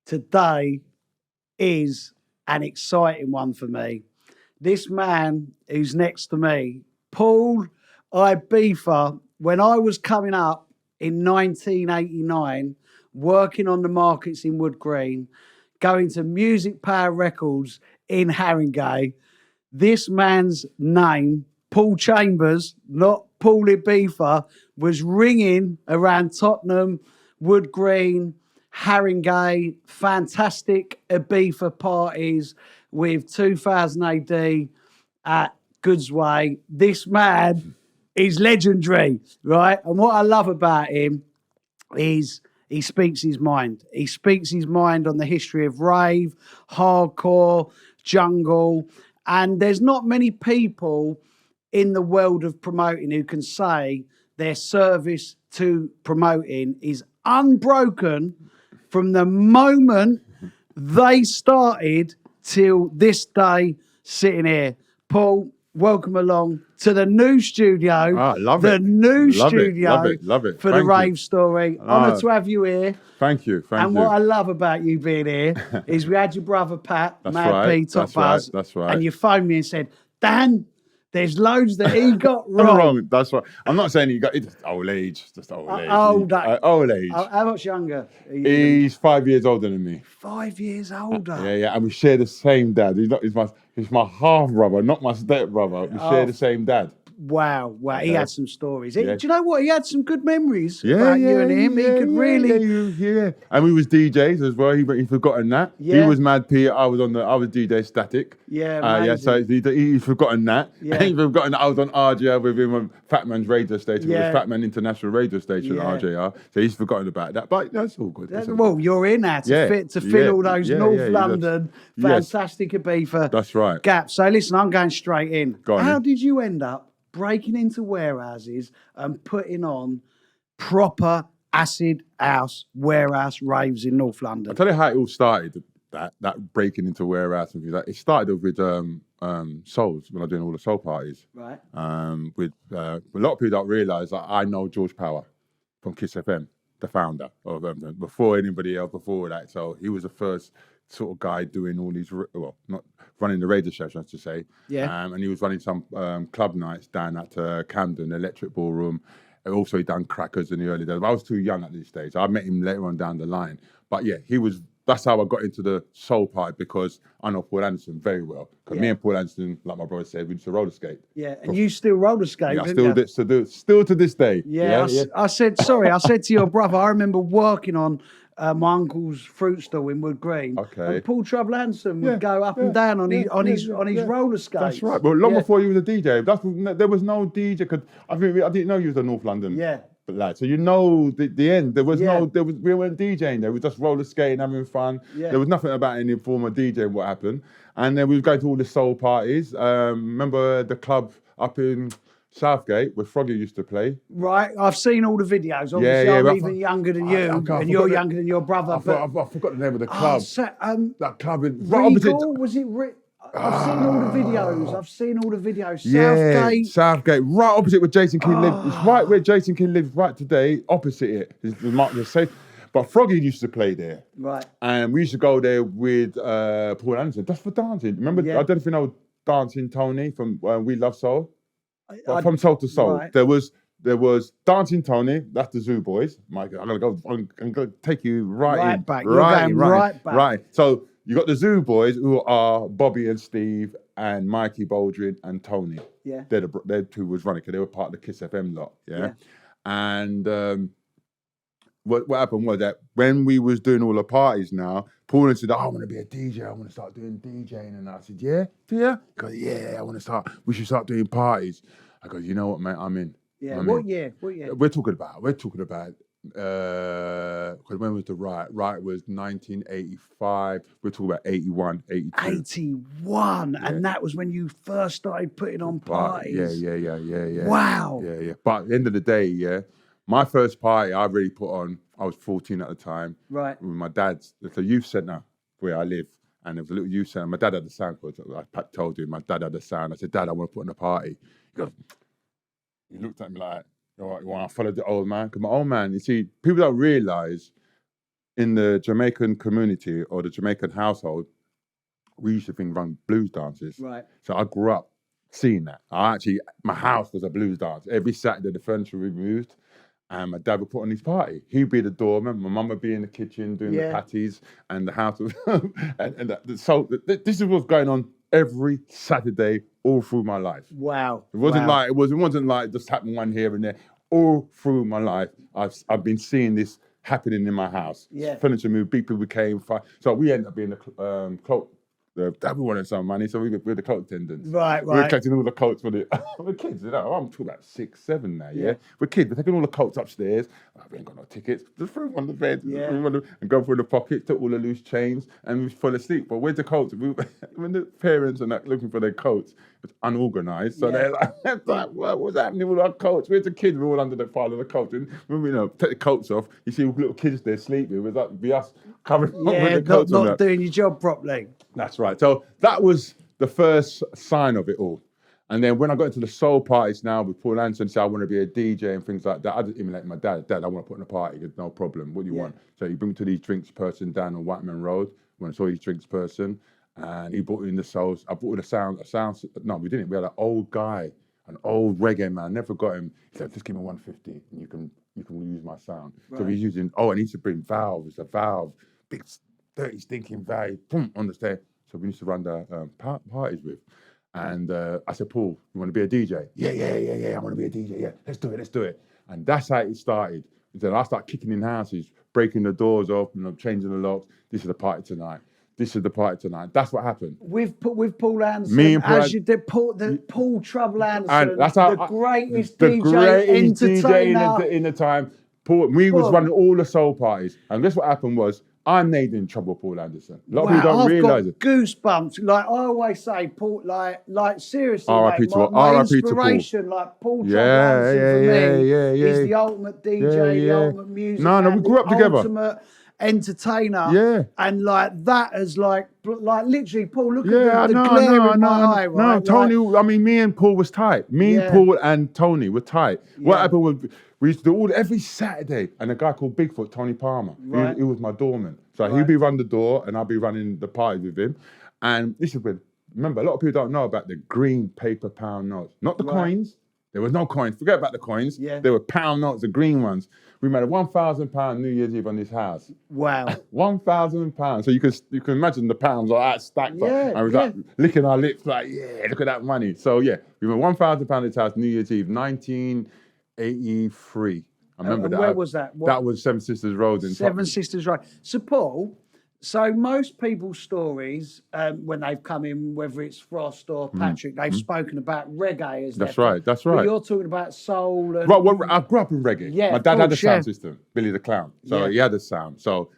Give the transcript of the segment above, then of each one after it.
Today is an exciting one for me. This man who's next to me, Paul Ibiza, when I was coming up in 1989, working on the markets in Wood Green, going to Music Power Records in Haringey, this man's name, Paul Chambers, not Paul Ibiza, was ringing around Tottenham, Wood Green, Haringey, fantastic Ibeefa parties with 2000 AD at Goodsway. This man is legendary, right? And what I love about him is he speaks his mind. He speaks his mind on the history of rave, hardcore, jungle. And there's not many people in the world of promoting who can say their service to promoting is unbroken from the moment they started till this day sitting here. Paul, welcome along to the new studio. Love the it. new Love studio it. Love it. for Thank the you. Rave story. Honoured to have you here. Thank you. And what I love about you being here is we had your brother Pat, That's Mad right. P, Top That's Buzz. right. That's right. And you phoned me and said, Dan, there's loads that he got wrong. That's right. I'm not saying you got it's just old age. Just old age. Old age. How much younger are you? He's 5 years older than me. 5 years older. Yeah. And we share the same dad. He's my half brother, not my step brother. We share the same dad. Wow. He had some stories. Yeah. Do you know what? He had some good memories about you and him. He could really... Yeah. And we was DJs as well. He'd forgotten that. Yeah. He was Mad P. I was DJ Static. Yeah, So he's forgotten that. Yeah. And he's forgotten that I was on RJR with him on Fat Man's radio station, Yeah. with Fat Man International radio station, RJR. So he's forgotten about that. But that's all good. Well, you're in there to fill all those North London fantastic Ibeefa That's right. gaps. So listen, I'm going straight in. Go on How then. did you end up breaking into warehouses and putting on proper acid house warehouse raves in North London? I'll tell you how it all started, that breaking into warehouse and things like that. It started with souls, when I was doing all the soul parties. Right. With a lot of people don't realise that I know George Power from Kiss FM, the founder of before anybody else before that. So he was the first sort of guy doing all these, well, not running the radio station, to say. Yeah. And he was running some club nights down at Camden, Electric Ballroom. And also he done crackers in the early days. But I was too young at this stage. I met him later on down the line. But yeah, that's how I got into the soul part, because I know Paul Anderson very well. Because me and Paul Anderson, like my brother said, we used to roller skate. Yeah, and you still roller skate, Yeah, still to this day. I said to your brother, I remember working on my uncle's fruit stall in Wood Green. Okay. And Paul Trouble Anderson would go up and down on his roller skates. That's right. But long before he was a DJ, there was no DJ. Cause I didn't know he was a North London. Yeah. But lad, so you know the end. We weren't DJing there. We were just roller skating, having fun. Yeah. There was nothing about any form of DJing what happened. And then we would go to all the soul parties. Remember the club up in Southgate where Froggy used to play? Right, I've seen all the videos. Obviously, I'm even younger than you, and you're younger than your brother. I forgot the name of the club. That club in Regal, was it? I've seen all the videos. Southgate, right opposite where Jason King lives. It's right where Jason King lives right today, opposite it. It's the mark the safe. But Froggy used to play there. Right. And we used to go there with Paul Anderson, just for dancing. Remember, I don't know if you know Dancing Tony from We Love Soul? From Soul to Soul. Right. There was Dancing Tony, that's the Zoo Boys. I'm gonna take you right back. Right back. Right. So you got the Zoo Boys, who are Bobby and Steve and Mikey Baldwin and Tony. Yeah. They're two was running, because they were part of the Kiss FM lot. Yeah. And what happened was that when we was doing all the parties now, Paul said, I want to be a DJ. I want to start doing DJing. And I said, yeah? He goes, yeah, we should start doing parties. I go, you know what, mate, I'm in. Yeah, what year? We're talking about, when was the riot? Riot was 1985. We're talking about 81, 82. 81, and that was when you first started putting on parties. Yeah. Wow. Yeah. But at the end of the day, my first party I really put on, I was 14 at the time. Right. With my dad's, it's a youth centre where I live. And there was a little youth centre. My dad had the sound, because I told you, my dad had the sound. I said, Dad, I want to put on a party. He looked at me like, all right, you want to follow the old man? Because my old man, you see, people don't realise in the Jamaican community or the Jamaican household, we used to run blues dances. Right. So I grew up seeing that. My house was a blues dance. Every Saturday, the furniture we moved, and my dad would put on his party. He'd be the doorman. My mum would be in the kitchen doing the patties, and the house was. This is what's going on every Saturday all through my life. Wow. It wasn't like just happened one here and there. All through my life, I've been seeing this happening in my house. Yeah. Furniture moved, people became so we ended up being the cloak. Dad wanted some money, so we were the cloak attendants. Right. We were collecting all the coats for the. We're kids, I'm talking about 6, 7 now. Yeah, we're kids. We're taking all the coats upstairs. We ain't got no tickets. Just threw them on the bed. Yeah. And go through the pockets, took all the loose chains, and we fell asleep. But where's the coats? When the parents are not looking for their coats, it's unorganized. So they're like, what's happening with our coats? Where's the kids? We're all under the pile of the coats. And when we take the coats off, you see little kids there sleeping. It was like be us covering up with the coats. Not doing your job properly. That's right. So that was the first sign of it all. And then when I got into the soul parties now with Paul Anderson, said I want to be a DJ and things like that, I just emulate my dad. Dad, I want to put in a party. He goes, no problem. What do you want? So he brought me to these drinks person down on Whiteman Road when I saw his drinks person. And he brought in the souls. I brought in a sound. No, we didn't. We had an old guy, an old reggae man. Never got him. He said, just give me 150 and you can use my sound. Right. So he's using, and he used to bring valves, a valve, big dirty stinking valve, boom, on the stage. So we used to run the parties with. And I said, Paul, you want to be a DJ? Yeah, I want to be a DJ. Yeah, let's do it. And that's how it started. Then I started kicking in houses, breaking the doors off, changing the locks. This is the party tonight. That's what happened. With Paul Anderson, me and Paul, as you did, Paul Trouble Anderson, and that's how the greatest entertainer in the time. Paul, we was running all the soul parties. And guess what happened was, I made in trouble Paul Anderson. A lot of people don't realise it. Goosebumps. Like I always say, Paul, like seriously, R.I.P. mate, to my Paul. inspiration, like Paul Trouble Anderson for me is the ultimate DJ, the ultimate music. No, we grew up together. Ultimate entertainer. Yeah. And like that is like literally, Paul, look at the glare in my eye, right? No, Tony, me and Paul was tight. Paul and Tony were tight. What happened was, we used to do every Saturday, and a guy called Bigfoot, Tony Palmer, he was my doorman. So he'd be running the door, and I'd be running the party with him. And this is when, remember, a lot of people don't know about the green paper pound notes. Not the coins. There was no coins. Forget about the coins. Yeah. There were pound notes, the green ones. We made a £1,000 New Year's Eve on this house. Wow. £1,000. So you can imagine the pounds like that stacked up. And we was like licking our lips like, look at that money. So we made £1,000 on this house New Year's Eve, 1983. I remember that. Where was that? That was Seven Sisters Road in Seven Sisters Road. So Paul, most people's stories, when they've come in, whether it's Frost or Patrick, they've spoken about reggae as That's right. But you're talking about soul. And, right, well, I grew up in reggae. Yeah, my dad had a sound system, Billy the Clown. So he had a sound. So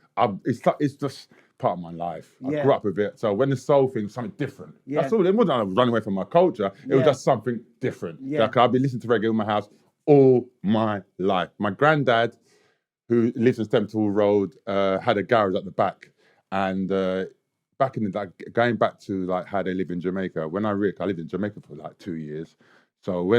it's just part of my life. I grew up with it. So when the soul thing was something different, that's all. It wasn't I was running away from my culture. It was just something different. Yeah. Like I've been listening to reggae in my house all my life. My granddad, who lives in Stemple Road, had a garage at the back. And back in the day, going back to like how they live in Jamaica, when I lived in Jamaica for like 2 years. So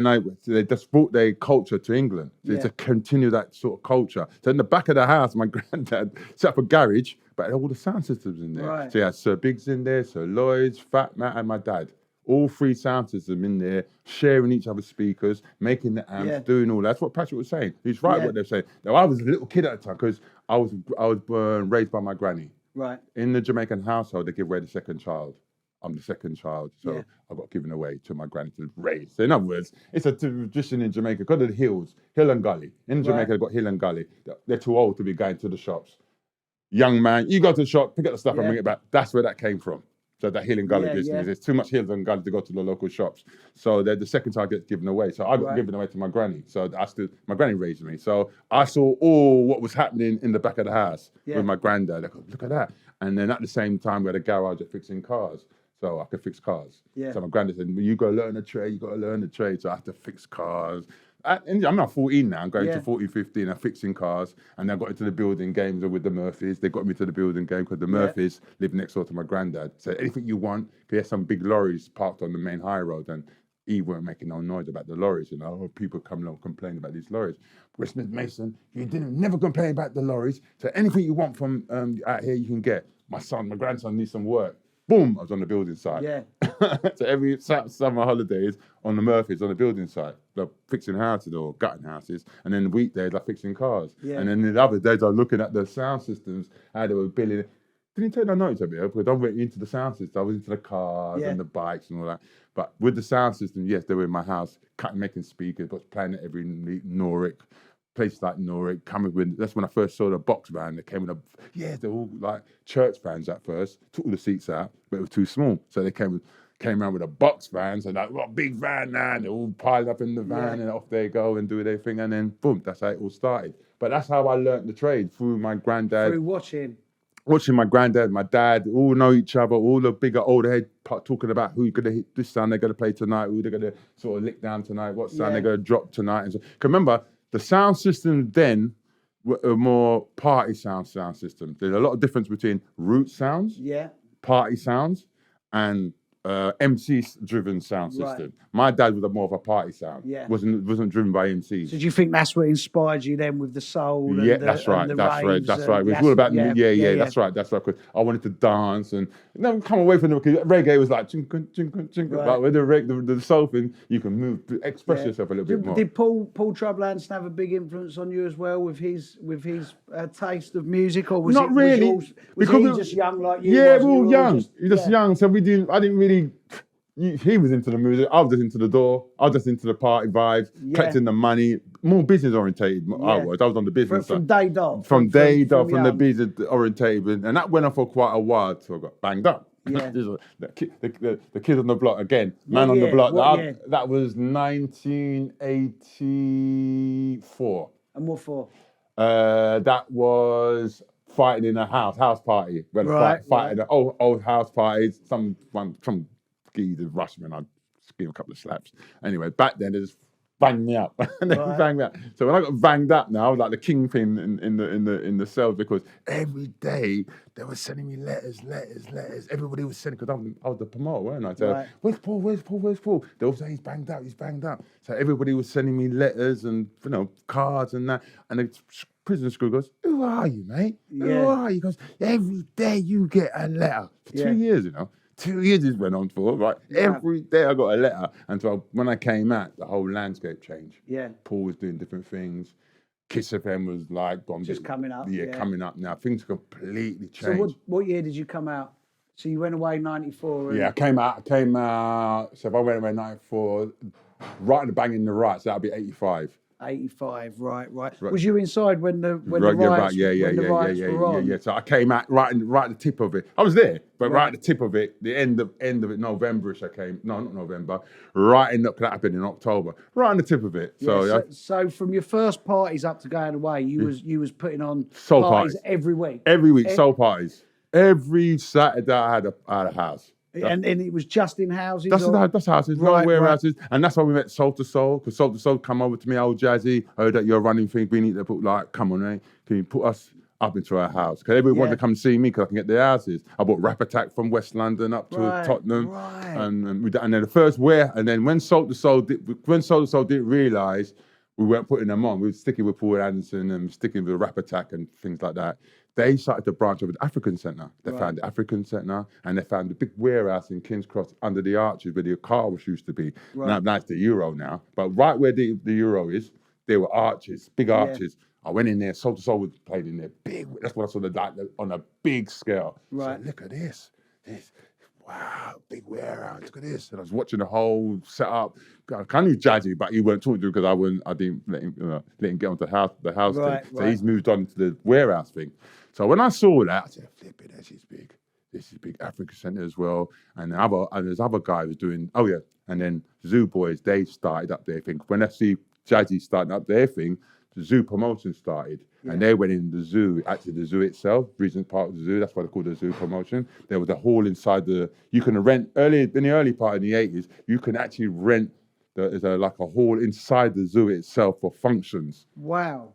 they just brought their culture to England to continue that sort of culture. So in the back of the house, my granddad set up a garage, but had all the sound systems in there. Right. So he had Sir Biggs in there, Sir Lloyd's, Fat Matt, and my dad. All 3 sound systems in there, sharing each other's speakers, making the amps, doing all that. That's what Patrick was saying. He's right what they're saying. Now, I was a little kid at the time because I was raised by my granny. Right. In the Jamaican household, they give away the second child. I'm the second child, so I got given away to my granny to raise. So in other words, it's a tradition in Jamaica because of the hills, hill and gully. In Jamaica, they've got hill and gully. They're too old to be going to the shops. Young man, you go to the shop, pick up the stuff and bring it back. That's where that came from. So that hill and gully business. There's too much hills and gully to go to the local shops. So the second child gets given away. So I got given away to my granny. So my granny raised me. So I saw all what was happening in the back of the house with my granddad. I go, look at that. And then at the same time, we had a garage at fixing cars. So I could fix cars. Yeah. So my granddad said, well, you got to learn a trade. So I have to fix cars. And I'm not 14 now. I'm going to 14, 15. I'm fixing cars. And I got into the building games with the Murphys. They got me to the building game because the Murphys live next door to my granddad. So anything you want, there's some big lorries parked on the main high road. And he weren't making no noise about the lorries, you know. People coming along complaining about these lorries. Westminster Mason, you didn't never complain about the lorries. So anything you want from out here, you can get. My grandson needs some work. Boom, I was on the building site. Yeah. So every summer holidays on the Murphys on the building site, like fixing houses or gutting houses, and then the weekdays like fixing cars. Yeah. And then the other days I was looking at the sound systems, how they were building. Didn't take no notice of it because I went into the sound system. I was into the cars and the bikes and all that. But with the sound system, yes, they were in my house, making speakers, but playing at every Norwich, places like Norwich. Coming with, that's when I first saw the box van. They came with they're all like church vans at first. Took all the seats out, but it was too small, so they came around with a box van. So like, what big van now? And they all piled up in the van, and off they go and do their thing, and then boom, that's how it all started. But that's how I learned the trade, through my granddad. Through watching My granddad, my dad, all know each other, all the bigger, older head talking about who's going to hit this sound they're going to play tonight, who they're going to sort of lick down tonight, what sound they're going to drop tonight. And so, 'cause remember, the sound system then were a more party sound systems. There's a lot of difference between root sounds, party sounds, and MC-driven sound system. Right. My dad was more of a party sound. Wasn't driven by MCs. So do you think that's what inspired you then with the soul? And That's right. And the That's raves right. That's right. It was all about That's right. That's right. Because I wanted to dance and come away from the reggae was like chinkum, chinkum, chinkum. Right. But with the soul thing, you can move, express yourself a little bit more. Did Paul Trouble Anderson have a big influence on you as well with his taste of music, or was Not really? Was he just young like you? Yeah, we were young. You're just young, so I didn't really. He was into the music. I was just into the door. I was just into the party vibes, collecting the money. More business orientated. I was on the business from side. day dot. From day dot, from the young. business orientated, and that went on for quite a while till I got banged up. Yeah. The kid on the block again. Man on the block. That was 1984. And what for? That was fighting in a house party. We had fighting old house parties. Some geezer rushed me and I just gave him a couple of slaps. Anyway, back then they just banged me up. And they banged me up. So when I got banged up now, I was like the kingpin in the cells, because every day they were sending me letters. Everybody was sending, because I was the promoter, weren't I? So where's Paul? They all say he's banged up. So everybody was sending me letters and cards and that. And the prison school goes, "Who are you, mate? Who are you?" He goes, "Every day you get a letter." For 2 years, 2 years this went on for, right? Every day I got a letter. And so when I came out, the whole landscape changed. Yeah. Paul was doing different things. Kiss FM was like gone. Just coming up. Yeah, coming up now. Things completely changed. So what year did you come out? So you went away 94? Yeah, I came out. So if I went away 94, right in the bang in the right, so that'd be 85. 85, right. Was you inside when the riots were on? Yeah. So I came out right at the tip of it. I was there, but right at the tip of it, the end of it, November-ish I came. No, not November. Right in that happened in October. Right on the tip of it. So from your first parties up to going away, you was putting on soul parties every week. Every week, soul parties. Every Saturday I had a house. And it was just in houses? That's houses, no warehouses. And that's why we met Soul to Soul, because Soul to Soul come over to me, old Jazzy, heard that you're running things, we need to put, come on, mate, can you put us up into our house? Because everybody wanted to come see me because I can get their houses. I bought Rap Attack from West London up to Tottenham. And then the first and then when Soul to Soul didn't realise we weren't putting them on, we were sticking with Paul Anderson and sticking with Rap Attack and things like that. They started to branch over the African Centre. They found the African Centre, and they found the big warehouse in King's Cross under the arches where the car was used to be. Now it's the Euro now. But right where the Euro is, there were arches, big arches. I went in there, Soul to Soul was played in there, big. That's what I saw on a big scale. Right. So look at this. Wow, big warehouse. Look at this. And I was watching the whole setup. I kind of knew Jazzy, but he weren't talking to him because I didn't let him get onto the house thing. So he's moved on to the warehouse thing. So when I saw that, I said, flip it, this is big. This is big. African Centre as well. And there's other guy who's doing, and then Zoo Boys, they started up their thing. When I see Jazzy starting up their thing, the Zoo Promotion started. Yeah. And they went in the zoo, actually the zoo itself, Regent Park of the zoo, that's why they call the Zoo Promotion. There was a hall inside you can rent, in the early part of the 80s, you can actually rent, there's like a hall inside the zoo itself for functions. Wow.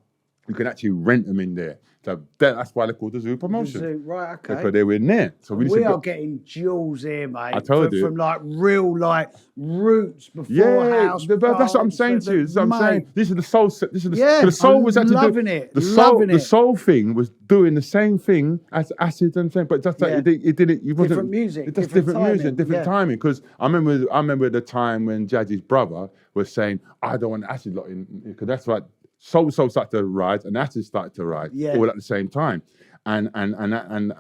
You can actually rent them in there. So that's why they're called the zoo promotion. The zoo, right, okay. Because they were in there. So we are getting jewels here, mate. I told you. From like real like roots before house. But that's what I'm saying to you. This is what I'm saying. This is the soul. This is the, yeah, the soul was actually loving it. The soul thing was doing the same thing as acid and thing, but just like it did it. You wasn't different music. Just different music, different timing. Because I remember the time when Jazzy's brother was saying, "I don't want acid lot in," because that's what soul started to rise and acid started to rise all at the same time, and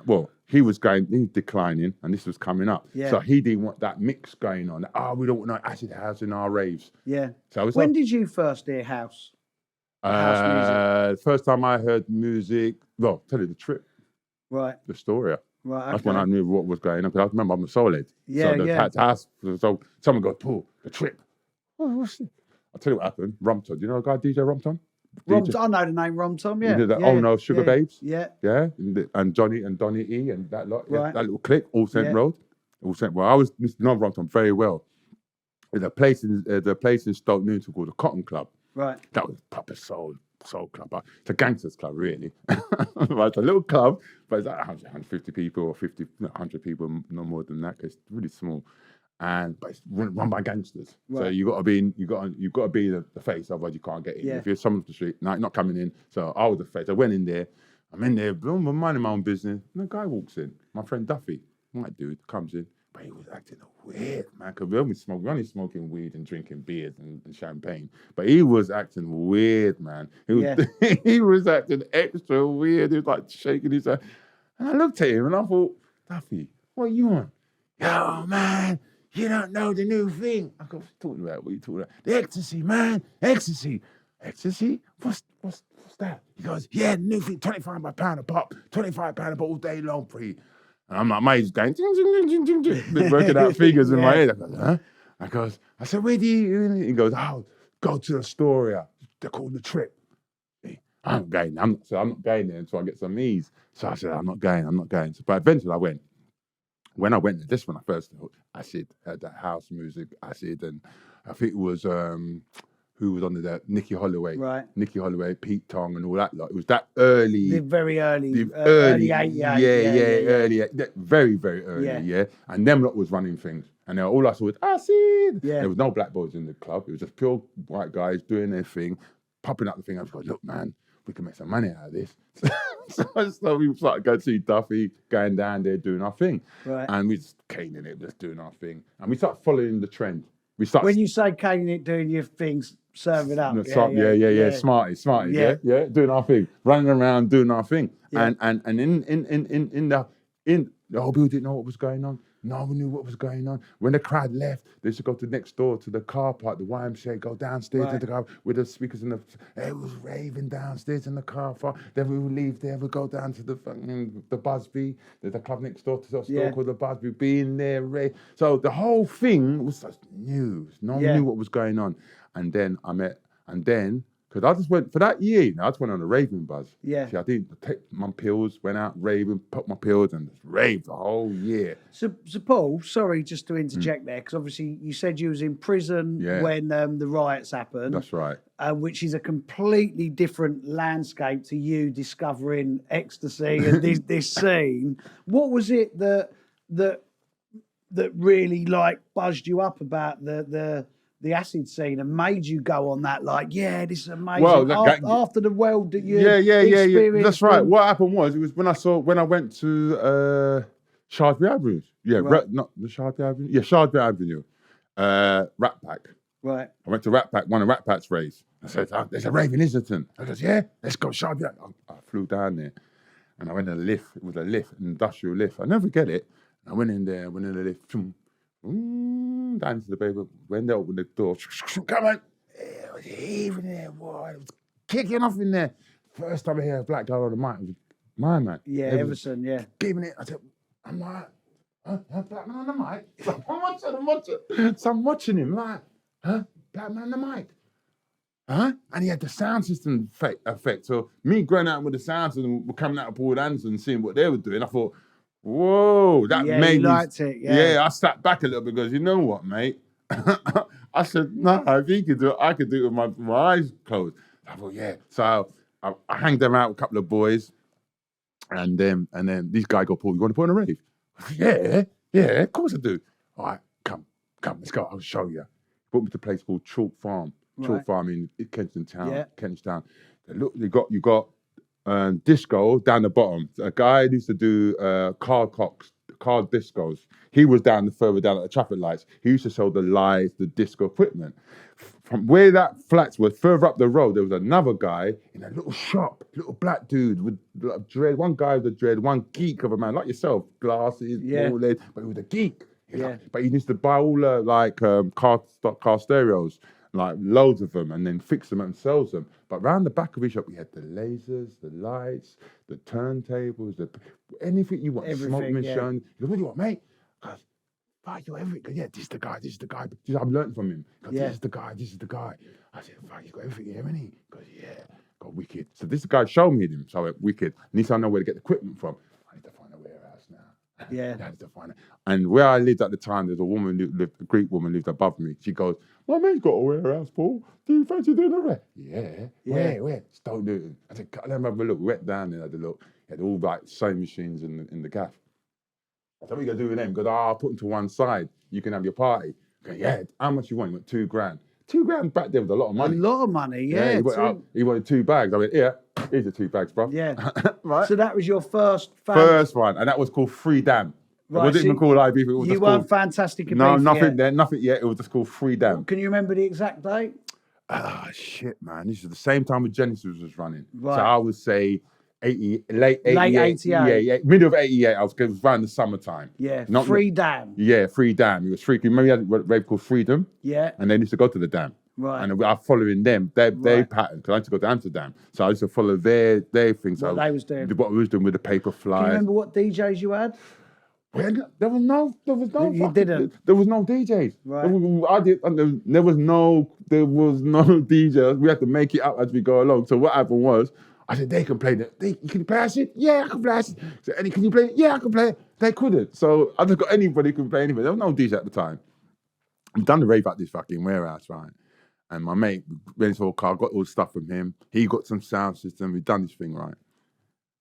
well. He was declining, and this was coming up. Yeah. So he didn't want that mix going on. We don't want no acid house in our raves. Yeah. So when did you first hear house? House music? First time I heard music, well, tell you the trip. Right. The story. Right. Okay. That's when I knew what was going on, because I remember I'm a soul head. Yeah, so house, so someone goes, Paul, the trip. What's it? I'll tell you what happened. Rumton. Do you know a guy, DJ Rumton? I know the name Rom Tom, yeah. You did that, Oh No, Sugar Babes. Yeah. Yeah. And Johnny and Donny E and that lot, right. that little clique, All Saint Road. All Saint. Well, I was know Rom Tom very well. There's a place in Stoke Newton called the Cotton Club. Right. That was proper soul club. It's a gangsters club, really. It's a little club, but it's like 150 people or 100 people, no more than that, because it's really small. But it's run by gangsters, so you got to be the face, otherwise you can't get in. If you're someone off the street, no, not coming in. So I was the face. I went in there. I'm in there, I'm minding my own business. And a guy walks in, my friend Duffy, my dude, comes in, but he was acting weird, man. Because we're only smoking weed and drinking beers and champagne, but he was acting weird, man. He was acting extra weird. He was like shaking his head, and I looked at him and I thought, Duffy, what are you on? Yo, man. You don't know the new thing. I go, what are you talking about? What are you talking about? The Ecstasy, man. Ecstasy. Ecstasy? What's that? He goes, yeah, the new thing, £25 a pop, £25 a pop all day long for you. And I'm like, mate, he's going, ding, ding, ding, ding, ding, ding, working out figures in my head. I go, huh? I said, where do you? He goes, go to Astoria. They're called The Trip. I'm going. I'm not going there until I get some ease. So I said, I'm not going. So, but eventually I went. When I went there, this when I first acid, had that house music, acid, and I think it was who was under that, Nicky Holloway, Pete Tong, and all that lot. It was that early, the very early, early 88, early, very very early, And them lot was running things, and all I saw was acid. Yeah. There was no black boys in the club. It was just pure white guys doing their thing, popping up the thing. I was going, look, man, we can make some money out of this. So we started going to see Duffy, going down there doing our thing. Right. And we just caning it, just doing our thing. And we started following the trend. When you say caning it, doing your things, serving up. Smarty, doing our thing. Running around, doing our thing. Yeah. And in the whole building didn't know what was going on. No one knew what was going on. When the crowd left, they used to go to next door to the car park, the YMCA, go downstairs to the car with the speakers and it was raving downstairs in the car park. Then we would leave there, we'd go down to the Busby. There's a club next door to the store called the Busby, being there, So the whole thing was just news. No one knew what was going on. And then because I just went, for that year, I just went on a raving buzz. Yeah. See, I didn't take my pills, went out raving, put my pills, and just raved the whole year. So Paul, sorry, just to interject there, because obviously you said you was in prison when the riots happened. That's right. Which is a completely different landscape to you discovering ecstasy and this scene. What was it that really like buzzed you up about the acid scene and made you go on that, like, this is amazing. Well, after the world that you experienced. That's right. What happened was, it was when I went to Shaftesbury Avenue. Not the Shaftesbury Avenue. Yeah, Shaftesbury Avenue. Rat Pack. Right. I went to Rat Pack, one of Rat Pack's raves. I said, there's a rave in Islington. I goes, yeah, let's go Shaftesbury. I flew down there and I went in a lift. It was an industrial lift. I'll never forget it. I went in there, went in the lift. Down to the baby. When they opened the door, come on. It was heaving there, boy. It was kicking off in there. First time I hear a black guy on the mic, it was my man. Yeah, Everson, Giving it. I said, I'm like, black man on the mic? I'm watching. So I'm watching him like, black man on the mic? And he had the sound system effect. So me going out with the sound system, coming out of Paul Anderson and seeing what they were doing, I thought, whoa, that made me. Liked it, yeah. I sat back a little bit because you know what, mate? I said, no, if he could do it, I could do it with my eyes closed. I thought, yeah. So I hanged them out with a couple of boys, and then these guys go, Paul, you want to put on a rave? Yeah, of course I do. All right, come, let's go. I'll show you. Brought me to a place called Chalk Farm. Chalk Farm in Kensington Town. Kentish Town. Look, you got disco down the bottom. A guy used to do car discos. He was further down at the traffic lights. He used to sell the lights, the disco equipment. From where that flats was, further up the road, there was another guy in a little shop, little black dude with dread. One guy with a dread, one geek of a man like yourself, glasses, all that, but he was a geek. But he used to buy all car stereos, like loads of them, and then fix them and sells them. But round the back of his shop, we had the lasers, the lights, the turntables, anything you want. Everything, smoke machine. He goes, what do you want, mate? You everything. Yeah, this is the guy. I've learned from him. This is the guy. I said, he's got everything here, isn't he? He goes, yeah, got wicked. So this guy showed me him. So I went, wicked. I need to know where to get the equipment from. I need to find a warehouse now. Yeah. I need to find it. And where I lived at the time, there's a woman, a Greek woman lived above me. She goes, my mate's got a warehouse, Paul. Do you fancy doing a rave? Yeah. Where? Just don't do it. I said, let me have a look. We went down there, had a look. Had all like sewing machines in the gaff. I said, what are you going to do with them? Because I'll put them to one side. You can have your party. Okay, yeah, how much you want? He went $2,000. $2,000 back then was a lot of money. A lot of money, yeah. He wanted 2 bags. I went, yeah, here's the 2 bags, bro. Yeah. Right. So that was your first one, and that was called Free Dam. Right, it wasn't even called Ibeefa. You weren't Fantastic Ibiza. No, nothing there, nothing yet. It was just called Free Dam. Can you remember the exact date? Shit, man. This is the same time when Genesis was running. Right. So I would say late 88. 88. Yeah, middle of 88. It was around the summertime. Yeah, Free Dam. Yeah, Free Dam. It was freaking. Maybe had a rave called Freedom. Yeah. And they used to go to the dam. Right. And I was following them, their pattern, because I used to go to Amsterdam. So I used to follow their things. What they was doing. What we was doing with the paper flyers. Can you remember what DJs you had? Well, there was no. You didn't? There was no DJs. Right. There was no DJs. We had to make it up as we go along. So what happened was, I said, they can play that. Can you play acid? Yeah, I can play acid. So, can you play it? Yeah, I can play it. They couldn't. So I just got anybody who could play anything. There was no DJ at the time. I've done the rave at this fucking warehouse, right? And my mate went into a car, got all the stuff from him. He got some sound system. We'd done this thing, right?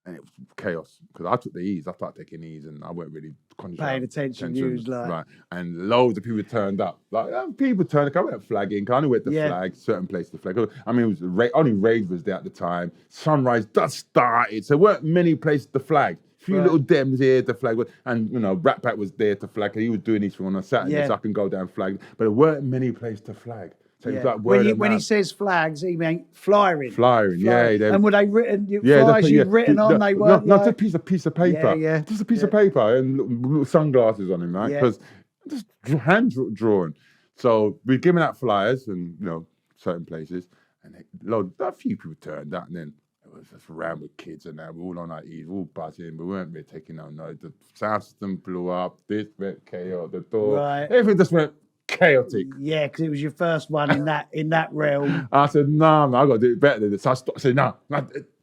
And it was chaos because I took the E's. I started taking E's and I weren't really paying attention. You was like, right. And loads of people turned up. Like people turned up. I went flagging. I knew where to flag, certain place to flag. I mean, it was only Rave was there at the time. Sunrise just started, so there weren't many places to flag. A few little dems here to flag, and Rat Pack was there to flag. He was doing these on a Saturday, so I can go down and flag. But there weren't many places to flag. So it was like when he says flags, he meant flyering. Flyering, yeah. And were they written? Flyers you'd written on, they weren't. Not a piece of paper. Yeah. Just a piece of paper and little sunglasses on him, right? Because just hand drawn. So we're giving out flyers and certain places, and a few people turned up, and then it was just around with kids and that. We're all on our E's, all buzzing. We weren't really taking no noise. The sound system blew up. This went chaos. The door, everything just went chaotic. Yeah, because it was your first one in that realm. I said, no, man, I got to do it better than this. So I said, no,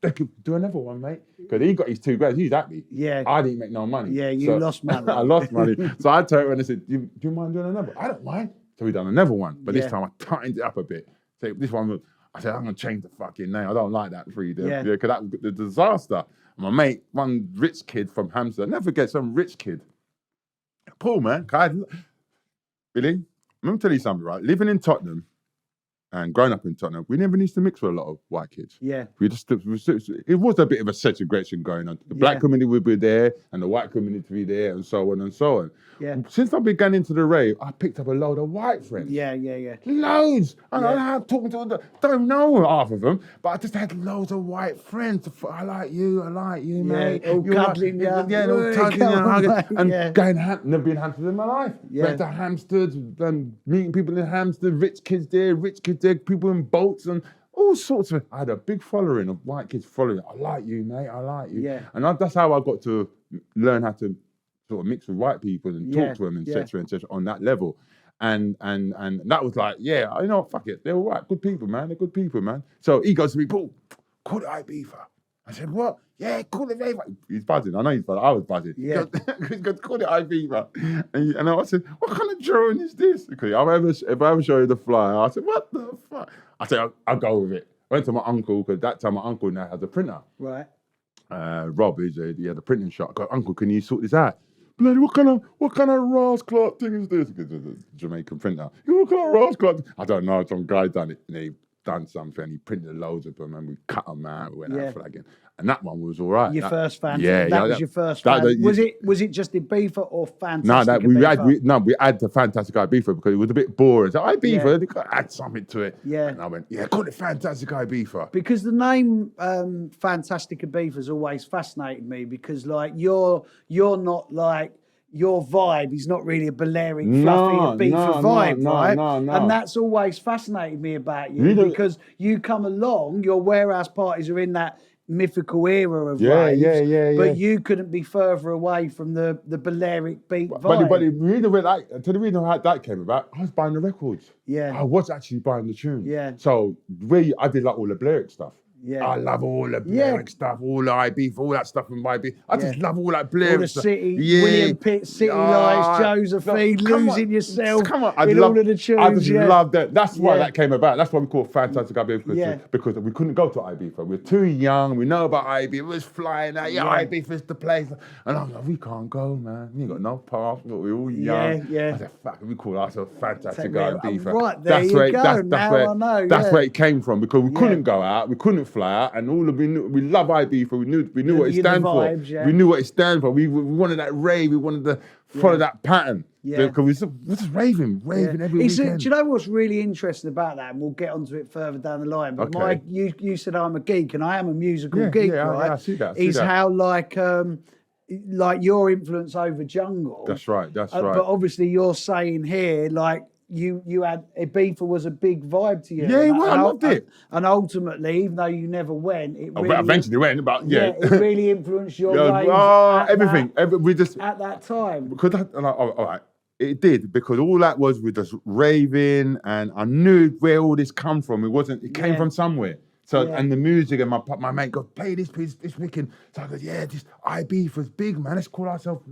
they could do another one, mate. Because he got his $2,000. He's happy. Yeah. I didn't make no money. Yeah, you lost money. I lost money. So I turned around and said, do you mind doing another? I don't mind. So we done another one. But this time I tightened it up a bit. So this one, I said, I'm going to change the fucking name. I don't like that freedom. Yeah. Because that was the disaster. And my mate, one rich kid from Hampstead, never forget, some rich kid. Paul, man. Billy? Let me tell you something, right? Living in Tottenham and growing up in Tottenham, we never used to mix with a lot of white kids. Yeah. It was a bit of a segregation going on. The black community would be there and the white community would be there and so on and so on. Yeah. Since I began into the rave, I picked up a load of white friends. Yeah. Loads. I'm talking to them. Don't know half of them, but I just had loads of white friends. I like you, mate. All cuddling, all tugging and never been Hampstead in my life. Went to Hampstead and meeting people in Hampstead, rich kids there, people in boats and all sorts of. I had a big following of white kids following. I like you, mate. I like you. Yeah. And that's how I got to learn how to sort of mix with white people and talk to them, etc., on that level. And that was like, fuck it. They're all right, good people, man. They're good people, man. So he goes to me, Paul, call it Ibeefa. I said, what? Yeah, call it Rave. He's buzzing. I know he's buzzing. I was buzzing. Yeah. He goes, call it Ibeefa. And I said, what kind of drawing is this? Because if I ever show you the flyer, I said, what the fuck? I said, I'll go with it. I went to my uncle, because that time my uncle now has a printer. Right. Rob, he had a printing shop. I go, Uncle, can you sort this out? Bloody, what kind of Ross Clark thing is this? Because it's a Jamaican printer. What kind of Ross Clark? I don't know. Some guy done it, and he done something. He printed loads of them, and we cut them out. We went out flagging, and that one was all right. Your first fan. Yeah, that was your first fan. Was it just Ibeefa or Fantastic? No, we had the Fantastic Ibeefa because it was a bit boring. So Ibeefa, they got to add something to it. Yeah. And I went, call it Fantastic Ibeefa. Because the name Fantastic Ibeefa has always fascinated me, because like you're not like, your vibe is not really a Balearic, fluffy Ibeefa vibe, right? No. And that's always fascinated me about you, because you come along, your warehouse parties are in that mythical era of raves, but you couldn't be further away from the Balearic beat vibe. But the reason how that came about, I was buying the records. Yeah. I was actually buying the tunes. Yeah. So I did like all the Balearic stuff. Yeah. I love all the Balearic stuff, all the Ibeefa, all that stuff from Ibeefa. I just love all that Balearic all the stuff. City, William Pitt, City Lights, Josephine, Losing Yourself, all of the tunes. I just love that. That's why that came about. That's why we call it Fantastic Ibeefa, because we couldn't go to Ibeefa. We were too young. We know about Ibeefa. It was flying out. Ibiza's the place. And I was like, we can't go, man. We ain't got no passport. We're all young. I said, fuck, we call ourselves Fantastic Ibeefa. Right, there you go. Now I know. That's where it came from, because we couldn't go out. We couldn't fly out, and all of we love Ibeefa. We knew what it stands for. We knew what it stands for. We wanted that rave. We wanted to follow that pattern. Yeah. Because we're just raving every weekend. Do you know what's really interesting about that? And we'll get onto it further down the line. But you said I'm a geek, and I am a musical geek, right? I see that. How like your influence over jungle. That's right. But obviously you're saying here, like, you had Ibeefa was a big vibe to you. Yeah, I loved it. And ultimately, even though you never went, it really eventually went. But it really influenced your raves everything. We just at that time. Because all right, it did, because all that was with just raving, and I knew where all this come from. It came from somewhere. So and the music, and my mate goes, play this piece this weekend. So I go, this Ibeefa's big, man. Let's call ourselves.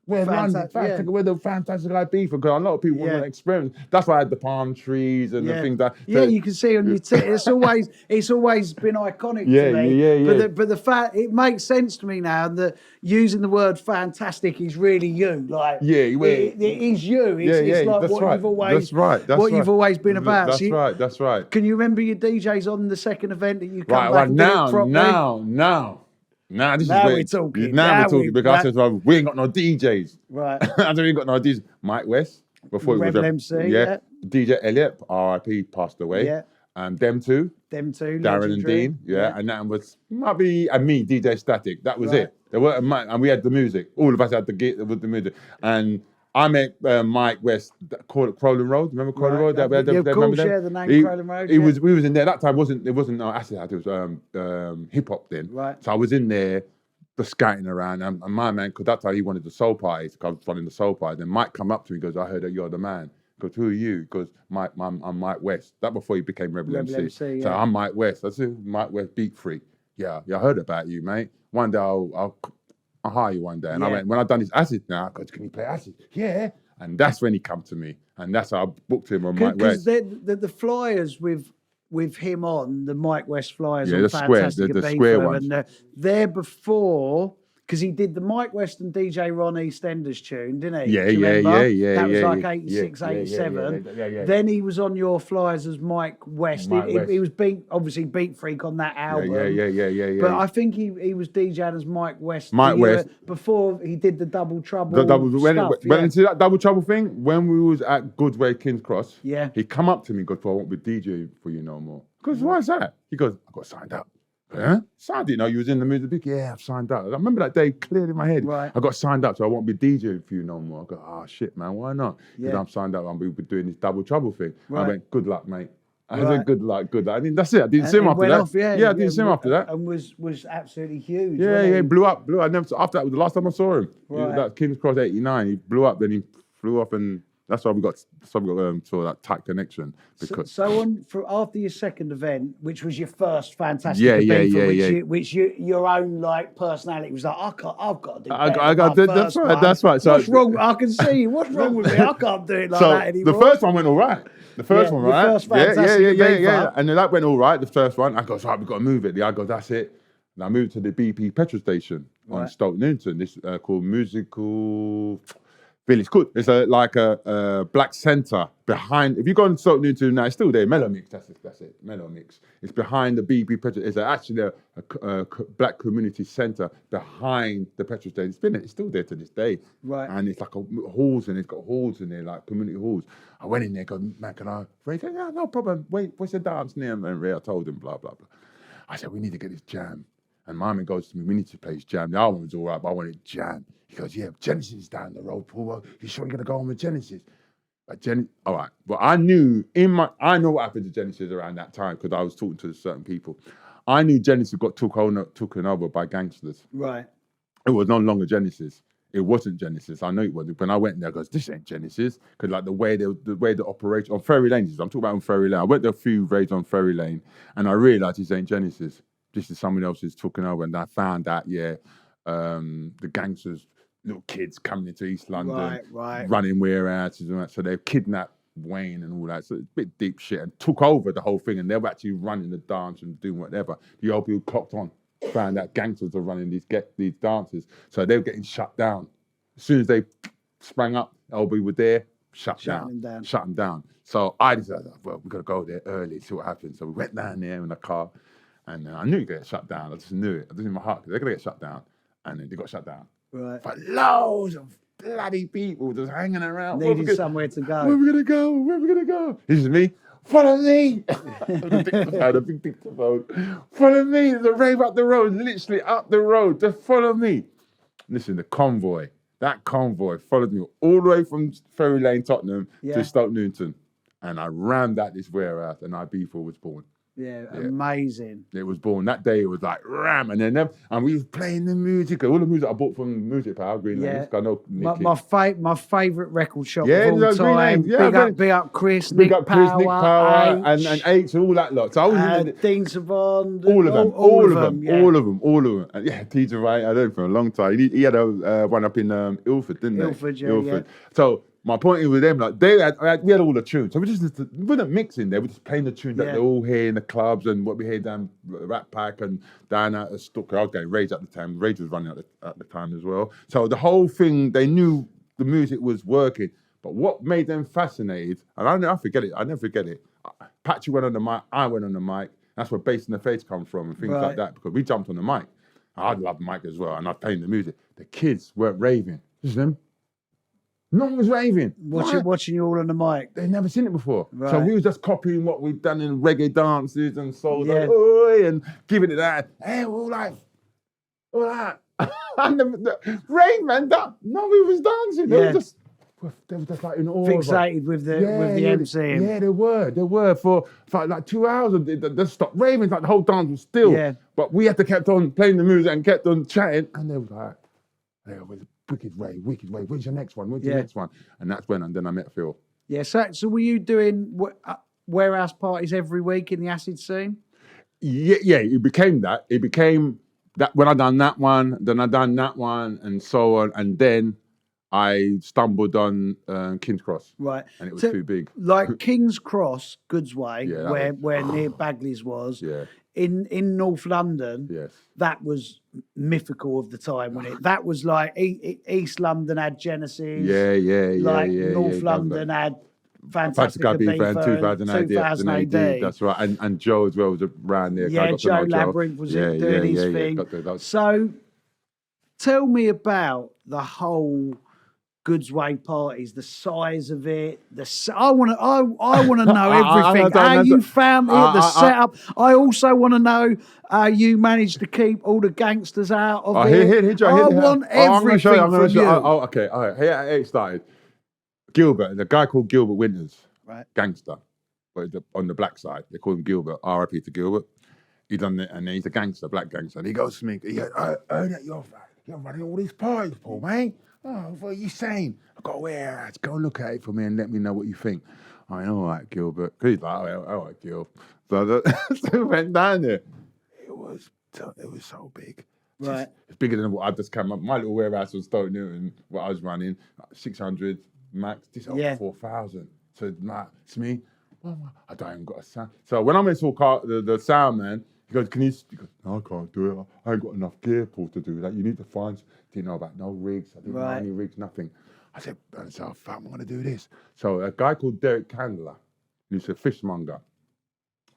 We're the Fantastic Ibeefa, because a lot of people want to experience. That's why I had the palm trees and the things that. You can see on your it's always been iconic to me. But the fact, it makes sense to me now that using the word fantastic is really you. Like it is you. It's like what you've always you've always been about. That's right. Can you remember your DJs on the second event that you come back right and now? Now we're talking. Now we're talking, because I said, well, we ain't got no DJs. Right. I don't even got no DJs. Mike West, before he was MC, DJ Elliot, R.I.P. passed away. Yeah. Them two, Darren and Dean. And that was me, DJ Static. That was it. There weren't much, and we had the music. All of us had the gig with the music. And I met Mike West, Crowland Road. Remember Crowland Road? The name Crowland Road. We was in there. That time it wasn't no acid house. It was hip hop then. Right. So I was in there, just scouting around, and my man, because that time he wanted the soul party, so I was running the soul party. Then Mike come up to me, and goes, I heard that you're the man. He goes, who are you? He goes, I'm Mike West. That before he became Rebel MC. So I'm Mike West. I said, Mike West, Beat Freak. Yeah, I heard about you, mate. One day I'll hire you one day. And I went, when I done this acid now, I go, can you play acid? Yeah. And that's when he come to me. And that's how I booked him on Mike West. Because the flyers with him on, the Mike West flyers on the Fantastic the square ones. And they're before, because he did the Mike West and DJ Ron EastEnders tune, didn't he? Yeah. That was like 86, 87. Then he was on your flyers as Mike West. He was obviously Beat Freak on that album. Yeah. But I think he was DJing as Mike West. Before he did the Double Trouble When into that Double Trouble thing, when we was at Goodway, King's Cross, he come up to me and goes, I won't be DJ for you no more. Because why is that? He goes, I got signed up. Huh? So I didn't know you was in the music. Yeah, I've signed up. I remember that day clearly in my head. Right. I got signed up, so I won't be DJing for you no more. I go, shit, man, why not? Because I'm signed up, and we'll be doing this Double Trouble thing. Right. I went, good luck, mate. I said, good luck. I mean, that's it. I didn't see him after that. I didn't see him after that. And was absolutely huge. Yeah, blew up. After that was the last time I saw him. Right. That King's Cross '89. He blew up. Then he flew off and That's why we got sort of that tight connection. Because After your second event, which was your first fantastic Yeah, Ibeefa, which your own like personality was like, I've got to do better. that's right. So What's wrong? I can see you. What's wrong with me? I can't do it like that anymore. the first one went all right. The first one, your right? first fantastic Ibeefa. And then that went all right. The first one, I go, right, we've got to move it. I go, that's it. And I moved to the BP petrol station on Stoke Newington. This called Musical Village. It's like a black centre behind. If you go on Stoke Newington now, it's still there. Mellow Mix, that's it. Mellow Mix. It's behind the BP petrol. It's actually a black community centre behind the petrol station. It's still there to this day. Right. And it's like halls, and it's got halls in there, like community halls. I went in there, go, man, can I? Ray said, yeah, no problem. Wait, what's the dance name? And Ray, I told him, blah blah blah. I said, we need to get this jam. And my man goes to me, we need to play this jam. The album was all right, but I wanted jam. He goes, yeah, Genesis is down the road, Paul. Well, you sure you're going to go on with Genesis? All right. Well, I know what happened to Genesis around that time because I was talking to certain people. I knew Genesis got taken over by Gangsters. Right. It was no longer Genesis. It wasn't Genesis. I know it wasn't. When I went there, I goes, this ain't Genesis. Because like the way the operation on Ferry Lane, I'm talking about on Ferry Lane. I went to a few raves on Ferry Lane and I realised this ain't Genesis. This is someone else who's taken over. And I found that, the Gangsters, little kids coming into East London, running warehouses and that. So they've kidnapped Wayne and all that. So it's a bit deep shit and took over the whole thing. And they were actually running the dance and doing whatever. The old people clocked on, found that Gangsters are running these dances. So they were getting shut down. As soon as they sprang up, LB were there, shut them down. So I decided, well, we've got to go there early, see what happens. So we went down there in the car. And I knew you'd get shut down. I just knew it. I just in my heart, they're going to get shut down. And then they got shut down. Right. But loads of bloody people just hanging around. Needed somewhere to go. Where are we going to go? Where are we going to go? This is me. Follow me. The big dictaphone. Follow me. There's a rave up the road, literally up the road. Just follow me. Listen, that convoy followed me all the way from Ferry Lane, Tottenham to Stoke Newington. And I rammed at this warehouse and Ibeefa was born. Yeah, amazing. It was born that day. It was like ram, and we was playing the music. All the music I bought from Music Power, Green Lane. I know my favourite record shop of all time. Big up Chris, Nick Power, and H and all that lot. So I was Dean Savon, all of them. And T. Javine, I know him for a long time. He had a one up in Ilford, didn't he? Ilford. So my point is with them, like we had all the tunes, so we weren't mixing there. We're just playing the tunes that they all hear in the clubs and what we hear down Rat Pack and down at Stuck. I was getting Rage at the time. Rage was running at the time as well. So the whole thing, they knew the music was working. But what made them fascinated, and I never forget it. Patchy went on the mic, I went on the mic. That's where Bass in the Face comes from and things like that because we jumped on the mic. I love the mic as well, and I was playing the music. The kids weren't raving. Just them. No one was raving. Watching you all on the mic. They'd never seen it before. Right. So we was just copying what we'd done in reggae dances and soul, like, oi, and giving it that. Hey, we're all like, all that. And the rave man, nobody was dancing. They were just like in awe. Fixated with the MC. Yeah, they were for like 2 hours. They stopped raving. Like the whole dance was still. Yeah. But we had to kept on playing the music and kept on chatting. And they was like, wicked rave. When's your next one? And that's when, and then I met Phil. Yeah, so were you doing warehouse parties every week in the acid scene? Yeah, it became that. It became that when I done that one, then I done that one, and so on. And then I stumbled on King's Cross. Right. And it was too big. Like King's Cross, Goodsway, where near Bagley's was. Yeah. In North London, that was mythical of the time, wasn't it? That was like East London had Genesis. North London had Fantastic Ibeefa, 2000 AD. That's right. And Joe as well was around there. Yeah, Joe Labyrinth was doing his thing. So tell me about the whole Goodsway parties, the size of it. I want to know everything. How you found it, the setup. I also want to know how you managed to keep all the gangsters out of it. I want everything from you. Okay, all right. Here it started. Gilbert, a guy called Gilbert Winters, right? Gangster, but on the black side, they call him Gilbert. R.I.P. to Gilbert. He done it, and he's a gangster, black gangster. And he goes to me, I heard that you're running all these parties, Paul, mate. Oh, what are you saying? I got a warehouse. Go look at it for me and let me know what you think. I went, all right, Gilbert. He's like, all right, Gil. So, so we went down there. It was so big. Right. It's bigger than what I just came up. My little warehouse was Stoke Newton, what I was running, 600 max. This over 4,000. So it's me. Well, I don't even got a sound. So when I went to talk the sound man, he goes, can you? He goes, no, I can't do it. I ain't got enough gear, Paul, to do that. You need to find. Didn't know about no rigs. I didn't know any rigs, nothing. I said, so fuck, I'm gonna do this. So a guy called Derek Candler, who's a fishmonger.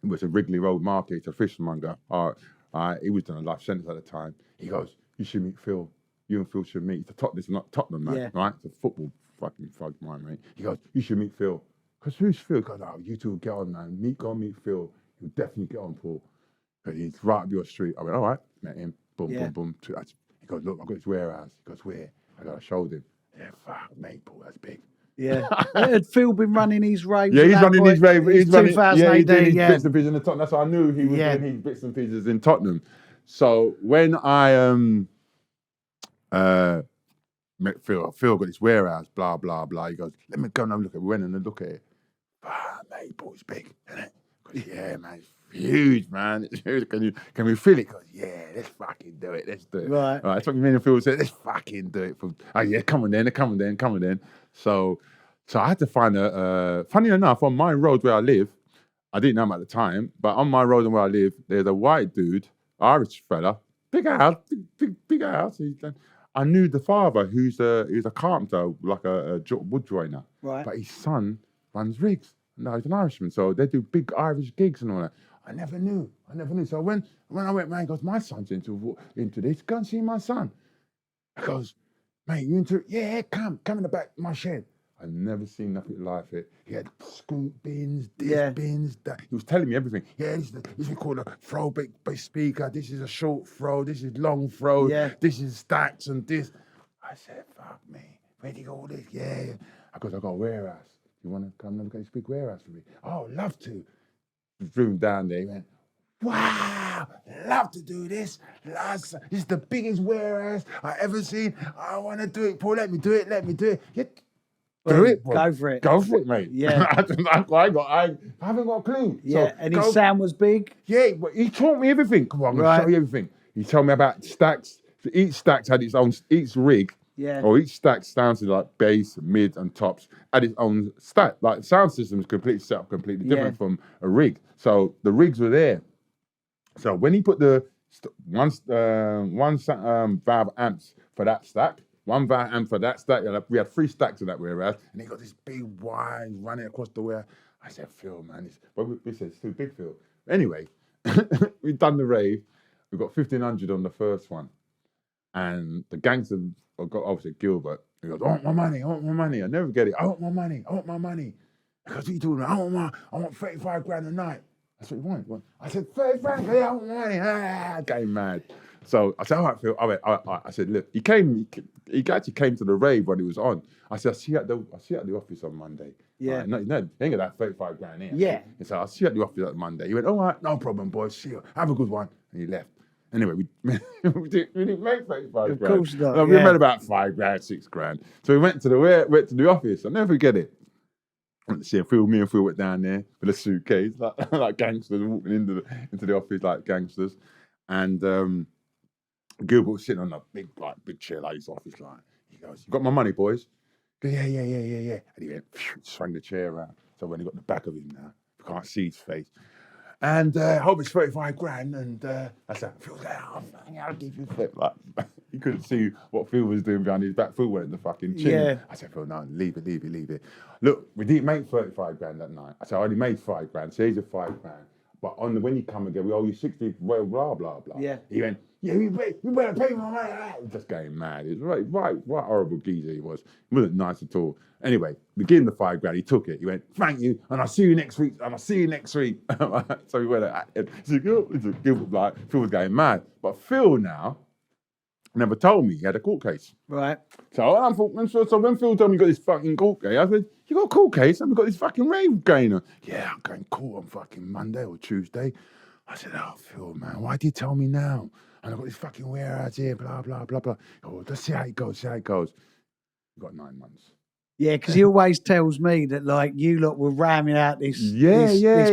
He was a Wrigley Road market. He's a fishmonger. He was doing a life sentence at the time. He goes, you should meet Phil. You and Phil should meet. This is not Tottenham, man, right? It's a football fucking thug, mate. He goes, you should meet Phil. Because who's Phil? He goes, oh, you two will get on, man. Go meet Phil. You'll definitely get on, Paul. Because he's right up your street. I went, all right. Met him. Boom, boom, boom. He goes, look, I've got this warehouse. He goes, where? I showed him. Yeah, fuck, mate, Paul, that's big. Yeah. Had Phil been running his raves? Yeah, he's running his rave. He's running, 2000 he's doing his AD, bits and pieces in Tottenham. That's how I knew he was doing his bits and pieces in Tottenham. So when I met Phil got his warehouse, blah, blah, blah. He goes, let me go and have a look at it. We went and look at it. Ah, mate, Paul, it's big, isn't it? Goes, yeah, man, it's huge, man. It's huge. Can we feel it? He goes, yeah, let's fucking do it. Let's do it. Right. That's what me and Phil said. Let's fucking do it. Oh, yeah, come on then. So I had to find funny enough, on my road where I live, I didn't know him at the time, but on my road and where I live, there's a white dude, Irish fella, big house. I knew the father, who's a carpenter, like a wood joiner. Right. But his son runs rigs. No, he's an Irishman, so they do big Irish gigs and all that. I never knew. So when I went, man, he goes, my son's into this. Go and see my son. I goes, mate, you into it? Yeah, come in the back of my shed. I've never seen nothing like it. He had scoop bins, bins, that. He was telling me everything. Yeah, this is called a throw bass speaker. This is a short throw. This is long throw. Yeah. This is stacks and this. I said, fuck me. Where'd you get all this? Yeah. I goes, I got a warehouse. You want to come and look at this big warehouse for me? Oh, love to. We drew him down there. He went, wow, love to do this. This is the biggest warehouse I ever seen. I want to do it, Paul. Let me do it. Yeah. Do it. Go for it. Go for it, mate. Yeah. I haven't got a clue. Yeah, so and his sound was big? Yeah, but he taught me everything. Come on, I'm going to show you everything. He told me about stacks. So each stack had its own, each rig, or each stack sounded like bass, mid, and tops, had its own stack. Like the sound system is completely set up, completely different from a rig. So the rigs were there. So when he put the one valve amps for that stack, one valve amp for that stack, we had 3 stacks of that warehouse, and he got this big wire running across the warehouse. I said, Phil, man, we said it's too big, Phil. Anyway, we've done the rave. We got 1,500 on the first one, and the Gangsters got obviously Gilbert. He goes, I want my money. I never get it. I want my money. Because what are you talking about? I want 35 grand a night. That's what he wanted. I said, 35 grand, I want my money. Getting mad. So I said, all right, Phil. I said, look, he actually came to the rave when he was on. I said, I'll see you at the office on Monday. Yeah. No, you ain't got that 35 grand here. Yeah. And so I'll see you at the office on Monday. He went, all right, no problem, boys. See you. Have a good one. And he left. Anyway, we didn't make 35 grand. Of course not. No, we made about 5 grand, 6 grand. So we went to the office. I'll never forget it. I went to see me and Phil went down there with a suitcase, like gangsters, walking into the office like gangsters. And Gilbert was sitting on a big chair like his office, like. He goes, you got my money, boys? I go, yeah. And he went, swung the chair around. So when he got the back of him now, you can't see his face. And hope it's 35 grand. And I said, Phil's like, I'll give you 30. Like, he couldn't see what Phil was doing behind his back. Phil went in the fucking chin. Yeah. I said, Phil, no, leave it. Look, we didn't make 35 grand that night. I said, I only made 5 grand. So here's your 5 grand. But when you come again, we owe you 60, well, blah, blah, blah. Yeah. He went, yeah, we better pay my money. Just going mad. He was right horrible geezer he was. He wasn't nice at all. Anyway, we gave him the 5 grand. He took it. He went, thank you, and I'll see you next week. So we went, Gilbert, like, Phil was going mad. But Phil now never told me he had a court case. Right. So when Phil told me he got this fucking court case, I said, you got a court case and we got this fucking rave going on. Yeah, I'm going court on fucking Monday or Tuesday. I said, oh, Phil, man, why did you tell me now? And I've got this fucking warehouse here, blah, blah, blah, blah. Oh, let's see how it goes. We've got 9 months. Yeah, because he always tells me that like you lot were ramming out this Yeah,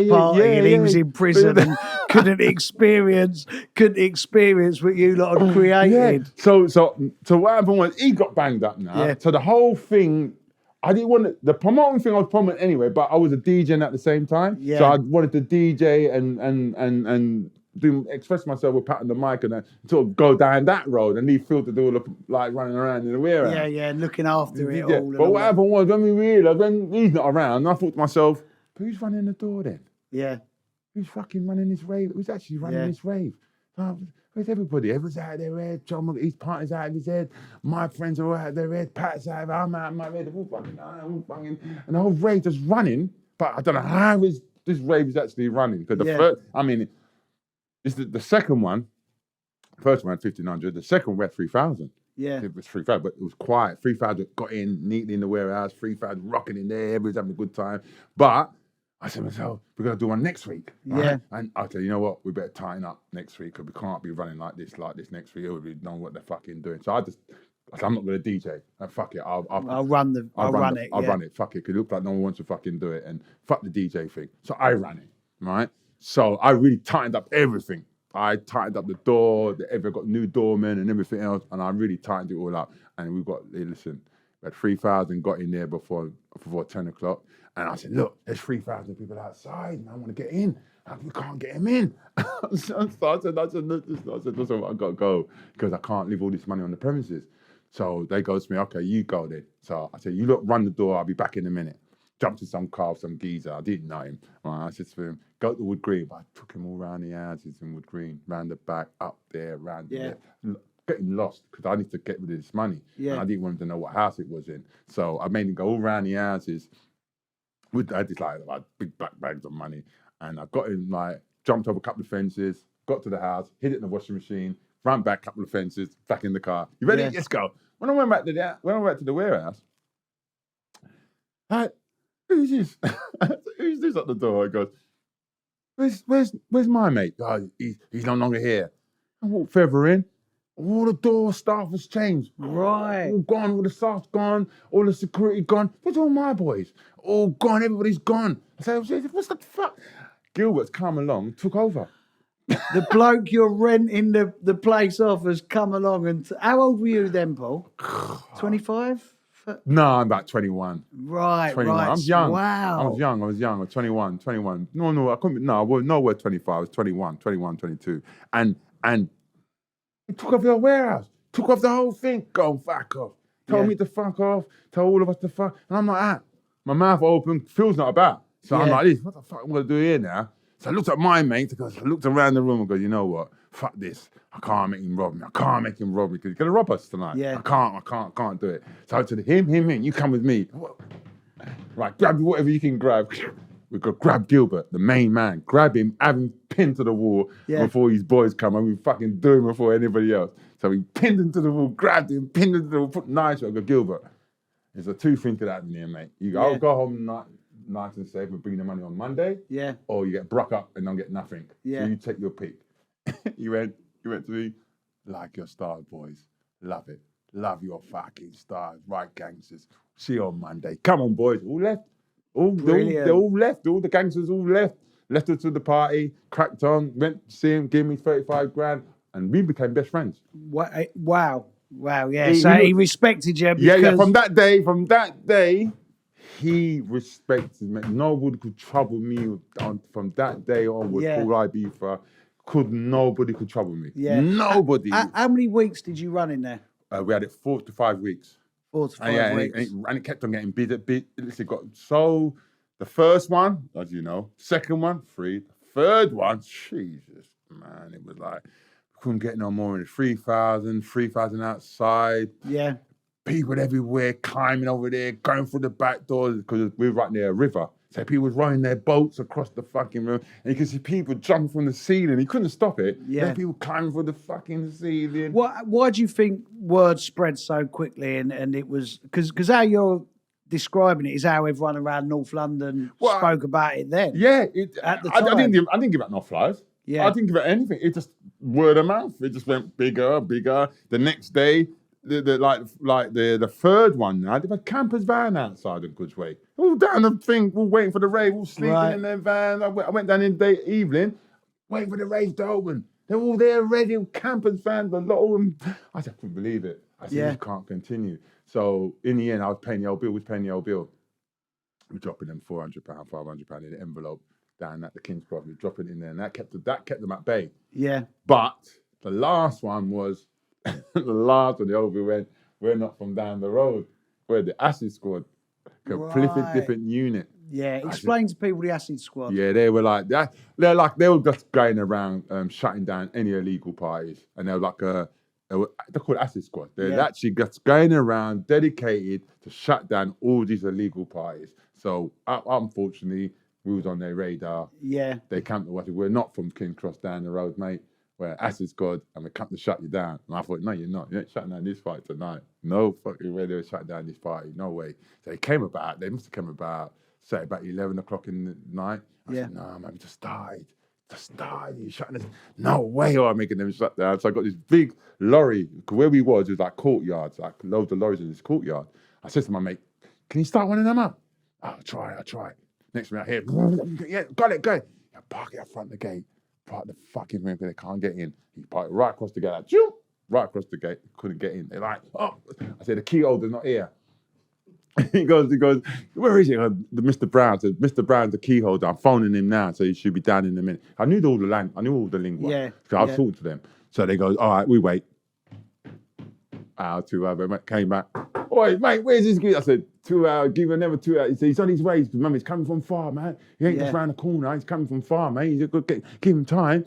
party, and he yeah. was in prison and couldn't experience what you lot had created. So what happened was he got banged up now. Yeah. So the whole thing, I didn't want the promoting thing. I was promoting anyway, but I was a DJing at the same time. Yeah. So I wanted to DJ and express myself with patting the mic and sort of go down that road, and he feel to do all the like running around in the warehouse. Yeah, and looking after it Yeah. all. But what happened was when we realised when he's not around, I thought to myself, who's running the door then? Yeah. Who's fucking running this rave? Who's actually running this rave? Where's everybody? Everyone's out of their head. John, his partner's out of his head. My friends are all out of their head. Pat's out of it. I'm out of my head. They're all fucking, and the whole rave just running. But I don't know how this rave is actually running. Because the first, I mean, this is the second one. First one had 1,500. The second one we had 3,000. Yeah. It was 3,000, but it was quiet. 3,000 got in neatly in the warehouse. 3,000 rocking in there. Everybody's having a good time. But I said to myself, we're going to do one next week. Right? Yeah. And I said, you know what? We better tighten up next week because we can't be running like this next week. We know what they're fucking doing. So I said, I'm not going to DJ. Fuck it. I'll run it. I'll run it. Fuck it. Because it looked like no one wants to fucking do it. And fuck the DJ thing. So I ran it. Right? So I really tightened up everything. I tightened up the door. Everyone got new doormen and everything else. And I really tightened it all up. And we got, listen, we had 3,000 got in there before 10 o'clock. And I said, look, there's 3,000 people outside, and I want to get in. We can't get them in. So I said, listen, I got to go because I can't leave all this money on the premises. So they go to me, okay, you go then. So I said, you look, run the door. I'll be back in a minute. Jumped to some car, some geezer. I didn't know him. I said to him, go to Wood Green. But I took him all around the houses in Wood Green, round the back, up there, round there. Getting lost because I need to get rid of this money. Yeah. And I didn't want him to know what house it was in. So I made him go all around the houses. I had this like big black bags of money, and I got him like jumped over a couple of fences, got to the house, hid it in the washing machine, ran back a couple of fences, back in the car. You ready? Let's go. When I went back to the warehouse, who's this? Who's this at the door? He goes, where's my mate? Oh, he's no longer here. I walked further in. All the door staff has changed. Right. All gone, all the staff's gone, all the security gone. Where's all my boys? All gone, everybody's gone. I said, what's the fuck? Gilbert's come along, took over. The bloke you're renting the place off has come along and... How old were you then, Paul? 25? No, I'm about 21. Right, 21. right. I'm young. Wow. I was young. I was 21. No, I couldn't. No, I wasn't nowhere 25. I was 21, 22. And he took off the warehouse, took off the whole thing. Go fuck off. Told me to fuck off. Told all of us to fuck. And I'm like that. My mouth open. Phil's not about. So I'm like this. What the fuck am I going to do here now? So I looked at my mate. I looked around the room and go, you know what? Fuck this. I can't make him rob me. I can't make him rob me because he's going to rob us tonight. Yeah. I can't do it. So I said, him, you come with me. Right, grab whatever you can grab. We could grab Gilbert, the main man, grab him, have him pinned to the wall before his boys come, and we fucking do him before anybody else. So we pinned him to the wall, grabbed him, pinned him to the wall, put knives on. I go, Gilbert, there's a two things that happen here, mate. You go, I'll go home nice and safe and bring the money on Monday, or you get broke up and don't get nothing. So you take your pick. You went to me, like your stars, boys. Love it. Love your fucking stars. Right, gangsters. See you on Monday. Come on, boys. All left. They all left. All the gangsters all left. Left us to the party, cracked on, went to see him, gave me 35 grand, and we became best friends. Wow, yeah. He respected you because... Yeah, from that day, he respected me. Nobody could trouble me from that day onward. Paul Ibiza, nobody could trouble me. Yeah. Nobody. How many weeks did you run in there? We had it 4 to 5 weeks. 4 to 5 weeks. And it kept on getting bigger. It got so... The first one, as you know. Second one, 3. The third one, Jesus, man, it was like, couldn't get no more than 3,000 outside. Yeah. People everywhere, climbing over there, going through the back doors, because we were right near a river. So people was running their boats across the fucking river, and you could see people jumping from the ceiling. He couldn't stop it. Yeah. Then people climbing from the fucking ceiling. Why do you think word spread so quickly? And it was, because how you're describing it is how everyone around North London spoke about it then. Yeah. At the time. I didn't give out no flyers. Yeah. I didn't give out anything. It just word of mouth. It just went bigger. The next day, the third one now, they've had campers van outside of Goodsway. All down the thing, all waiting for the rave, all sleeping Right. in their van. I went down in the evening, waiting for the rave to open. They're all there ready, campers vans, a lot of them. I just couldn't believe it. I said, Yeah. this can't continue. So in the end, I was paying the old bill. We're dropping them £400, £500 in an envelope down at the King's Cross. We're dropping it in there, and that kept them at bay. Yeah. But the last one was the last one. The over we're not from down the road. We're the Acid Squad, completely Right. different unit. Yeah. Explain to people the Acid Squad. Yeah, they were like that. They were just going around shutting down any illegal parties, and they were like they're called Acid Squad. They're actually just going around dedicated to shut down all these illegal parties. So unfortunately, we was on their radar. Yeah. They camped to watch it. We're not from King's Cross down the road, mate. We're Acid Squad, and we come to shut you down. And I thought, no, you're not. You ain't shutting down this party tonight. No fucking way they were shutting down this party. No way. So they must have come about, say, about 11 o'clock in the night. I said, no, man, we just died. You're shutting us. No way are making them shut down. So I got this big lorry. Where we was, it was like courtyards, like loads of lorries in this courtyard. I said to my mate, can you start one of them up? I'll try. Next minute I hear, yeah, got it. I park it up front of the gate. Park the fucking vehicle, they can't get in. He parked right across the gate, like, right across the gate, couldn't get in. They're like, oh. I said, the key holder's not here. he goes, where is he? The Mr. Brown. I said, Mr. Brown's the key holder. I'm phoning him now, so he should be down in a minute. I knew all the lingua. Yeah. So I was talking to them. So they go, all right, we wait. Hour, 2 hours, came back. Oi, mate, where's this kid? I said, 2 hours, give him another 2 hours. He said, he's on his way. Remember, he's coming from far, man. He ain't just round the corner. He's coming from far, mate. He's good. Give him time.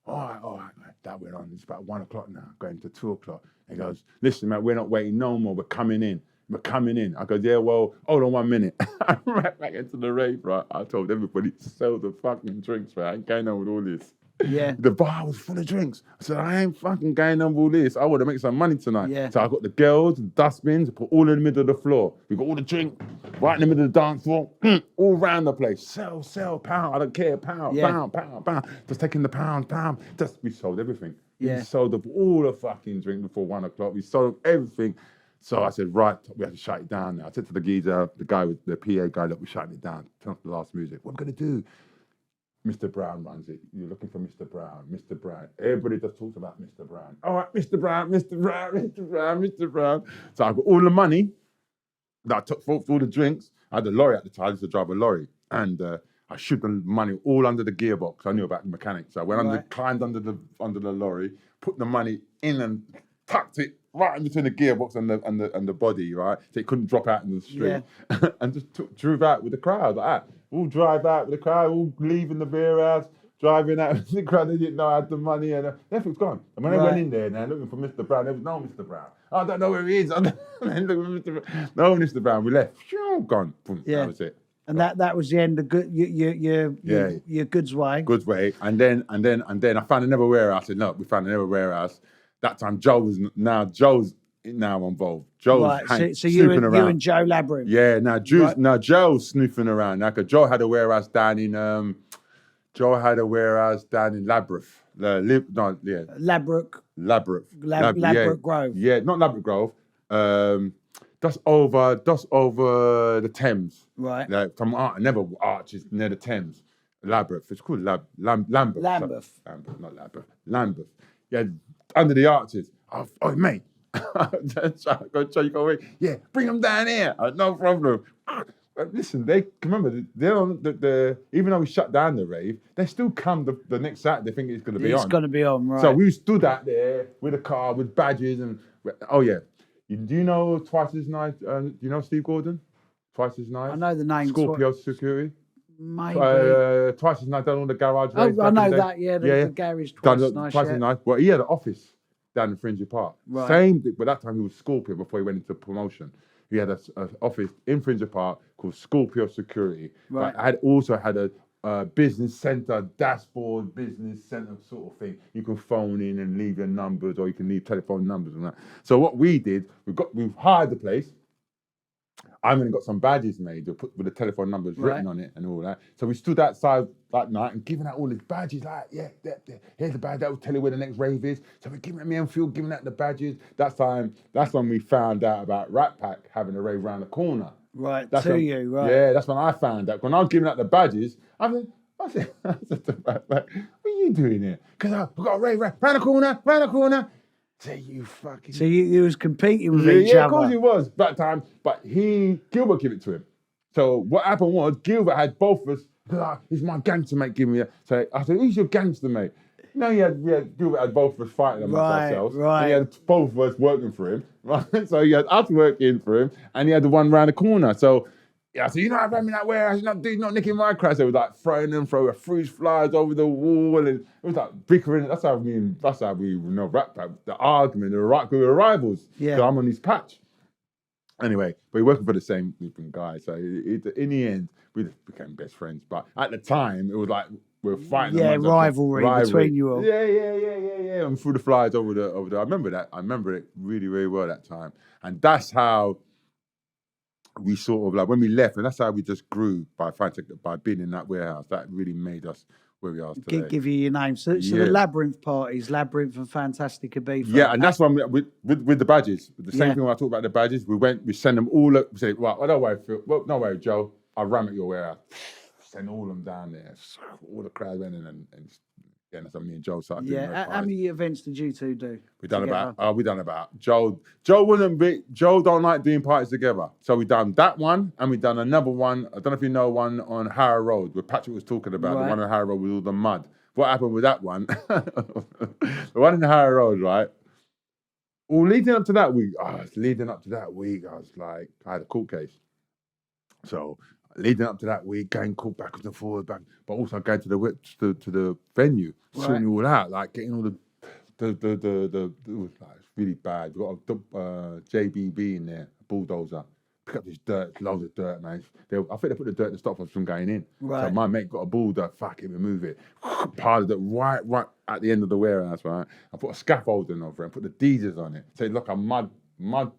All right, mate. That went on. It's about 1 o'clock now, going to 2 o'clock. He goes, listen, mate, we're not waiting no more. We're coming in. I go, yeah, well, hold on 1 minute. I ran back into the rave, right? I told everybody to sell the fucking drinks, right? I ain't going on with all this. Yeah. The bar was full of drinks. I said, I ain't fucking going on with all this. I want to make some money tonight. Yeah. So I got the girls, the dustbins, put all in the middle of the floor. We got all the drink right in the middle of the dance floor, all around the place. Sell, pound. I don't care, pound. Just taking the pound. We sold everything. Yeah. We sold up all the fucking drink before 1 o'clock. We sold everything. So I said, right, we have to shut it down now. I said to the geezer, the guy with the PA guy, look, we're shutting it down. Turn off the last music. What am I going to do? Mr. Brown runs it. You're looking for Mr. Brown. Everybody just talks about Mr. Brown. All right, Mr. Brown. So I got all the money that I took for all the drinks. I had a lorry at the time. I used to drive a lorry. And I shoot the money all under the gearbox. I knew about mechanics. So I went climbed under the lorry, put the money in and tucked it right in between the gearbox and the body, right? So it couldn't drop out in the street. Yeah. And just drove out with the crowd like that. All drive out with the crowd, all leaving the beer house, driving out with the crowd. They didn't know I had the money and everything's gone. And when I went in there now looking for Mr. Brown, there was no Mr. Brown. I don't know where he is. No, Mr. Brown. We left. Gone. Boom. Yeah. That was it. And that was the end of your goods way. Goods way. And then I found another warehouse. I said, look, we found another warehouse. That time Joe's now involved. Joe's so you around. and Joe Labyrinth. Yeah, now Joe's snooping around. Now, cause Joe had a warehouse down in Labyrinth. Labyrinth Grove. Yeah, not Labyrinth Grove. Just over the Thames. Right. Like from never arches near the Thames. Labyrinth. It's called Lambeth. Lambeth. Not Labyrinth. Lambeth. Yeah, under the arches. Oh mate. You go away. Yeah, bring them down here. No problem. Listen, they remember they're on even though we shut down the rave, they still come the next Saturday thinking it's going to be on. It's going to be on, right? So we stood out there with a car with badges and do you know Twice as Nice? Do you know Steve Gordon? Twice as Nice. I know the name. Scorpio Security. Maybe. Twice as Nice done all the garage. Oh, I know that. Yeah, the garage Twice as Nice. Twice as Nice. Well, he had an office down in Fringe Park. Right. Same, but that time he was Scorpio before he went into promotion. He had an office in Fringe Park called Scorpio Security. Right. I had a business center, dashboard, business center sort of thing. You can phone in and leave your numbers, or you can leave telephone numbers and that. So what we did, we hired the place. I went and got some badges made with the telephone numbers written on it and all that. So we stood outside that night and giving out all these badges, like, here's the badge, that will tell you where the next rave is. So we're giving it me and Phil, giving out the badges. That's when we found out about Rat Pack having a rave around the corner. Right, That's when, you, right. Yeah, that's when I found out. When I was giving out the badges, I said to Rat Pack, what are you doing here? Because I've got a rave round the corner. Say you fucking. So you was competing with each other. Yeah, of course he was that time. But Gilbert gave it to him. So what happened was Gilbert had both of us. He's my gangster mate giving me that. So I said, who's your gangster mate? No, Gilbert had both of us fighting amongst ourselves. Right. And he had both of us working for him. Right. So he had us working for him, and he had the one round the corner. So. Yeah, so you're not having that warehouse, you're not nicking my crowds. They were like throwing fruit flies over the wall, and it was like bickering. That's how we Rat Pack, the argument, we were rivals. Yeah. I'm on his patch. Anyway, but we're working for the same guy. So in the end, we just became best friends. But at the time, it was like we were fighting. Yeah, rivalry between you all. Yeah. And threw the flies over the. I remember that. I remember it really, really well that time. And that's how we sort of like when we left, and that's how we just grew by being in that warehouse. That really made us where we are today. Give you your name. So the Labyrinth parties, Labyrinth and Fantastic Ibeefa. Yeah, and that's when with the badges. The same thing when I talk about the badges. We send them all up. We say, right, don't worry, Phil. Well, no worry, Joe. I'll ram at your warehouse. Send all of them down there. All the crowd went in and that's what me and Joe started doing. How many events did you two do? We done about Joe don't like doing parties together. So we done that one, and we done another one. I don't know if you know one on Harrow Road where Patrick was talking about the one on Harrow Road with all the mud. What happened with that one? The one in Harrow Road, right? Well, leading up to that week, I was like, I had a court case. So leading up to that week, going court backwards and forwards, but also going to the venue, sorting it all out, like getting all the it was like really bad. We got a JBB in there, a bulldozer. Pick up this dirt, loads of dirt, man. I think they put the dirt to stop us from going in. Right. So my mate got a bulldozer, remove it. Piled it right at the end of the warehouse, right? I put a scaffolding over it and put the diesels on it. So it's like a mud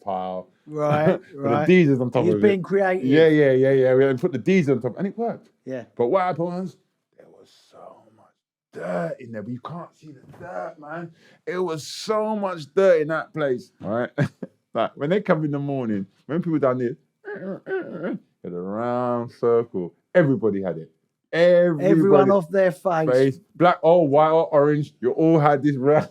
pile. Right. Put the diesels on top of it. He's being creative. Yeah. We put the diesel on top, and it worked. Yeah. But what happened was, there was so much dirt in there, but you can't see the dirt, man. It was so much dirt in that place, all right? Like, when they come in the morning, when people down there, in a round circle, everybody had it. Everyone off their face. Black or white or orange, you all had this round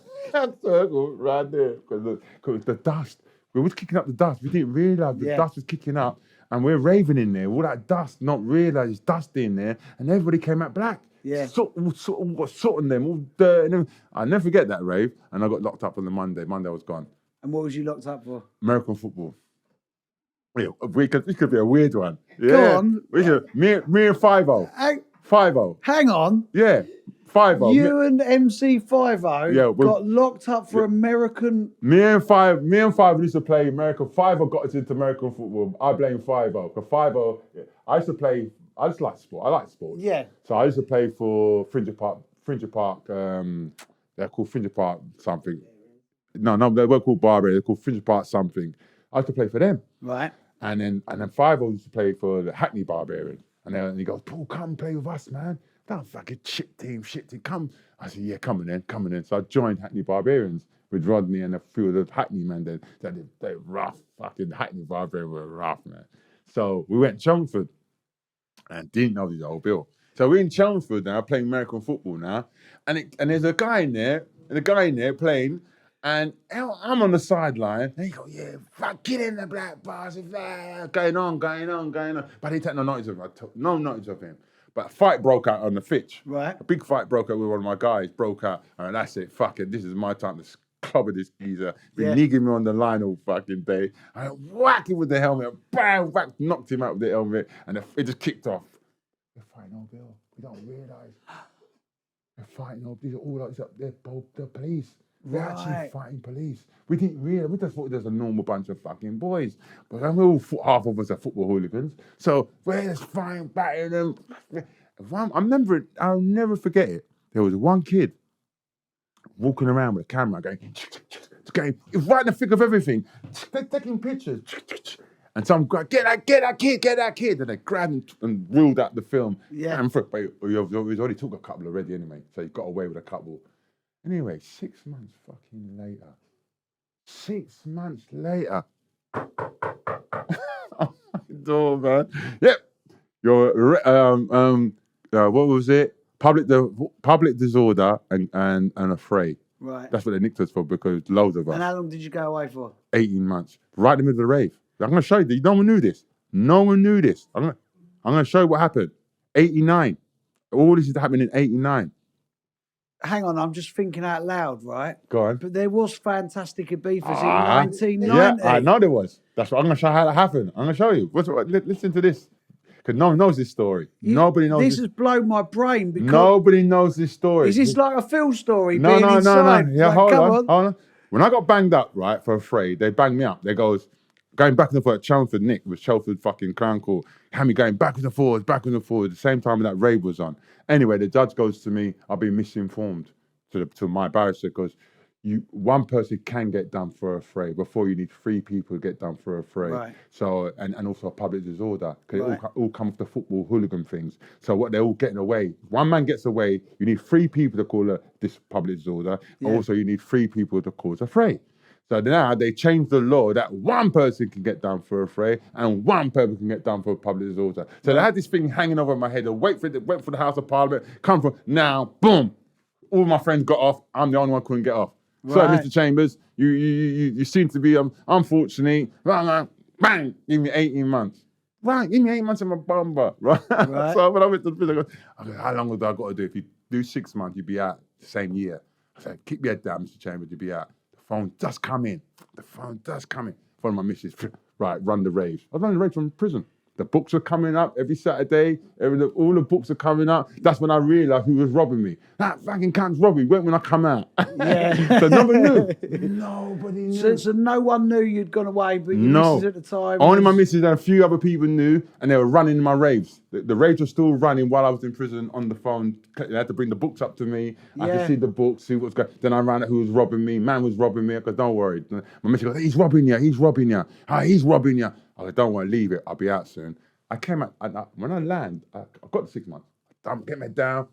circle right there. Because the dust, we was kicking up the dust. We didn't realise the dust was kicking up. And we're raving in there, all that dust, not realise it's dust in there. And everybody came out black. Yeah. Soot on them, all dirt. And I'll never forget that rave. And I got locked up on the Monday. Monday I was gone. And what was you locked up for? American football. Yeah, this could be a weird one. Yeah. Go on. Me and 5-0. 5-0. Hang on. Yeah. 5-0. You and MC 5-0 got locked up for American. Me and 5 used to play American. 5-0 got us into American football. I blame 5-0. Because 5-0, I used to play. I just like sport. I like sports. Yeah. So I used to play for Fringer Park. They're called Fringer Park something. No, they weren't called Barbary. They're called Fringer Park something. I used to play for them. Right. And then 5-0 used to play for the Hackney Barbarians. And then he goes, Paul, come play with us, man. That fucking shit team, come. I said, yeah, come on then. So I joined Hackney Barbarians with Rodney and a few of the Hackney men. They're rough. Fucking Hackney Barbarians were rough, man. So we went to Chelmsford and didn't know the whole bill. So we're in Chelmsford now, playing American football now. And there's a guy in there playing. And I'm on the sideline, and he goes, yeah, fuck, get in the black bars, going on. But he take no notice of him. But a fight broke out on the pitch. Right. A big fight broke out with one of my guys, broke out, and that's it, fuck it, this is my time to clobber this geezer. Been nigging me on the line all fucking day. I whack him with the helmet, bam, whack, knocked him out with the helmet, and it just kicked off. They're fighting over Bill. We don't realise. They're fighting over, these are all like, they're both the police. They're actually fighting police. We didn't realise. We just thought there's a normal bunch of fucking boys. But we're all, half of us are football hooligans. So we're just fighting, battering them. I'll never forget it. There was one kid walking around with a camera going, he was right in the thick of everything. They're taking pictures. And some guy, get that kid. And they grabbed him and reeled out the film. Yeah. And but he already took a couple already anyway. So he got away with a couple. Anyway, 6 months fucking later. 6 months later. Door, man. Yep. Your what was it? Public disorder and affray. Right. That's what they nicked us for because loads of us. And how long did you go away for? 18 months. Right in the middle of the rave. I'm going to show you. No one knew this. No one knew this. I'm going to show you what happened. 89. All this is happening in 89. Hang on, I'm just thinking out loud, right? Go on. But there was fantastic Ibifas in 1990. Yeah, I know there was. That's what I'm going to show you how that happened. I'm going to show you. Listen to this. Because no one knows this story. Nobody knows this. This has blown my brain because... Nobody knows this story. Is this like a Phil story? No. Inside? Yeah, like, hold on. When I got banged up, right, for Affray, they banged me up. They goes, going back and forth at Chelmsford, Nick, with Chelmsford fucking Crown Court, had me going back and forth, the same time that Rave was on. Anyway, the judge goes to me, I've been misinformed to my barrister because one person can get done for a fray before you need 3 people to get done for a fray. Right. So and also a public disorder because Right. it all come off the football hooligan things. So what they're all getting away. One man gets away. You need 3 people to call this public disorder. Yeah. Also, you need 3 people to cause a fray. So now they changed the law that one person can get done for a fray and one person can get done for a public disorder. So they had this thing hanging over my head. They went for the House of Parliament. Come from now, boom. All my friends got off. I'm the only one who couldn't get off. So, Right. Mr. Chambers, you seem to be unfortunate. Bang, give me 18 months. Right, give me 8 months in my bumper. Right. So when I went to the prison, I go, how long have I got to do? If you do 6 months, you'd be out the same year. I said, keep your head down, Mr. Chambers, you'll be out. The phone does come in. Phone my missus. Right, run the raves. I run the raves from prison. The books are coming up every Saturday. All the books are coming up. That's when I realised who was robbing me. That fucking cunt's robbing me. Went when I come out. Yeah. So nobody knew. So no one knew you'd gone away, but your missus at the time... Only my missus and a few other people knew, and they were running my raves. The raves were still running while I was in prison on the phone. They had to bring the books up to me. I could see the books, see what's going on. Then I ran out who was robbing me. Man was robbing me. I go, don't worry. My missus goes, he's robbing you. He's robbing you. He's robbing you. I go, don't worry, leave it. I'll be out soon. I came out, when I land, I got the 6 months. Get me down.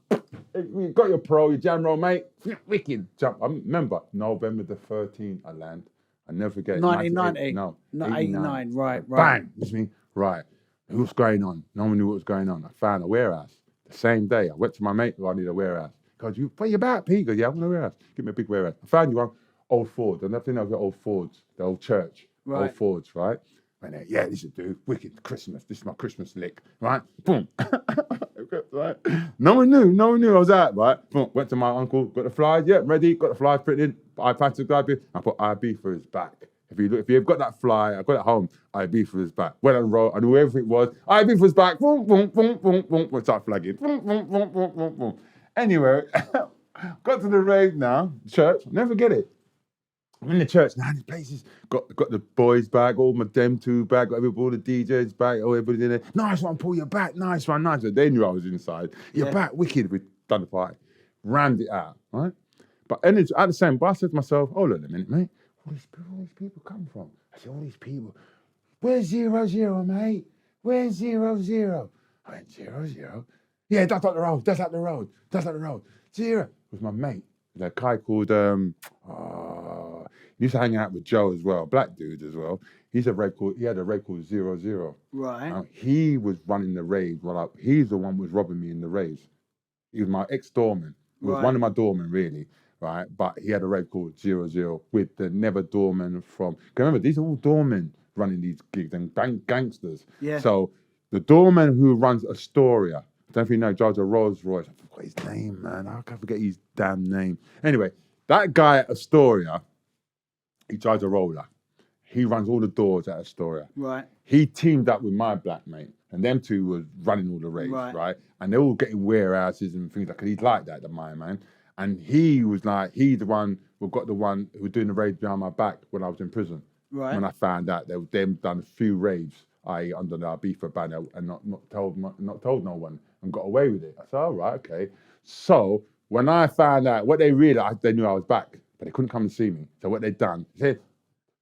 You got your pro, your jam roll, mate. Wicked. Jump. I remember, November the 13th, I land. I never forget. 1990? No. 89, right. Bang. That's me. Right. What's going on? No one knew what was going on. I found a warehouse. The same day, I went to my mate, I need a warehouse. He goes, where you about, Pete? He goes, yeah, I want a warehouse. Give me a big warehouse. I found you one, Old Fords. I never know the Old Fords, the old church. Right. Old Fords, right? And then, yeah, this should do. Wicked Christmas. This is my Christmas lick, right? Boom. Right? No one knew I was out, right? Boom. Went to my uncle, got the flyers, yeah, ready, got the flyers printed. I passed the guy, I put Ibeefa his back. If you've got that flyer, I got it home, Ibeefa his back. Went on road, I knew everything it was. Ibeefa's back, boom, boom, boom, boom, boom. We'll start flagging. Boom, boom, boom, boom, boom, boom. Anyway, got to the rave now, church, never forget it. I'm in the church now. These places got the boys back, all my them two back, got all the DJs back, everybody's in there. Nice one, pull your back. Nice one, nice one. They knew I was inside. Your back, wicked. We done the party, rammed it out, right? But at the same, but I said to myself, hold on a minute, mate. Where these people come from? I said, all these people. Where's 00, mate? Where's 00? I went 00. Yeah, that's up the road. That's up the road. 0 it was my mate. A guy called he used to hang out with Joe as well, black dude as well. He had a rave called 00. Right. He was running the rave. He's the one who was robbing me in the raves. He was my ex-doorman. He was one of my doormen, really, right? But he had a rave called 00 with the never doorman from... Remember, these are all doormen running these gigs and gangsters. Yeah. So the doorman who runs Astoria, I don't know if you know, Judge of Rolls Royce. I forgot his name, man. I can't forget his damn name. Anyway, that guy at Astoria, he drives a roller. He runs all the doors at Astoria. Right. He teamed up with my black mate, and them two were running all the raves, right? And they're all getting warehouses and things like that. He's like that, the my man. And he was like, he's the one who got the one who was doing the raves behind my back when I was in prison. Right. When I found out they've done a few raves, i.e. under the Ibeefa banner, and not told no one, and got away with it. I said, all right, okay. So when I found out, what they realised, they knew I was back, but they couldn't come and see me. So what they'd done, they said,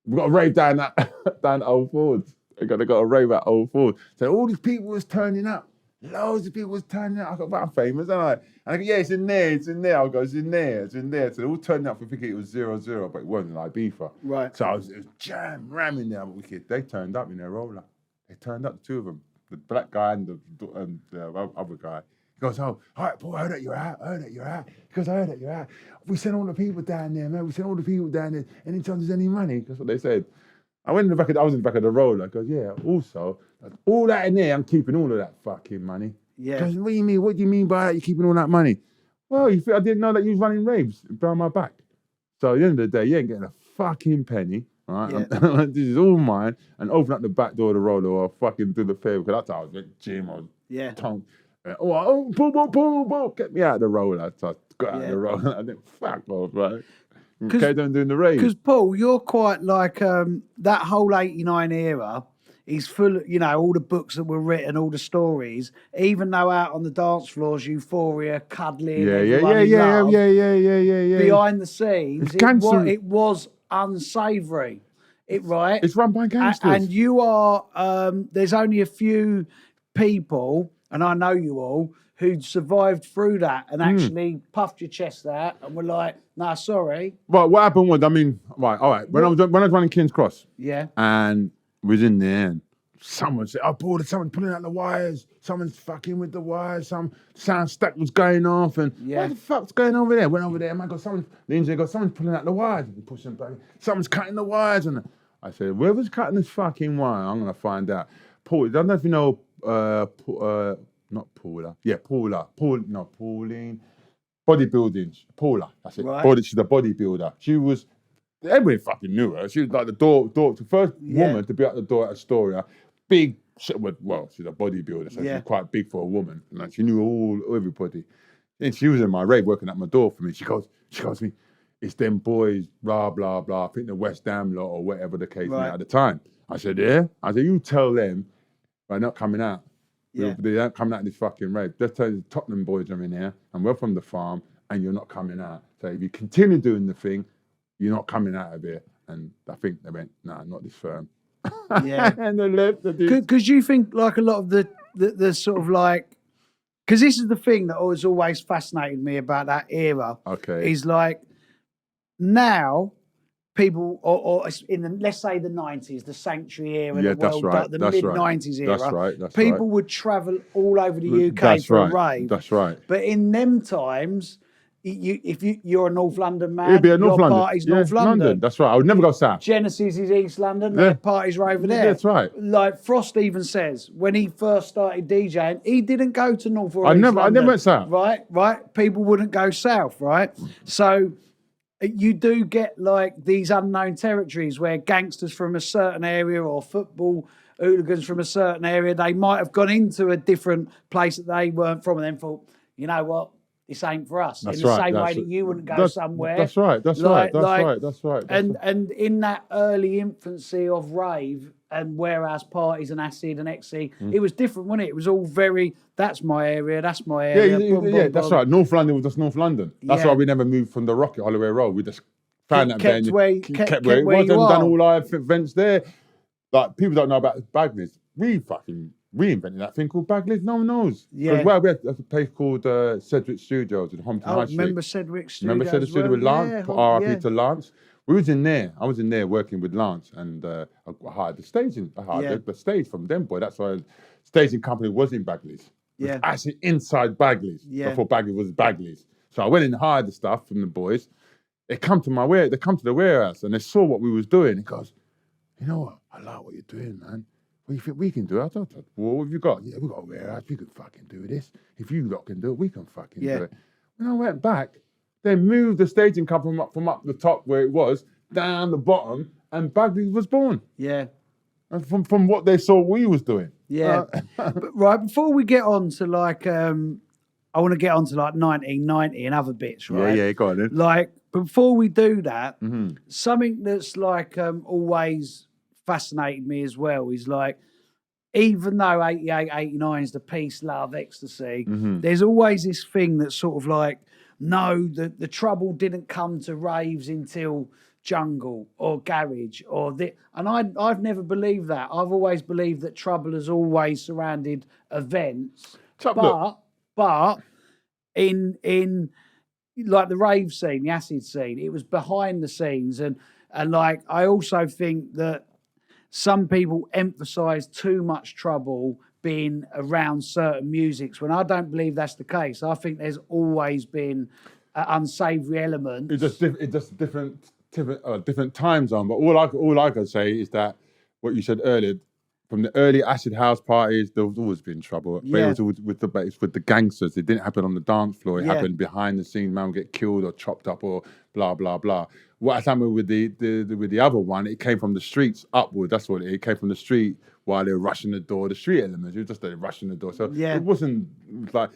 we've got a rave down at Old Fords. They got a rave at Old Ford. So all these people was turning up. Loads of people was turning up. I go, well, I'm famous, aren't I? And I go, yeah, it's in there, it's in there. I go, it's in there, it's in there. So they all turned up for thinking it was 0-0, but it wasn't like Ibeefa. Right. So it was jam, ramming there. Wicked. They turned up in their roller. They turned up, the two of them, the black guy and the other guy. He goes, oh, all right, Paul, I heard that you're out. He goes, I heard that you're out. We sent all the people down there, man. We sent all the people down there. Anytime there's any money, that's what they said. I was in the back of the roller. I goes, yeah, also, all that in there, I'm keeping all of that fucking money. Yeah. Goes, what do you mean? What do you mean by that? You're keeping all that money? Well, I didn't know that you was running Raves behind my back. So at the end of the day, you ain't getting a fucking penny. All right? Yeah. This is all mine. And open up the back door of the roller or fucking do the fair. Because that's how I was at gym. I was tongue. Pull. Get me out of the roller. So I got out of the roller. I didn't fuck off, right? Okay, don't do the Rave. Because Paul, you're quite like that whole '89 era is full of, all the books that were written, all the stories. Even though out on the dance floors, euphoria, cuddling, yeah. Behind the scenes, it was unsavoury. Right? It's run by gangsters. And you are. There's only a few people, and I know you all, who'd survived through that and actually puffed your chest out and were like, nah, sorry. Well, what happened was, all right. When I was running King's Cross, and was in there, and someone said, oh, Paul, someone's pulling out the wires, someone's fucking with the wires, some sound stack was going off, and what the fuck's going over there? Went over there, man, the engineer goes, someone's pulling out the wires, and pushing back, someone's cutting the wires, and I said, whoever's cutting this fucking wire, I'm going to find out. Paul, I don't know if you know, not Paula. Yeah, Paula. Pauline. Bodybuilding. Paula. That's it. Right. She's a bodybuilder. She was, everybody fucking knew her. She was like the first woman to be at the door at Astoria. Big, well, she's a bodybuilder, so she's quite big for a woman. And she knew everybody. And she was in my rave working at my door for me. She goes to me, it's them boys, blah, blah, blah. I think the West Ham lot or whatever the case at the time. I said, yeah? I said, you tell them they're not coming out. Yeah. They aren't coming out of this fucking rave. Just tell you the Tottenham boys are in here and we're from the farm and you're not coming out. So if you continue doing the thing, you're not coming out of here. And I think they went, nah, not this firm. Yeah. And they left. Because you think like a lot of the sort of like, because this is the thing that has always fascinated me about that era. Okay. Is like now people, or in the, let's say the 90s, the Sanctuary era, the mid-90s era, that's right. People would travel all over the UK for a rave. That's right. But in them times, if you're a North London man, it'd be a North London. Party's North London. That's right. I would never go south. Genesis is East London. Their parties are over there. That's right. Like Frost even says, when he first started DJing, he didn't go to North or East London. I never went south. Right. People wouldn't go south. Right. So you do get like these unknown territories where gangsters from a certain area or football hooligans from a certain area, they might have gone into a different place that they weren't from and then thought, you know what, this ain't for us. That's in the right, same way that you wouldn't go somewhere. That's right. And in that early infancy of rave and warehouse parties and acid and Ecstasy, it was different, wasn't it? It was all very, that's my area. That's that's right. North London was just North London. That's why we never moved from the Rocket Holloway Road. We just found that kept where it was and done all our events there. Like, people don't know about Bagley's. We fucking reinvented that thing called Bagley's. No one knows. Yeah. Well, we had a place called Cedric Studios in Hampton High Street. Remember Cedric Studios? Remember Cedric Studios with Lance? RIP to Lance. We was in there. I was in there working with Lance, and I hired the staging. I hired the stage from them, boy. That's why the staging company was in Bagley's. Yeah. Actually inside Bagley's before Bagley's was Bagley's. So I went and hired the stuff from the boys. They come to the warehouse and they saw what we was doing. He goes, you know what? I like what you're doing, man. What do you think we can do? I thought, well, what have you got? Yeah, we got a warehouse. We can fucking do this. If you lot can do it, we can fucking do it. When I went back, they moved the staging company from up the top where it was down the bottom, and Bagley was born. Yeah. And from what they saw we was doing. Yeah. But right, before we get on to like, I want to get on to like 1990 and other bits, right? Yeah, go on then. Like, before we do that, something that's like always fascinated me as well is like, even though 88, 89 is the peace, love, ecstasy, there's always this thing that's sort of like, no, the trouble didn't come to raves until jungle or garage or and I've never believed that. I've always believed that trouble has always surrounded events. But in like the rave scene, the acid scene, it was behind the scenes, and like I also think that some people emphasize too much trouble being around certain musics when I don't believe that's the case. I think there's always been unsavory elements. It's just different time zone. But all I can say is that what you said earlier, from the early acid house parties, there's always been trouble. But it was always with the gangsters. It didn't happen on the dance floor. It happened behind the scenes. Man would get killed or chopped up or blah blah blah. What happened with the other one? It came from the streets upward. That's what it came from the street while they were rushing the door. The street elements. It was just they were rushing the door. So it wasn't like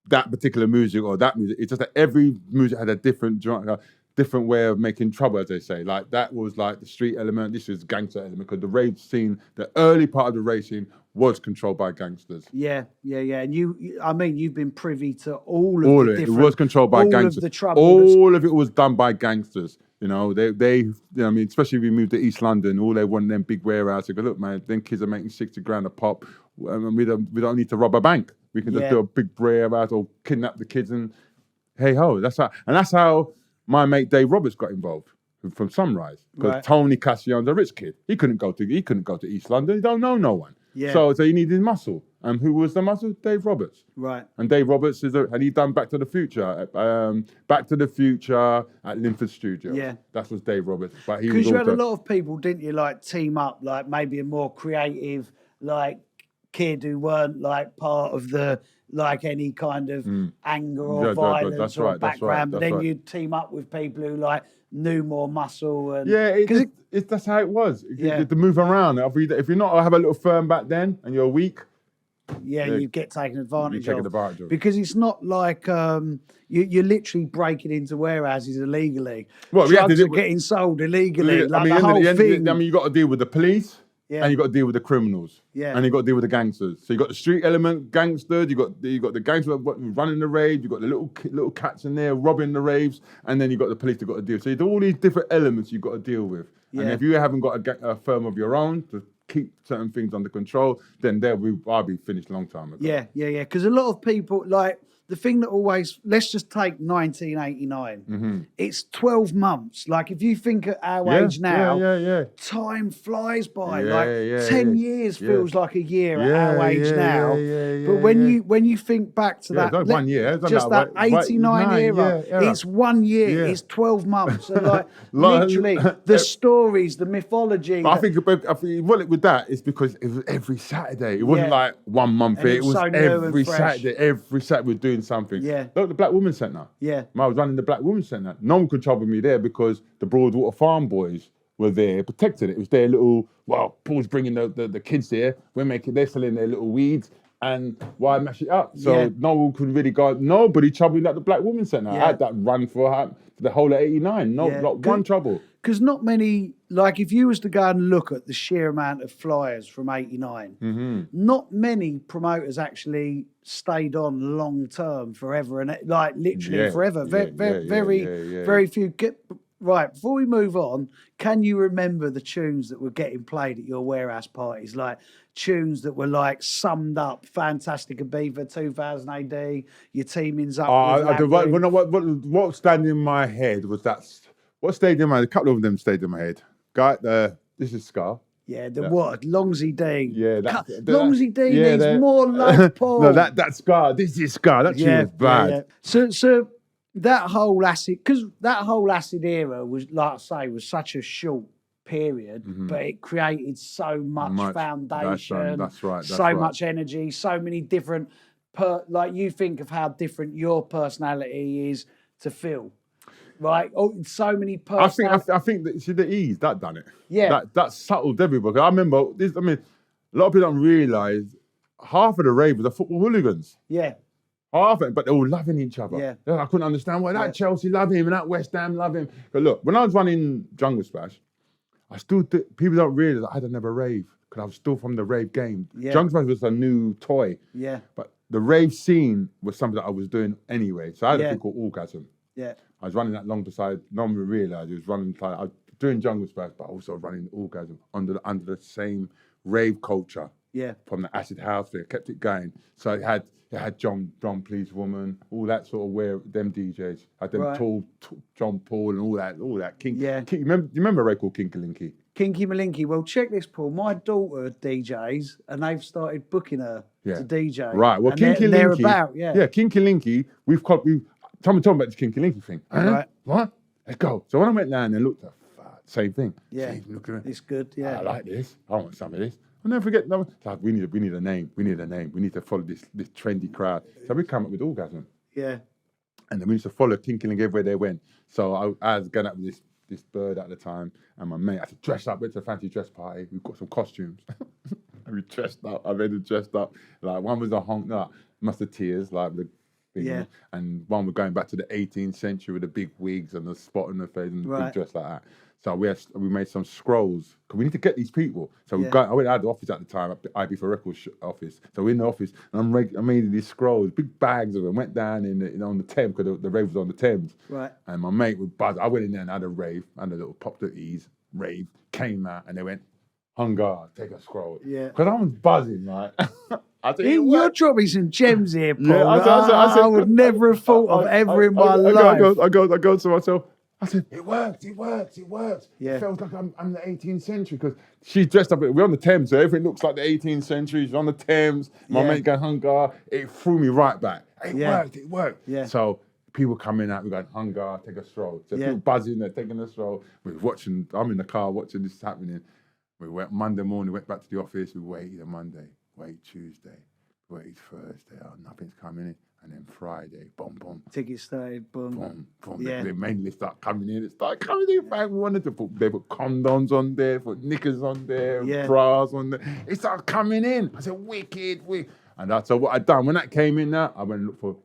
that particular music or that music. It's just that every music had a different way of making trouble, as they say. Like that was like the street element. This is gangster element because the rave scene, the early part of the rave scene, was controlled by gangsters. Yeah. And you've been privy to all of it. It was controlled by gangsters. Of the trouble. All of it was done by gangsters. You know, especially if we moved to East London, all they want them big warehouses. They go, look, man, them kids are making 60 grand a pop, and we don't need to rob a bank. We can just do a big warehouse or kidnap the kids and hey ho. That's how my mate Dave Roberts got involved from Sunrise because Tony Cassione's a rich kid. He couldn't go to East London. He don't know no one. Yeah. So he needed muscle. And who was the muscle? Dave Roberts. Right. And Dave Roberts and he done Back to the Future at Linford Studios. Yeah. That was Dave Roberts. But because you had a lot of people, didn't you, like team up, like maybe a more creative, like kid who weren't like part of the like any kind of anger or violence or background, but then you'd team up with people who like knew more muscle and that's how it was. To move around. If you're not have a little firm back then and you're weak, you get taken advantage of. Because it's not like you're literally breaking into warehouses illegally. Well, drugs are getting sold illegally. Like the whole thing. You got to deal with the police. Yeah. And you got to deal with the criminals. Yeah. And you got to deal with the gangsters. So you got the street element gangsters. You got the gangsters running the rave. You got the little cats in there robbing the raves, and then you got the police that got to deal. So you do all these different elements you got to deal with. Yeah. And if you haven't got a firm of your own to keep certain things under control, then I'll be finished a long time ago. Yeah. Because a lot of people like. The thing that always, let's just take 1989. Mm-hmm. It's 12 months. Like if you think at our age now, time flies by. 10 years feels like a year at our age now. But when you think back to that, 1 year, just that 89 era, it's 1 year, it's 12 months. And like literally the stories, the mythology. I think with that, it's because it was every Saturday. It wasn't like 1 month. It was every Saturday. Every Saturday we're doing something. Yeah. Look, the Black Women's Centre. Yeah. I was running the Black Women's Centre. No one could trouble me there because the Broadwater Farm boys were there, protecting it. It was their little, Paul's bringing the kids there. They're selling their little weeds. And why mash it up? So no one could really go, nobody troubled at the Black Women's Centre. I had that run for the whole of 89. Not one trouble. Because not many, like if you was to go and look at the sheer amount of flyers from 89, not many promoters actually stayed on long term forever and like literally forever. Very few. Right, before we move on, can you remember the tunes that were getting played at your warehouse parties? Like tunes that were like summed up, Fantastic Ibeefa, 2000 AD, your teamings up with what stayed in my head was that, what stayed in my head, a couple of them stayed in my head. This is Scar. Yeah, what? Longsy D. Yeah, Longsy D needs more love, Paul. No, that's Scar. This is Scar. That tune was bad. So that whole acid era was, like I say, was such a short period, but it created so much foundation. That's right. So much energy, so many different. Like you think of how different your personality is to Phil. Right, so many. I think that the ease that done it. Yeah, that settled everybody. I remember this. I mean, a lot of people don't realise half of the Ravers are football hooligans. Yeah, half of it, but they're all loving each other. Yeah, I couldn't understand why that Chelsea love him and that West Ham love him. But look, when I was running Jungle Splash, I still people don't realise I had never rave because I was still from the rave game. Yeah. Jungle Splash was a new toy. Yeah, but the rave scene was something that I was doing anyway. So I had a thing called Orgasm. Yeah. I was running that long beside. No one realised it was running. Like, I was doing Jungle Spice, but also running Orgasm under the same rave culture. Yeah. From the acid house thing, kept it going. So it had John Please Woman, all that sort of them DJs. Had them tall John Paul and all that. You remember a record called Kinky Linky? Kinky Malinky. Well, check this, Paul. My daughter DJs, and they've started booking her to DJ. Right. Well, and Kinky Linky. They're about, yeah, Kinky Linky. We've talking about this Kinky Linky thing. Right. What? Let's go. So when I went down and looked at same thing. Yeah. It's good. Yeah. I like this. I want some of this. I'll never forget. No, like, we need a name. We need a name. We need to follow this trendy crowd. So we come up with Orgasm. Yeah. And then we used to follow Kinky Link everywhere they went. So I was going up with this bird at the time, and my mate had to dress up. Went to a fancy dress party. We got some costumes. And we dressed up. I made it dressed up. Like one was a musketeers, like the thing. Yeah. And one was going back to the 18th century with the big wigs and the spot on the face and the big dress like that. So we made some scrolls because we need to get these people. So I went out of the office at the time, at the Ibiza Records office. So we're in the office, and I made these scrolls, big bags of them. Went down on the Thames because the rave was on the Thames. Right. And my mate would buzz. I went in there and had a rave, and a little popped at ease rave. Came out and they went, "Hunger, take a scroll." Yeah. Because I was buzzing, right. I said, you're dropping some gems here, Paul. Yeah, I would never have thought of ever in my life. I go to myself. I said, it works. Yeah. It feels like I'm the 18th century because she's dressed up. We're on the Thames, so everything looks like the 18th century. She's on the Thames. My mate going, Hunger. It threw me right back. It worked. Yeah. So people coming out, we're going, Hunger, take a stroll. So people buzzing, they're taking a stroll. We're watching, I'm in the car watching this happening. We went Monday morning, went back to the office. We waited on Monday, waited Tuesday, waited Thursday. Oh, nothing's coming in. And then Friday, boom, boom. Tickets started, boom. Boom. Yeah. The mainly start coming in. It started coming in. Man, we wanted to put condoms on there, put knickers on there, bras on there. It started coming in. I said, wicked. And that's what I done. When that came in now, I went and looked for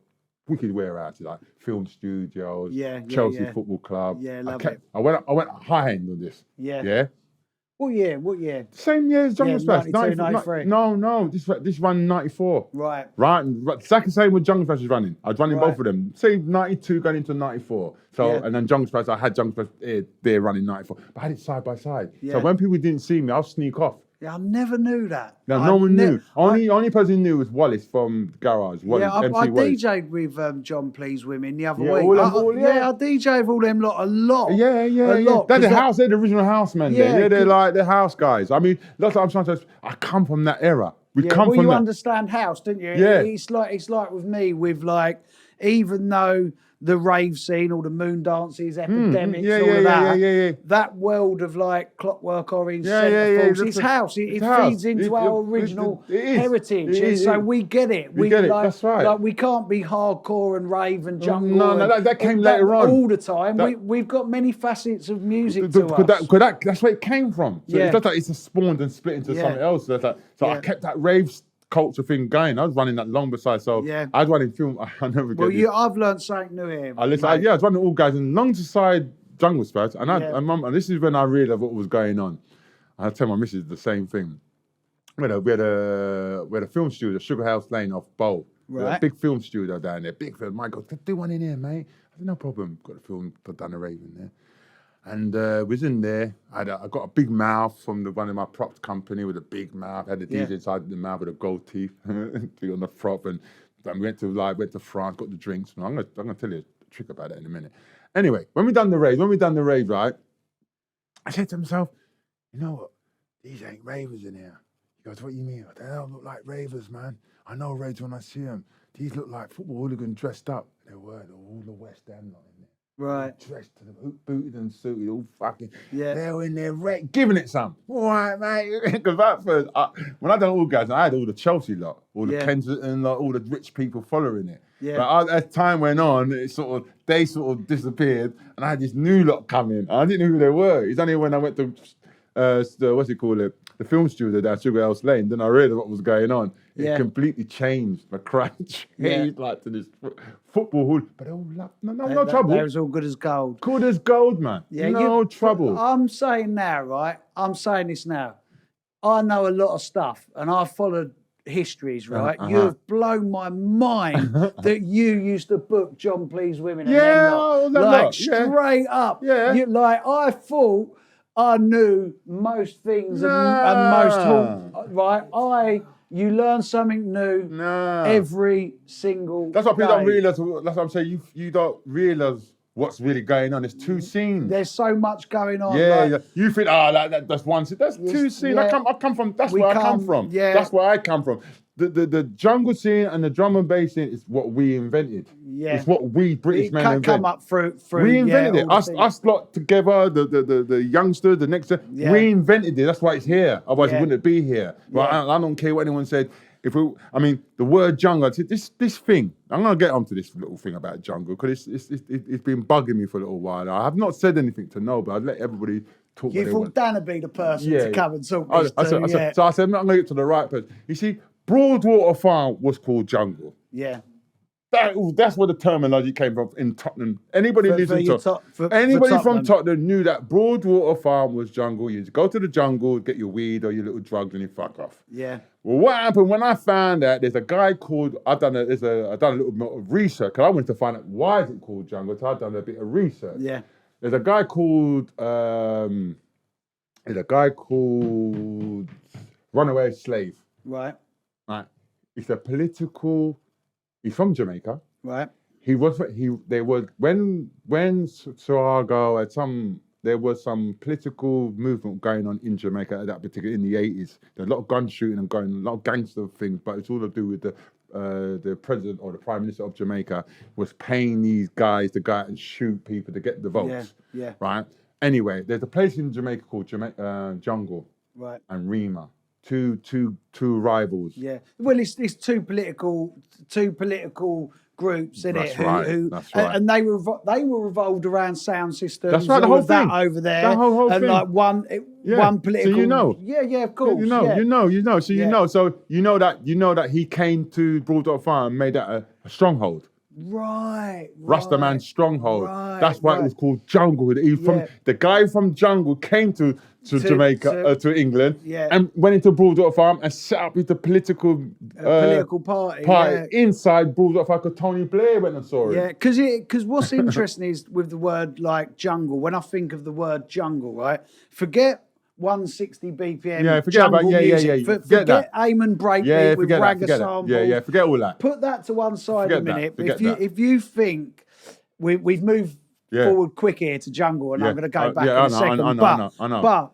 wicked warehouses, like film studios, Chelsea Football Club. Yeah, love it. I went high end on this. Yeah. What year? Same year as Jungle Splash. 92, 93. No. This ran 94. Right. Second same when Jungle Splash was running. I was running both of them. Say 92 going into 94. So and then Jungle Splash, I had Jungle Splash there running 94. But I had it side by side. Yeah. So when people didn't see me, I'll sneak off. Yeah, I never knew that. No one knew. Only person who knew was Wallace from Garage. Wallace, I Wallace. DJ'd with John Please Women the other week. I DJ'd with all them lot a lot. Yeah. They're the original house men. Yeah, they're like the house guys. I mean, that's what I'm trying to say. I come from that era. You understand house, didn't you? Yeah. It's like with me, with like, even though the rave scene, all the moon dances, epidemics, all of that. That world of like Clockwork Orange, Centreforce, it's house. It feeds into our original heritage. And so we get it. We get it, that's right. Like, we can't be hardcore and rave and jungle. No, that came later on. All the time. We've got many facets of music to us. That's where it came from. So it's not like it's spawned and split into something else. I kept that rave culture thing going. I was running that long beside, so I was running film. I never get it. I've learned something new here. I was running all guys and long beside Jungle Splash, and this is when I realised what was going on. I tell my missus the same thing. We had a film studio, Sugar House Lane off Bowl. Right. We had a big film studio down there. Big film. Mike goes, do one in here, mate. I said, no problem. Got a film done a Raving there. And was in there. I got a big mouth from one of my props company with a big mouth. I had the DJ inside the mouth with a gold teeth on the prop. And we went to France, got the drinks. I'm gonna tell you a trick about that in a minute. Anyway, when we done the rave, right? I said to myself, you know what? These ain't ravers in here. He goes, what do you mean? They don't look like ravers, man. I know ravers when I see them. These look like football hooligans dressed up. They were all the West End lot in there. Right. Dressed to the booted and suited, all fucking. Yeah. They were in there giving it some. All right, mate. Because at first, when I done all guys, I had all the Chelsea lot, all the Kensington lot, all the rich people following it. Yeah. But as time went on, they sort of disappeared, and I had this new lot coming. I didn't know who they were. It's only when I went to the film studio down Sugar House Lane, then I realised what was going on. It completely changed. My crowd changed like to this football hood. But no trouble. That was all good as gold. Good as gold, man. Yeah, no trouble. I'm saying now, right? I'm saying this now. I know a lot of stuff, and I followed histories, right? You have blown my mind that you used to book John Please Women and them lot. Like straight up. Yeah. You, like I thought I knew most things and most right. You learn something new every single That's what people day. don't realise. That's what I'm saying. You don't realise what's really going on. There's two scenes. There's so much going on. Yeah, like, yeah. You think, that's one scene. That's two scenes. yeah. I come from. That's where I come from. Yeah. That's where I come from. The jungle scene and the drum and bass scene is what we invented. Yeah. It's what we British men invented. Come up through. We invented it. Us lot together, the youngsters, the next. We invented it. That's why it's here. Otherwise, it wouldn't be here. But I don't care what anyone said. The word jungle. This thing. I'm gonna get onto this little thing about jungle because it's been bugging me for a little while. I have not said anything to nobody. I'd let everybody talk. You thought Dan would be the person to come and talk this to. So I said, I'm not gonna get to the right person. You see, Broadwater Farm was called jungle. Yeah. That's where the terminology came from in Tottenham. Anybody from Tottenham knew that Broadwater Farm was jungle. You go to the jungle, get your weed or your little drugs, and you fuck off. Yeah. Well, what happened when I found out there's a guy called I've done a little bit of research because I wanted to find out why is it called jungle. So I've done a bit of research. Yeah. There's a guy called Runaway Slave. Right. Right. He's a political. He's from Jamaica. Right. There was when Suargo had there was some political movement going on in Jamaica at that particular in the 80s. There was a lot of gun shooting and going, a lot of gangster things, but it's all to do with the president or the prime minister of Jamaica was paying these guys to go out and shoot people to get the votes. Yeah. Right. Anyway, there's a place in Jamaica called Jungle. Right. And Rima. Two rivals. Yeah. Well, it's two political groups, isn't That's it? Right. That's right. And they were revolved around sound systems. That's right. The whole thing over there. The whole and thing. Like one political. So you know. Yeah. Of course. You know. So you know. So you know that he came to Broadwater Farm and made that a stronghold. Right. Rastaman stronghold. Right, That's why it was called Jungle. The guy from Jungle came to Jamaica, to England, and went into Broadwater Farm and set up with the political party inside Broadwater Farm. Because Tony Blair went and saw it. Yeah, because what's interesting is with the word like jungle. When I think of the word jungle, right, forget 160 BPM. Yeah, forget about music. Forget that. Aim and Breakbeat with ragga samples. Yeah, forget all that. Put that to one side a minute. If you think we've moved forward quick here to jungle, and I'm going to go back in a second. I know. But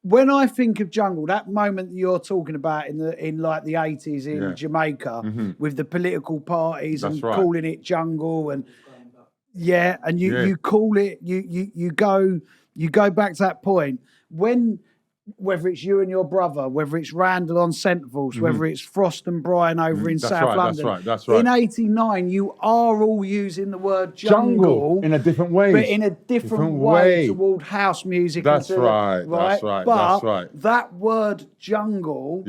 when I think of jungle, that moment that you're talking about in like the 80s in Jamaica with the political parties and calling it jungle and you call it you go back to that point when whether it's you and your brother, whether it's Randall on Centrevals, whether it's Frost and Brian over in South London. That's right. In '89, you are all using the word jungle in a different way, but in a different way toward house music. That's right. But that word jungle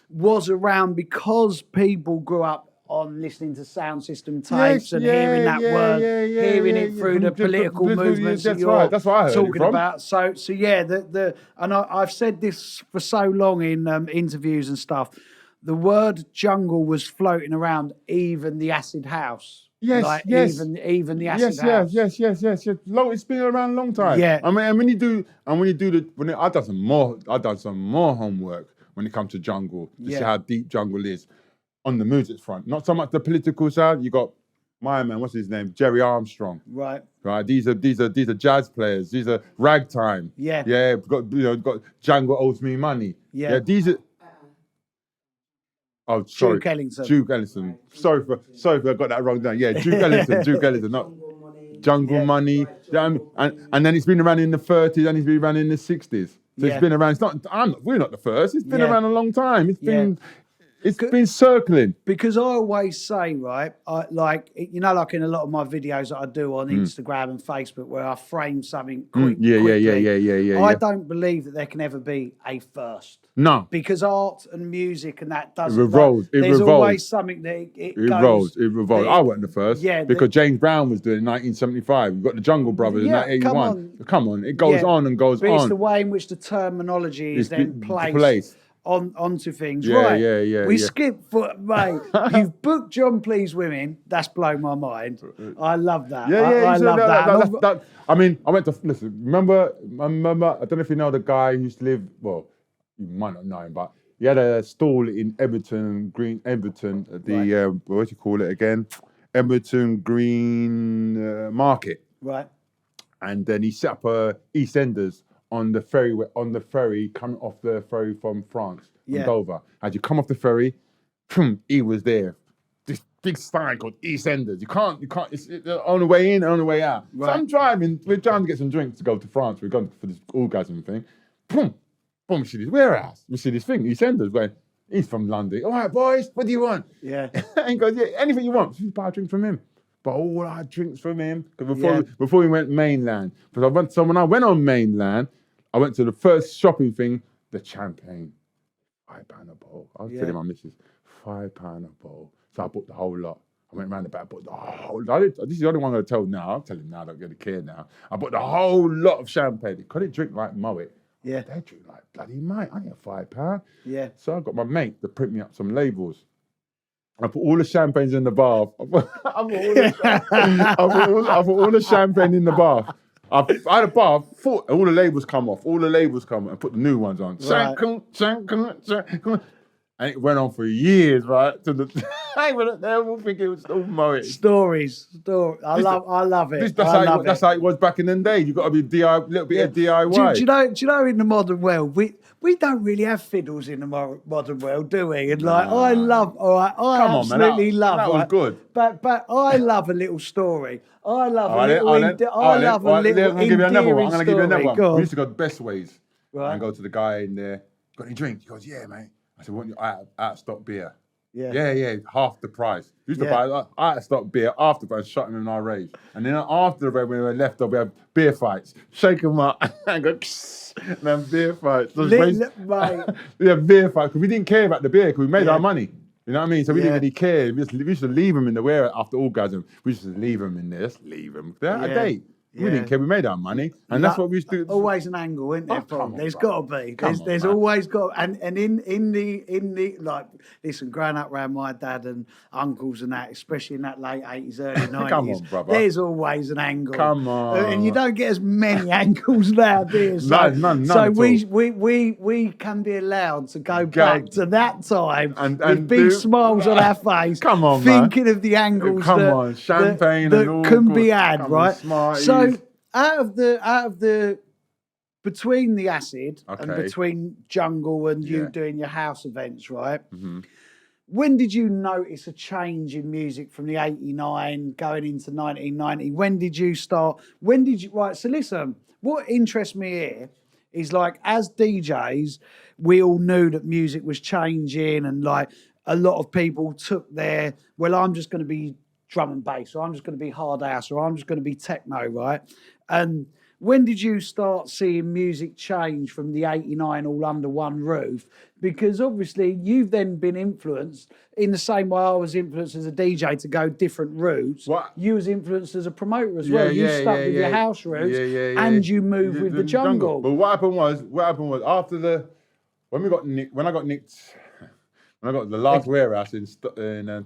was around because people grew up on listening to sound system tapes and hearing that word, hearing it through the political movements that you're That's what I heard talking about. So and I've said this for so long in interviews and stuff. The word jungle was floating around even the acid house. Even the acid house. Yes. It's been around a long time. Yeah. I mean, I've done some more homework when it comes to jungle to see how deep jungle is. On the music front, not so much the political side. You got my man, what's his name, Jerry Armstrong. Right. These are jazz players. These are ragtime. Yeah. Got Django Owes Me Money. Yeah. These are. Oh, sorry. Duke Ellington. Sorry if I got that wrong down. Yeah, Duke Ellington, not Jungle Money. And then it's been around in the 30s and it's been around in the 60s. So it's been around. We're not the first. It's been around a long time. It's been circling. Because I always say, right, like in a lot of my videos that I do on Instagram and Facebook where I frame something quickly. I don't believe that there can ever be a first. No. Because art and music and that doesn't... It revolves. There's always something that it goes... It revolves. I wasn't the first. Yeah. Because James Brown was doing it in 1975. You've got the Jungle Brothers in 1981. Come on. It goes on and goes on. But it's the way in which the terminology is then placed onto things. Yeah, Right. yeah. We skip for mate. You've booked John Please Women. That's blown my mind. I love that. I love that. I mean, I went to listen. Remember. I don't know if you know the guy who used to live. Well, you might not know him, but he had a stall in Everton, what do you call it again? Everton Green Market. Right. And then he set up EastEnders on the ferry coming off the ferry from France, from Dover. As you come off the ferry, he was there. This big sign called EastEnders. You can't. It's on the way in, on the way out. Right. So we're driving to get some drinks to go to France. We're going for this orgasm thing. Boom, we see this warehouse. We see this thing, EastEnders, going, he's from London. All right, boys, what do you want? Yeah. And he goes, yeah, anything you want. So we buy a drink from him. But all our drinks from him, before we went mainland. So when I went on mainland, I went to the first shopping thing, the champagne. £5 a bowl. I was telling my missus, £5 a bowl. So I bought the whole lot. I went round the back, bought the whole lot. This is the only one I'm going to tell now. I'll tell him now, I don't really care now. I bought the whole lot of champagne. They couldn't drink like Moet. Yeah. They drink like bloody mate. I need £5. Yeah. So I got my mate to print me up some labels. I put all the champagnes in the bath. I put all the champagne in the bath. I had a bath, all the labels come off. And put the new ones on. Right. And it went on for years, right? To they all think it was all Moet. Stories. I love it. That's how it was back in the day. You've got to be a little bit of DIY. Do you know in the modern world, we don't really have fiddles in the modern world, do we? And I love, absolutely love. That was good. But I love a little story. I love a little endearing I'm going to give you another one. Go on. We used to go to Best Ways and go to the guy in there. Got any drink? He goes, yeah, mate. I said, want you out of stock beer? Yeah, half the price. Used to buy out of stock beer after the price, shot him in our Raves. And then after the Rave, when we were left up, we had beer fights. Shake them up and go, and then beer fights. Yeah, beer fights. Because we didn't care about the beer because we made our money. You know what I mean? So we didn't really care. We used to leave them in the wear after orgasm. We used to leave them in there. Just leave them. They're a date. We didn't care. We made our money, and that's what we used to do. Always an angle, isn't there? There's got to be. There's always got, and in the like, listen, growing up around my dad and uncles and that, especially in that late 80s, early 90s. Come on, brother. There's always an angle. Come on, and you don't get as many angles now, do you? So, none so we can be allowed to go back to that time with big smiles on our face. Come on, thinking of the angles champagne that can be had, right? So out of the between the acid and between jungle and you doing your house events, right? Mm-hmm. When did you notice a change in music from the 89 going into 1990? When did you start? Right, so listen, what interests me here is like as DJs, we all knew that music was changing and like a lot of people took I'm just going to be drum and bass, or I'm just going to be hard house, or I'm just going to be techno, right? And when did you start seeing music change from the 89 all under one roof? Because obviously you've then been influenced in the same way I was influenced as a DJ to go different routes. What? You was influenced as a promoter as well. You stuck with your house roots and you moved with the jungle. But what happened was after when I got nicked. When I got the last warehouse in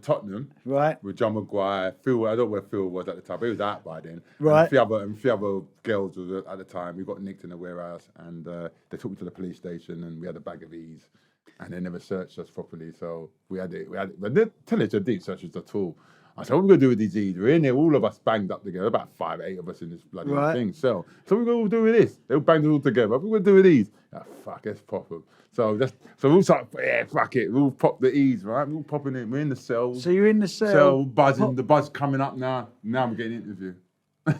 Tottenham, right, with John Maguire, Phil. I don't know where Phil was at the time, but he was out by then. Right, and a few other girls was at the time. We got nicked in the warehouse, and they took me to the police station, and we had a bag of E's, and they never searched us properly, so we had it. But they tell us they didn't search us at all. I said, what are we going to do with these E's? We're in there, all of us banged up together, about 8 of us in this bloody thing. So we're going to do with this. They all banged us all together. What are we going to do with these? Fuck, let's pop them. So we'll start, fuck it. We'll pop the E's, right? We're all popping in. We're in the cells. So you're in the cell. Buzzing. The buzz coming up now. Now I'm getting interviewed.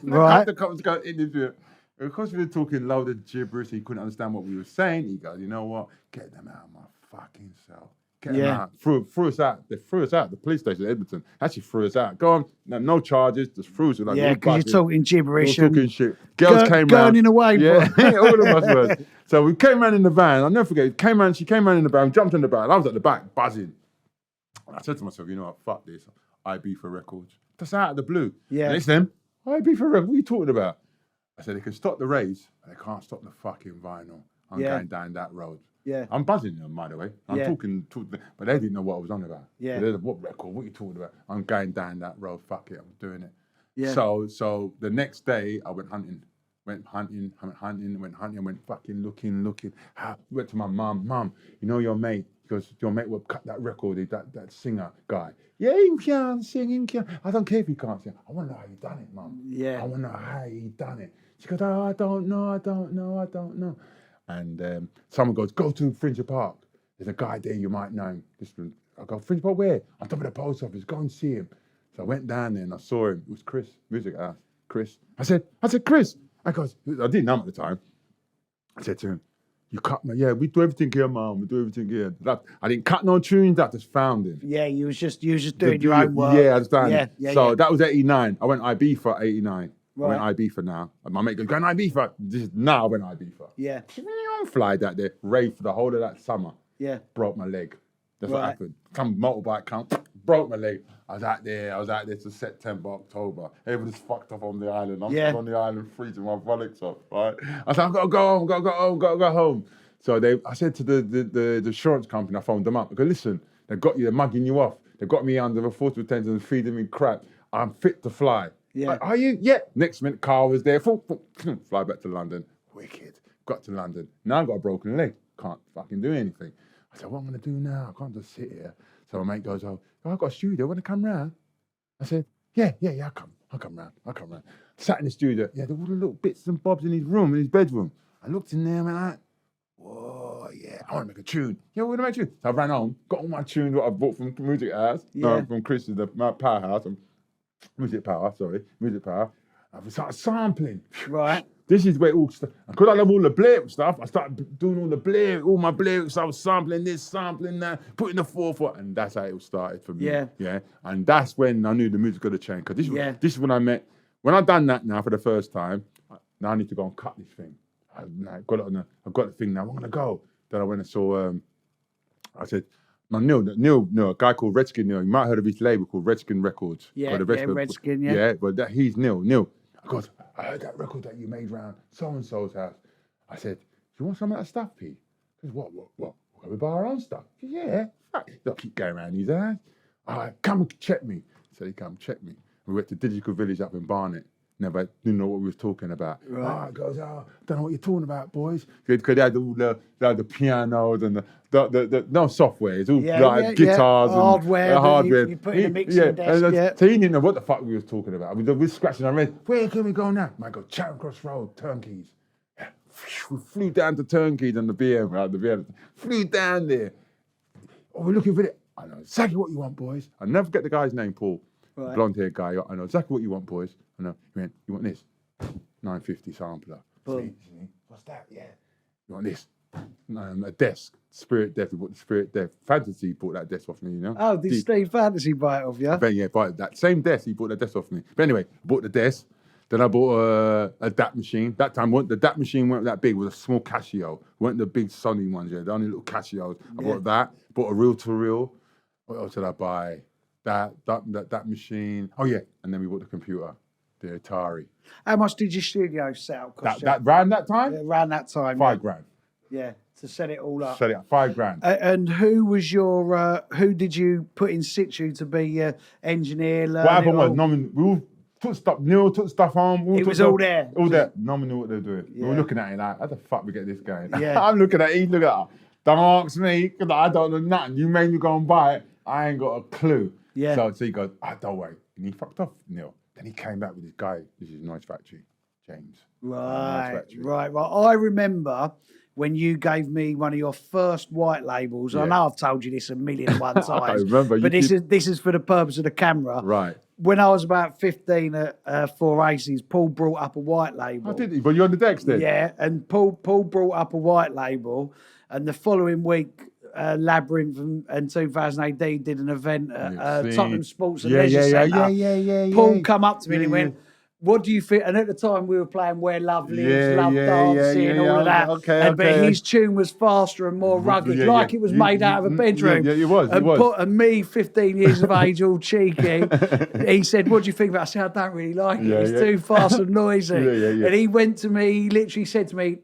Right. The cops got interview. Because we were talking loud and gibberish, he couldn't understand what we were saying. He goes, you know what? Get them out of my fucking cell. Get them out. Threw us out. They threw us out. The police station in Edmonton actually threw us out. Go on. No charges. Just threw us. Like, because you're talking gibberish. We're talking shit. Girls came round. Gurning away. Yeah, all of us were. So we came round in the van. I'll never forget. She came round in the van, jumped in the van. I was at the back, buzzing. And I said to myself, you know what? Fuck this. Ibeefa Records. That's out of the blue. Yeah. And it's them. Ibeefa Records. What are you talking about? I said, they can stop the Raves, but they can't stop the fucking vinyl. I'm going down that road. Yeah. I'm buzzing them, by the way. I'm Yeah. talking, but they didn't know what I was on about. Yeah. They're like, what record? What are you talking about? I'm going down that road. Fuck it, I'm doing it. Yeah. So the next day I went hunting. Went hunting, went fucking looking. Went to my mum, you know your mate, because your mate will cut that record, that singer guy. Yeah, he can sing, he can. I don't care if he can't sing. I want to know how he done it, mum. Yeah. I want to know how he done it. She goes, oh, I don't know. And someone goes, go to Fringer Park. There's a guy there, you might know him. I go, Fringer Park where? On top of the post office, go and see him. So I went down there and I saw him. It was Chris, music house. Chris. I said, Chris. I didn't know him at the time. I said to him, you cut me. Yeah, we do everything here, man. We do everything here. I didn't cut no tunes. I just found him. Yeah, you was just doing your own work. Yeah, I understand. Yeah, so that was 89. I went Ibeefa 89. Right. I went Ibeefa now. And my mate goes, going Ibeefa. Now I went Ibeefa. Yeah. Fly that there. Rave for the whole of that summer. Yeah. Broke my leg. That's what happened. Some motorbike come, broke my leg. I was out there till September, October. Everybody's fucked up on the island. I'm still on the island freezing my bollocks off, right? I said, I've got to go home, got to go home. So I said to the insurance company, I phoned them up. I go, listen, they're mugging you off. They got me under a forced retention and feeding me crap. I'm fit to fly. Yeah. Are you? Yeah. Next minute, car was there. Fly back to London. Wicked. Got to London. Now I've got a broken leg. Can't fucking do anything. I said, what am I going to do now? I can't just sit here. So my mate goes, oh, I've got a studio. Want to come round? I said, yeah, I'll come round. Sat in the studio. Yeah, there were all the little bits and bobs in his room, in his bedroom. I looked in there and went like, whoa, yeah, I want to make a tune. Yeah, we're going to make a tune. So I ran home, got all my tunes that I bought from Music House, from Chris, my Powerhouse, Music Power. I started sampling. Right. This is where it all started. Because I love all the lyric stuff, I started doing all my lyrics. I was sampling this, sampling that, putting the forefront, and that's how it all started for me. Yeah. And that's when I knew the music had to change. Because this is when I met, when I've done that now for the first time, now I need to go and cut this thing. I've got the thing now, I'm going to go. Then I went and saw, I said, Neil, a guy called Redskin Neil. You might have heard of his label called Redskin Records. Redskin, yeah. Yeah, but he's Neil. I goes, I heard that record that you made round so-and-so's house. I said, do you want some of that stuff, Pete? He goes, what? Can we buy our own stuff? Said, yeah. They'll keep going around his house. All right, come and check me. So he come check me. We went to Digital Village up in Barnet. Never didn't know what we was talking about. Right. He goes, don't know what you're talking about, boys. Because they had all the pianos and the no software. It's all guitars and hardware. You put in a mixing desk. So he didn't know what the fuck we was talking about. We were scratching our head. Where can we go now? I go, Charing Cross Road, Turnkeys. We flew down to Turnkeys and the BM. Flew down there. Oh, we're looking for it. I know exactly what you want, boys. I'll never forget the guy's name, Paul. Right. Blonde-haired guy. I know exactly what you want, boys. I know. He went, you want this? 950 sampler. See? What's that? Yeah. You want this? A desk. Spirit Death. We bought the Spirit Death. Fantasy bought that desk off me, you know? Oh, did Steve Fantasy buy it off you? Yeah, bought that same desk. He bought the desk off me. But anyway, I bought the desk. Then I bought a DAT machine. That time, the DAT machine weren't that big. It was a small Casio. Weren't the big Sony ones, the only little Casios. I bought that. Bought a reel-to-reel. What else did I buy? That machine. Oh yeah, and then we bought the computer, the Atari. How much did your studio sell? That around that time? Yeah, around that time. £5,000. Yeah, to set it all up. Set it up, £5,000. And who was who did you put in situ to be your engineer? What happened was, we all took stuff. Neil took stuff home. It was all there. All there. No one knew what they were doing. Yeah. We were looking at it like, how the fuck we get this going? Yeah. I'm looking at it. He's looking at it. Don't ask me, because I don't know nothing. You made me go and buy it. I ain't got a clue. Yeah. So he goes, don't worry. And he fucked off, Neil. Then he came back with this guy. This is Noise Factory, James. Right. I remember when you gave me one of your first white labels. I know I've told you this a million and one times. I remember. But this is for the purpose of the camera. Right. When I was about 15 at Four Aces, Paul brought up a white label. Oh, did he? But you're on the decks then? Yeah, and Paul brought up a white label, and the following week, Labyrinth and 2000 AD did an event at Tottenham Sports and Leisure Centre. Yeah. Paul come up to me and he went, what do you think? And at the time we were playing Where Love Lives, Love Dancing, and all of that. Okay. But his tune was faster and more rugged, like it was made out of a bedroom. Yeah, it was. And me, 15 years of age, all cheeky, he said, what do you think of it? I said, I don't really like it. It's too fast and noisy. And he went to me, he literally said to me,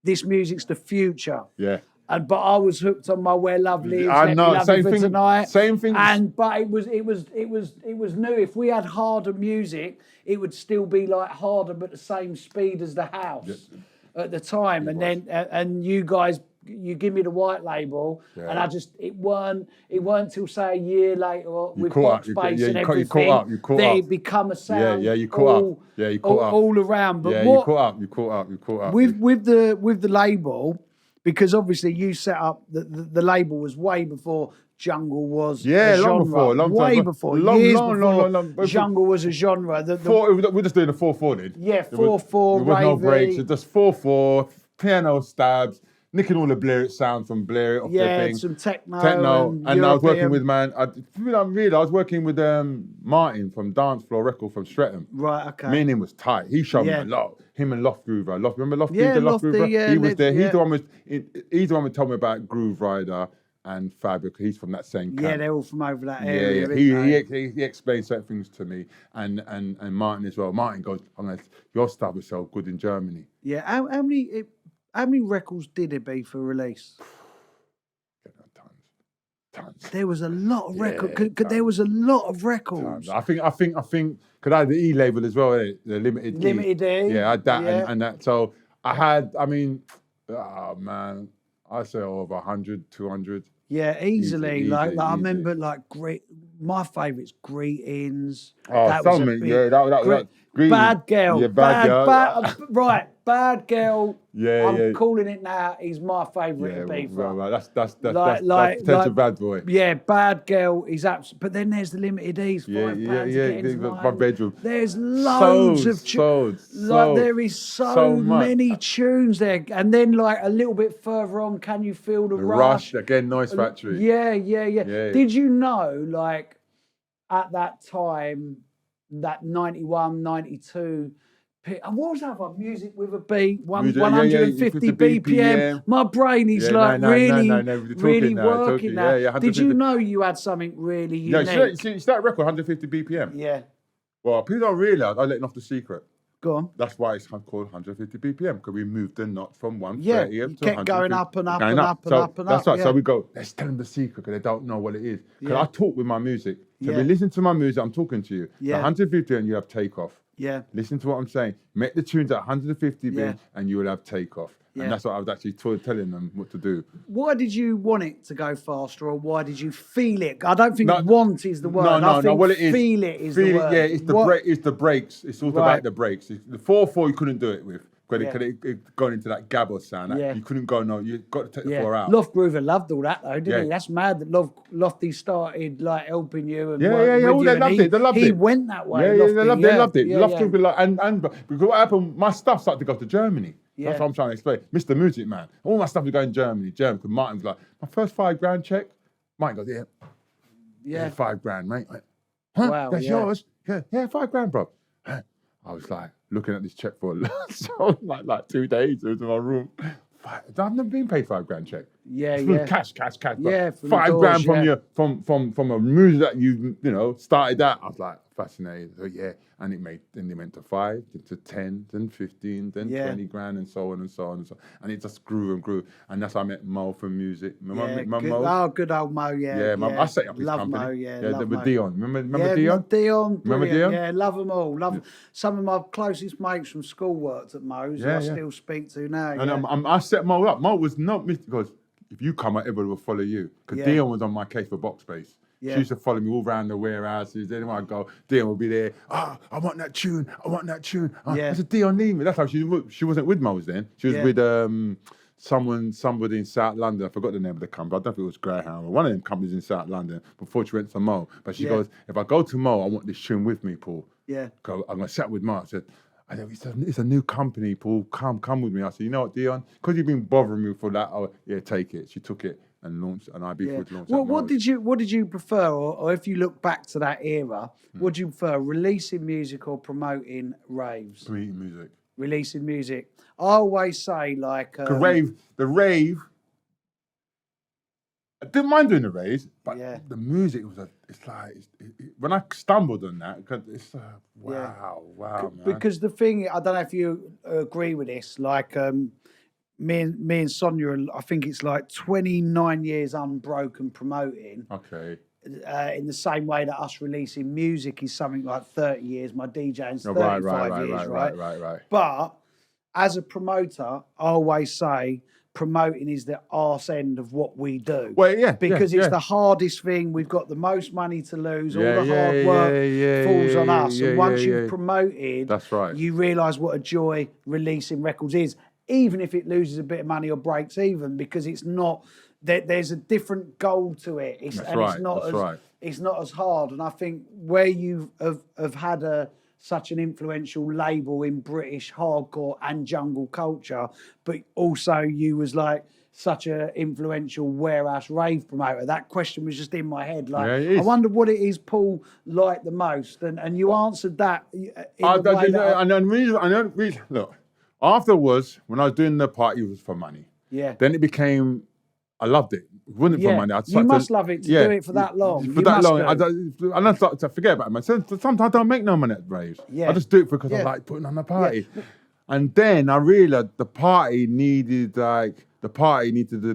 this music's the future. Yeah. but I was hooked on my Where Lovely Is. I Let Me know, Love same You for thing, Tonight. same thing. But it was new. If we had harder music, it would still be like harder, but the same speed as the house at the time. And then and you guys, you give me the white label, and I just it weren't till say a year later with box bass and everything. You caught they up. become a sound. You caught up. Yeah, you caught up. All around. But you caught up. With the label, because obviously you set up the label was way before Jungle was a genre. Long before Jungle was a genre. We're just doing a 4/4 then. Yeah, 4/4. There was no breaks. It's just 4/4 piano stabs, nicking all the Blare It sound from Blare It off the thing. Some techno. And I was working with I was working with Martin from Dance Floor Record from Streatham. Right, okay. Me and him was tight. He showed me a lot. Him and Loft Groover. Remember Loft Groover? Lofty, he was there. He's the one who told me about Groove Rider and Fabio. He's from that same camp. Yeah, they're all from over that area. He explained certain things to me, and Martin as well. Martin goes, your stuff was so good in Germany. Yeah, how many records did Ibeefa release? Tons. There was a lot of records. There was a lot of records. Tons. I think because I had the E label as well, the limited E. Yeah, I had that and that. So I had. I mean, oh man, I'd say over 100, 200. Yeah, easily. I remember my favourites, Greetings. That Bad Girl. Yeah, Bad Girl. Right, Bad Girl. I'm calling it now. He's my favourite Ibeefa. Right. That's potential bad boy. Yeah, Bad Girl is absolutely. But then there's the limited E's. My bedroom. There's loads of tunes. There is so many tunes there, and then like a little bit further on, Can You Feel the Rush? Again, Noise Factory. Yeah. Did you know, like at that time, that 91, 92. What was that one? Music with a beat, 150 BPM. My brain is really working now. Did you know you had something really unique? No, see that record, 150 BPM? Yeah. Well, people don't realise I let off the secret. Go on. That's why it's called 150 BPM, because we moved the knot from 130 to 150. Kept going up and up. That's right. So we go, let's tell them the secret, because they don't know what it is. Because I talk with my music. So if you listen to my music, I'm talking to you. The 150 and you have takeoff. Yeah. Listen to what I'm saying. Make the tunes at 150 BPM and you will have takeoff. Yeah. And that's what I was actually telling them what to do. Why did you want it to go faster, or why did you feel it? I don't think want is the word. I think what it is, feel it is the word. Yeah, it's the breaks. It's all about the breaks. The 4/4 you couldn't do it with. Because it going into that gabba sound. You couldn't go, you got to take the 4 out. Loft Groover loved all that though, didn't he? That's mad that Lofty started like helping you and they loved it. He went that way. They loved it. And because what happened, my stuff started to go to Germany. That's what I'm trying to explain. Mr. Music Man. All my stuff was going Germany. Because Martin's like, my first $5,000 check. Martin goes, yeah, $5,000, mate. Huh? Wow, that's yours? Yeah, $5,000, bro. I was like looking at this check for like 2 days. It was in my room. I've never been paid $5,000 check. Cash. Yeah, $5,000 from a music that you started that. I was like fascinated. So and it went to 5, to 10, then 15, then 20 grand, and so on and so on and so on. And it just grew and grew. And that's how I met Mo from music. Remember Mo? Oh, good old Mo, I set up his company. Love Mo. Dion. Remember Dion? Dion. Remember Dion? Yeah, love them all. Some of my closest mates from school worked at Mo's. I still speak to now. And I set Mo up. Mo was not because if you come out, everybody will follow you. Because Dion was on my case for box space. She used to follow me all around the warehouses. Anywhere I go, Dion would be there. I want that tune. I said, Dion, leave me. That's how she wasn't with Mo's then. She was with somebody in South London. I forgot the name of the company. I don't think it was Greyhound or one of them companies in South London before she went to Mo. But she goes, if I go to Mo, I want this tune with me, Paul. Yeah. I'm going to sit with Mo. I said, it's a new company, Paul. Come with me. I said, you know what, Dion? Because you've been bothering me for that. Take it. She took it and launched, and Ibeefa would launch. What did you prefer, or if you look back to that era, what do you prefer, releasing music or promoting raves? Releasing music. I always say like the rave. I didn't mind doing the raves, but the music was when I stumbled on that, it's wow, man. Because the thing, I don't know if you agree with this, like me and Sonia, I think it's like 29 years unbroken promoting. Okay. In the same way that us releasing music is something like 30 years, my DJing's Oh, 35 years, right? Right. But as a promoter, I always say promoting is the arse end of what we do. Well, yeah. Because it's the hardest thing. We've got the most money to lose. All Yeah, the hard work falls on us. yeah, And once yeah, you've yeah. promoted, That's right. you realise what a joy releasing records is, even if it loses a bit of money or breaks even, because it's not... There's a different goal to it. It's not as hard. And I think where you have had such an influential label in British hardcore and jungle culture, but also you was like such an influential warehouse rave promoter. That question was just in my head. Like, I wonder what it is Paul liked the most, and you answered that. Look, afterwards, when I was doing the party, it was for money. Yeah. Then it became. I loved it. It wasn't for money. You must love it to do it for that long. For that long. And I started to forget about it, man. Sometimes I don't make no money at raves. Yeah. I just do it because I like putting on the party. Yeah. And then I realized the party needed to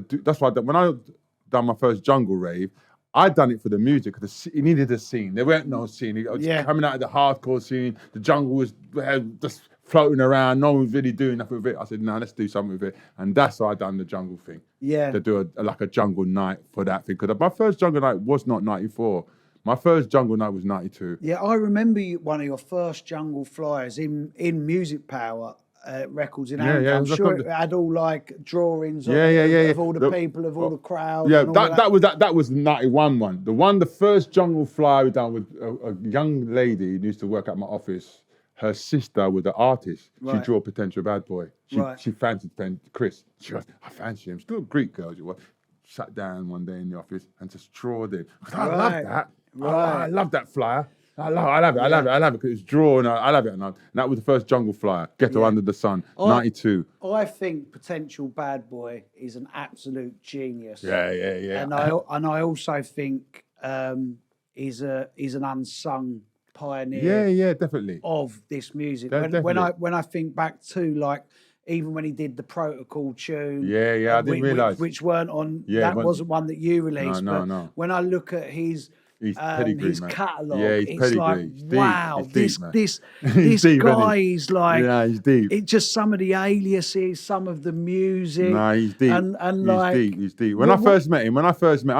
do. That's why when I done my first jungle rave, I done it for the music because it needed a scene. There weren't no scene. It was coming out of the hardcore scene. The jungle was just floating around. No one was really doing nothing with it. I said, no, let's do something with it. And that's why I done the jungle thing. Yeah. To do a jungle night for that thing. Because my first jungle night was not 94. My first jungle night was 92. Yeah, I remember one of your first jungle flyers in Music Power Records in America. I'm sure it had all like drawings of all the people, of all the crowds. Yeah, that was the 91 one. The first jungle flyer we done with a young lady who used to work at my office. Her sister was an artist. She drew a potential bad boy. She fancied Chris. She goes, I fancy him. Still a Greek girl, she was. Sat down one day in the office and just drawed him. I love that. I love that flyer. I love it because it's drawn. I love it. And that was the first jungle flyer. Ghetto Under the Sun, 92. I think Potential Bad Boy is an absolute genius. Yeah. And I also think he's an unsung pioneer. Yeah, definitely. Of this music. When I think back to like even when he did the Protocol tune. Yeah, I didn't realise. Which weren't on. That wasn't one that you released. No. When I look at his catalogue, it's pedigree. like, wow, this guy is like, he's deep. It just some of the aliases, some of the music. No, he's deep. He's deep. When I first met him, I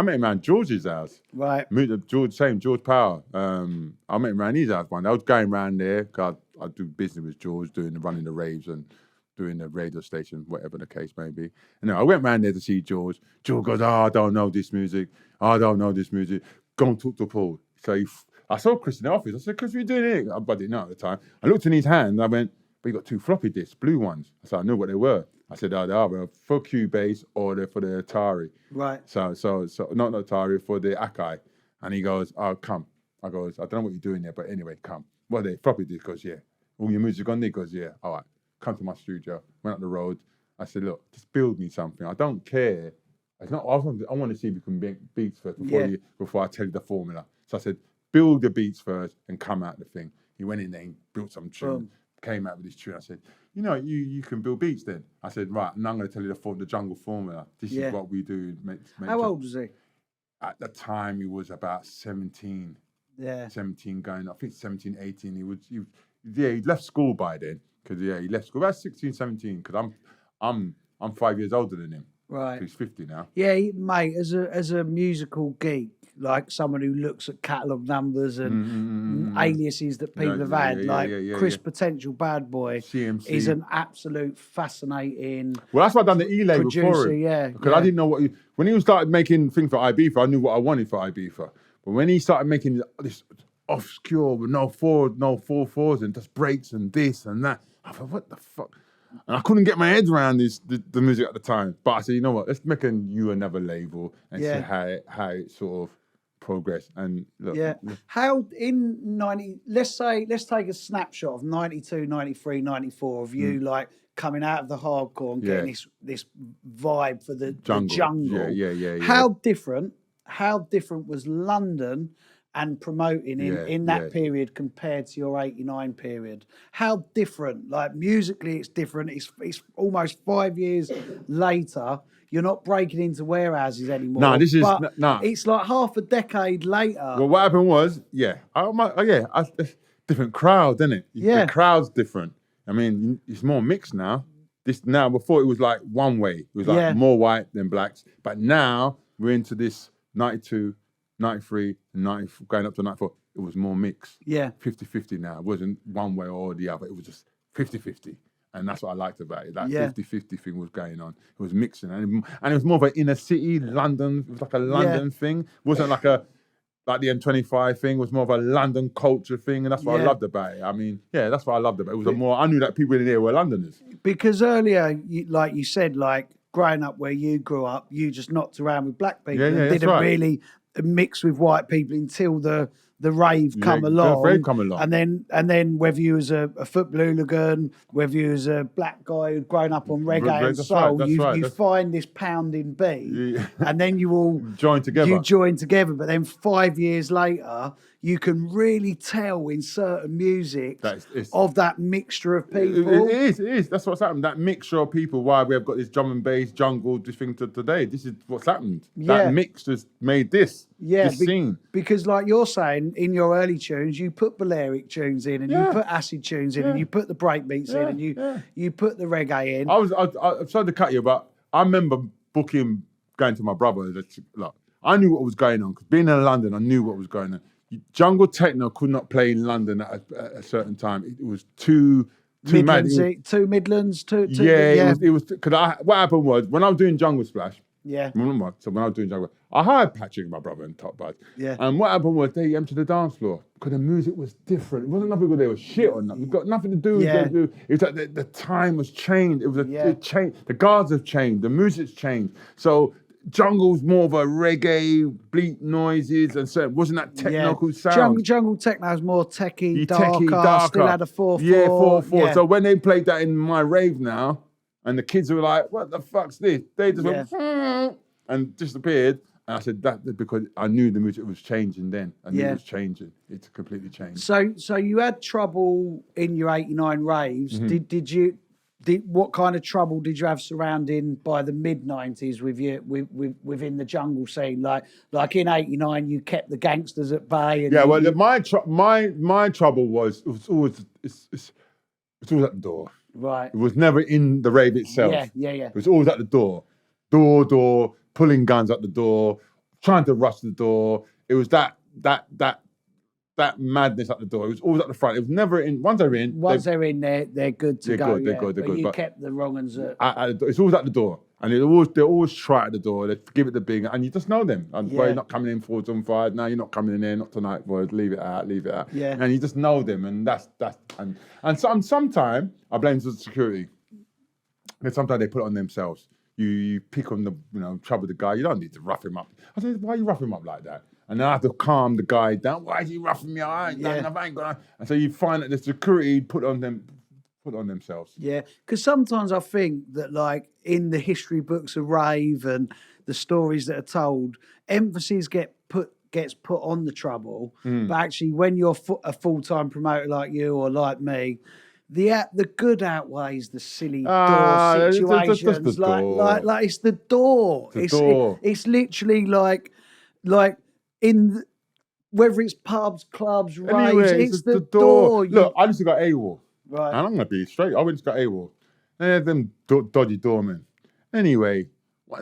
met him around George's house. Right. George Power. I met him around his house one day. I was going around there because I do business with George, running the raves and doing the radio station, whatever the case may be. And I went round there to see George. George goes, I don't know this music. Go and talk to Paul. So I saw Chris in the office. I said, Chris, what are you doing here? I didn't know at the time. I looked in his hand and I went, but you got 2 floppy disks, blue ones. I said, I knew what they were. I said, oh, they are for Cubase or they're for the Atari. Right. So not Atari, for the Akai. And he goes, oh, come. I goes, I don't know what you're doing there, but anyway, come. What are they? Floppy disks? He goes, yeah. All your music on there? He goes, yeah. All right. Come to my studio. Went up the road. I said, look, just build me something. I don't care. I want to see if you can make beats first before I tell you the formula. So I said, build the beats first and come out the thing. He went in there and built some tune, came out with this tune. I said, you can build beats then. I said, right, now I'm going to tell you the jungle formula. This is what we do. How old was he? At the time, he was about 17. Yeah. 17 going, I think 17, 18. He left school by then. Because he left school about 16, 17. Because I'm 5 years older than him. Right. He's 50 now. Yeah, mate. As a musical geek, like someone who looks at catalogue numbers and aliases that people have had, Chris Potential Bad Boy CMC. is an absolute fascinating. Well, that's why I done the E-label for him. Yeah, because I didn't know when he started making things for Ibeefa, I knew what I wanted for Ibeefa. But when he started making this obscure with no 4/4s and just breaks and this and that, I thought, what the fuck? And I couldn't get my head around the music at the time. But I said, you know what? Let's make another label and see how it sort of progressed. And look, how in 90? Let's take a snapshot of 92, 93, 94 of you like coming out of the hardcore and getting this vibe for the jungle. Yeah. How different was London and promoting in that period compared to your 89 period? How different? Like musically, it's different. It's almost 5 years later. You're not breaking into warehouses anymore. No, this is but no. It's like half a decade later. Well, what happened was, different crowd, isn't it? Yeah. The crowd's different. I mean, it's more mixed now. Before it was like one way. It was like more white than blacks. But now we're into this 92, 93, 90, going up to 94. It was more mixed. Yeah. 50-50 now. It wasn't one way or the other. It was just 50-50. And that's what I liked about it. That 50-50 thing was going on. It was mixing. And it was more of an inner city, London. It was like a London thing. It wasn't like the M25 thing. It was more of a London culture thing. And that's what I loved about it. I mean, that's what I loved about it. It was I knew that people in there were Londoners. Because earlier, like you said, like growing up where you grew up, you just knocked around with black people and didn't really mix with white people until the rave come along. The rave come along. And then whether you was a football hooligan, whether you was a black guy who'd grown up on reggae and soul, you find this pounding beat, and then you all join together. You join together, but then 5 years later, you can really tell in certain music of that mixture of people. It is. That's what's happened. That mixture of people. Why we have got this drum and bass, jungle, this thing to today. This is what's happened. That mix has made this scene. Because like you're saying, in your early tunes, you put Balearic tunes in, and you put acid tunes in, and you put the breakbeats in, and you put the reggae in. I'm sorry to cut you, but I remember going to my brother. Look, I knew what was going on because being in London, I knew what was going on. Jungle techno could not play in London at a certain time. It was too mad. Two Midlands, It was because what happened was when I was doing Jungle Splash. Yeah. So when I was doing Jungle, I hired Patrick, my brother, and Top Bud. Yeah. And what happened was they emptied the dance floor because the music was different. It wasn't nothing because they were shit or nothing. It got nothing to do with it. It was like the time was changed. It changed. The guards have changed. The music's changed. So jungle's more of a reggae, bleat noises, and so it wasn't that technical sound. Jungle techno's more techie, darker, still had a 4/4. Yeah, 4/4. So when they played that in my rave now, and the kids were like, "What the fuck's this?" They just went and disappeared. And I said that because I knew the music was changing then. I knew it was changing. It's completely changed. So you had trouble in your 89 raves. Mm-hmm. What kind of trouble did you have surrounding by the mid-90s within the jungle scene? Like in 89, you kept the gangsters at bay. And my trouble was it's always at the door. Right. It was never in the rave itself. Yeah. It was always at the door, pulling guns at the door, trying to rush the door. It was that madness at the door. It was always at the front. It was never in. Once they're in, they're good to go. They're good. But you kept the wrong ones at the door. It's always at the door, and they always try at the door. They give it the big, and you just know them. And boy, you're not coming in 4 on 5. No, you're not coming in there. Not tonight, boys. Leave it out. Yeah. And you just know them, and that's and sometimes I blame the security. And sometimes they put it on themselves. You pick on the trouble the guy. You don't need to rough him up. I said, why are you roughing him up like that? And then I have to calm the guy down. Why is he roughing me? I ain't gonna. And so you find that the security put on themselves. Yeah, because sometimes I think that like in the history books of rave and the stories that are told, emphasis gets put on the trouble. But actually, when you're a full-time promoter like you or like me, the good outweighs the silly door situations. Like it's the door. It's literally like whether it's pubs, clubs, raves, it's the door. Look, I used to go AWOL. Right. And I'm going to be straight. I went to go AWOL. They had them dodgy doormen. Anyway,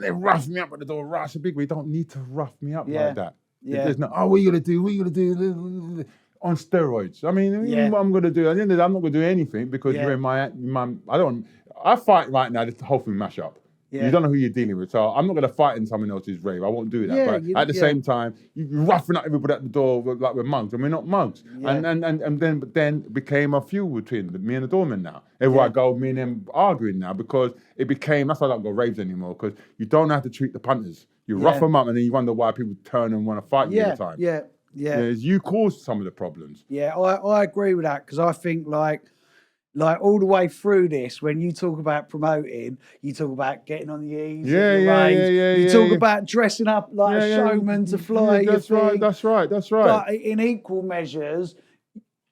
they roughed me up at the door. Rush, big. We don't need to rough me up like that. Yeah. There's no, what are you going to do? What are you going to do? On steroids. I mean, what I'm going to do? At the end of the day, I'm not going to do anything because you're in my I fight right now, the whole thing mash up. Yeah. You don't know who you're dealing with. So I'm not going to fight in someone else's rave. I won't do that. But at the same time, you're roughing up everybody at the door like we're mugs. And we're not mugs. Yeah. And then it became a feud between me and the doorman now. Everywhere I go, me and them arguing now because it became, that's why I don't go raves anymore, because you don't have to treat the punters. You rough them up and then you wonder why people turn and want to fight you all the time. Yeah. You cause some of the problems. Yeah, I agree with that because I think like like all the way through this, when you talk about promoting, you talk about getting on the E's, Yeah, the yeah, Raves. yeah, yeah, You yeah, talk yeah. about dressing up like Yeah, a yeah, showman to fly your that's right, thing. that's right, that's right. But in equal measures,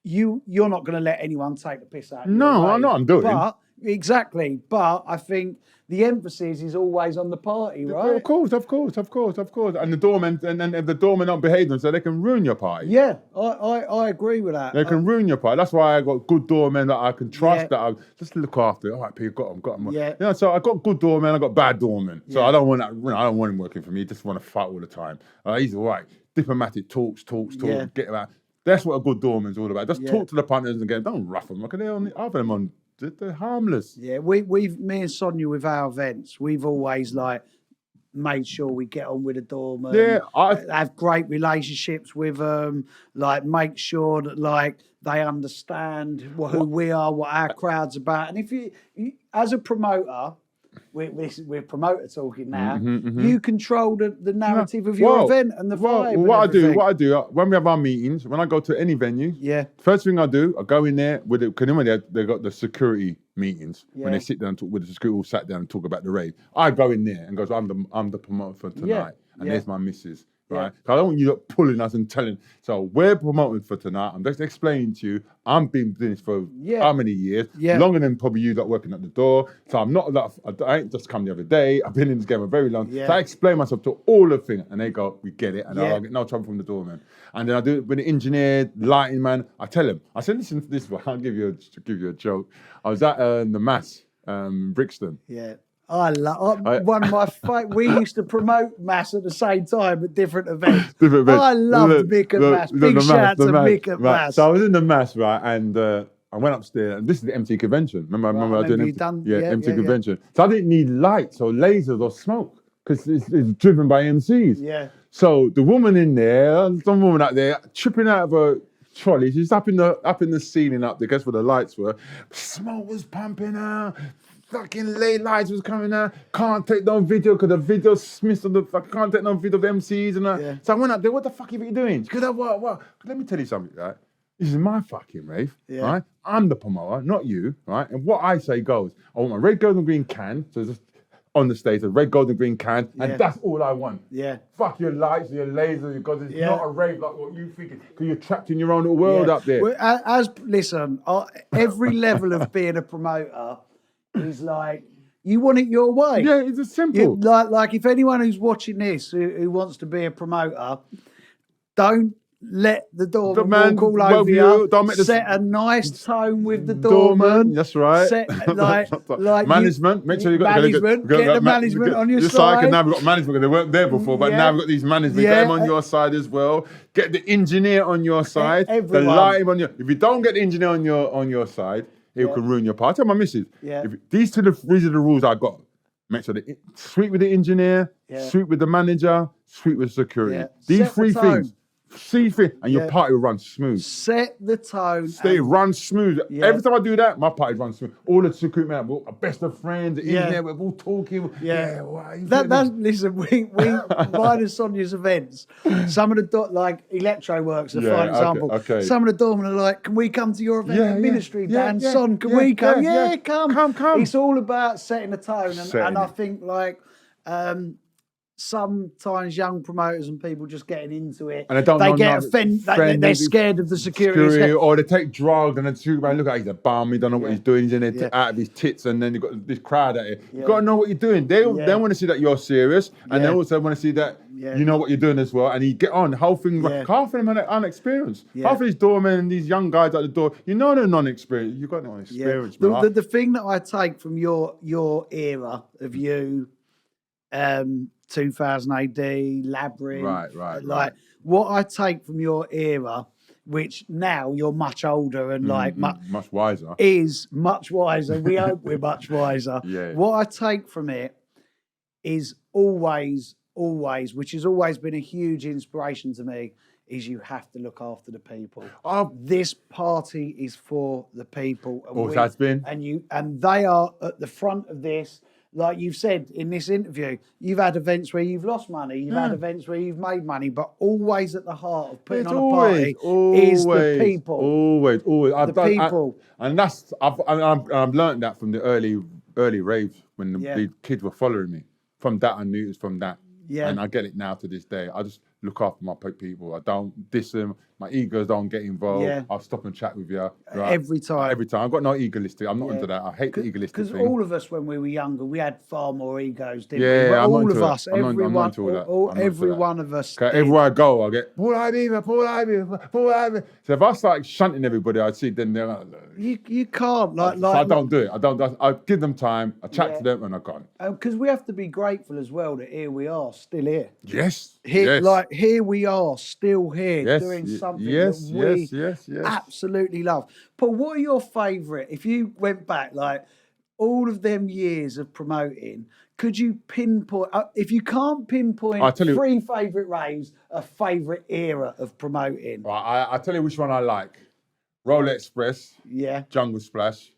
you're not going to let anyone take the piss out of No, your I rave. know what I'm doing. But exactly. But I think the emphasis is always on the party, right? Of course. And the doorman, and if the doorman don't behave themselves, they can ruin your party. Yeah, I agree with that. They can ruin your party. That's why I got good doormen that I can trust, Yeah. that I just look after. All right, people, got them. Yeah. You know, so I got good doormen, I got bad doormen. So Yeah. I don't want that. I don't want him working for me. Just want to fight all the time. He's all right. Diplomatic talks. Yeah. Get him out. That's what a good doorman's all about. Just Yeah. talk to the partners and get. Don't rough them. Look, they're on the other them on. They're harmless. Yeah, me and Sonia with our events, we've always like made sure we get on with the doorman. Yeah, have great relationships with them. Like make sure that like they understand who we are, what our crowd's about. And if you as a promoter, we're promoter talking now. You control the narrative of your event and the vibe. And what everything. I do when we have our meetings, when I go to any venue, Yeah. first thing I do, I go in there with it. Because they got the security meetings when Yeah. they sit down and talk with the security, all sat down and talk about the rave. I go in there and goes, I'm the promoter for tonight, and Yeah. there's my missus. Yeah. Right, I don't want you pulling us and telling. So we're promoting for tonight. I'm just explaining to you. I've been doing this for how many years? Yeah. Longer than probably you lot working at the door. So I'm not that. I ain't just come the other day. I've been in this game a very long. Yeah. So I explain myself to all the things, and they go, "We get it," and Yeah. I get no trouble from the doorman. And then I do it with the engineer, lighting man. I tell him, I said, "Listen to this one. I'll give you a joke." I was at the Mass, Brixton. Yeah. I love one of my we used to promote Mass at the same time at different events. I loved Mick and Mass. Big shout out to Mick and Mass. So I was in the Mass, right, and I went upstairs, and this is the MC convention. Remember I was doing MC convention. So I didn't need lights or lasers or smoke because it's driven by MCs. Yeah. So the woman in there, some woman out there, tripping out of her trolley. She's up in the ceiling up there. Guess where the lights were? Smoke was pumping out. Fucking late lights was coming out. Can't take no video because the video's missed on the. Can't take no video of the MCs and that. Yeah. So I went up there. What the fuck are you doing? She goes, what? Let me tell you something, right? This is my fucking rave, right? I'm the promoter, not you, right? And what I say goes. I want my red, gold, and green can. So just on the stage, a red, gold, and green can, and that's all I want. Yeah. Fuck your lights, your lasers, because it's not a rave like what you thinking. Because you're trapped in your own little world up there. Well, listen, every level of being a promoter is like you want it your way. Yeah, it's as simple. Like if anyone who's watching this who wants to be a promoter, don't let the doorman walk all over you. Set a nice tone with the doorman. That's right. Set like management. Make sure you got management. Get the management on your side. Now we've got management because they weren't there before, but now we've got these management. Get them on your side as well. Get the engineer on your side. Everyone. The lighting on your. If you don't get the engineer on your side, it can ruin your party. I tell my missus. Yeah. These are the rules I got. Make sure that sweet with the engineer, sweet with the manager, sweet with security. Yeah. These three things. And your party will run smooth. Set the tone. Run smooth. Yeah. Every time I do that, my party runs smooth. All the security men, we're best of friends. In there, we're all talking. Listen, we mine and Sonia's events. Some of the like Electro Works, a fine example. Okay. Some of the doormen are like, "Can we come to your event at Ministry, Dan Son? Can we come? Come. It's all about setting the tone, and I think like. Sometimes young promoters and people just getting into it, and they get offended. They're scared of the security, or they take drugs and then security look at he's a bum. He don't know what he's doing. He's in there out of his tits, and then you've got this crowd at it. You've got to know what you're doing. They want to see that you're serious, and they also want to see that you know what you're doing as well. And you get on the whole thing. Half of them are unexperienced. Half of these doormen and these young guys at the door, they're non-experienced. You've got no experience. The thing that I take from your era of you. 2000 AD, Labyrinth. Right. What I take from your era, which now you're much older and much wiser. Is much wiser. We hope we're much wiser. What I take from it is always, which has always been a huge inspiration to me, is you have to look after the people. This party is for the people. Always has been. And they are at the front of this. like you've said in this interview, you've had events where you've lost money, you've had events where you've made money, but always at the heart of putting It's on a party is the people. Always. The people. And that's I've learned that from the early raves when the kids were following me. From that, I knew it was from that. Yeah. And I get it now to this day. I just look after my people. I don't diss them. My egos don't get involved. Yeah. I'll stop and chat with you. Right? Every time. Every time. I've got no egoistic. I'm not into that. I hate the egoistic Because thing. all of us, when we were younger, we had far more egos, didn't we? Yeah, But I'm not all into of that. us, I'm not everyone, into all that. every one of us. Okay, everywhere I go, I get Paul Ibiza. So if I start shunting everybody, I'd see then they're like, You can't so I don't do it. I give them time. I chat to them and I go. Because we have to be grateful as well that here we are, still here. Yes. Here, like here we are, still here, Yes, doing something yes, that we yes. absolutely love. Paul, what are your favourite? If you went back, like all of them years of promoting, could you pinpoint? If you can't pinpoint I'll tell you, 3 favourite raves, a favourite era of promoting. I'll tell you which one I like. Roll Express, Yeah, Jungle Splash,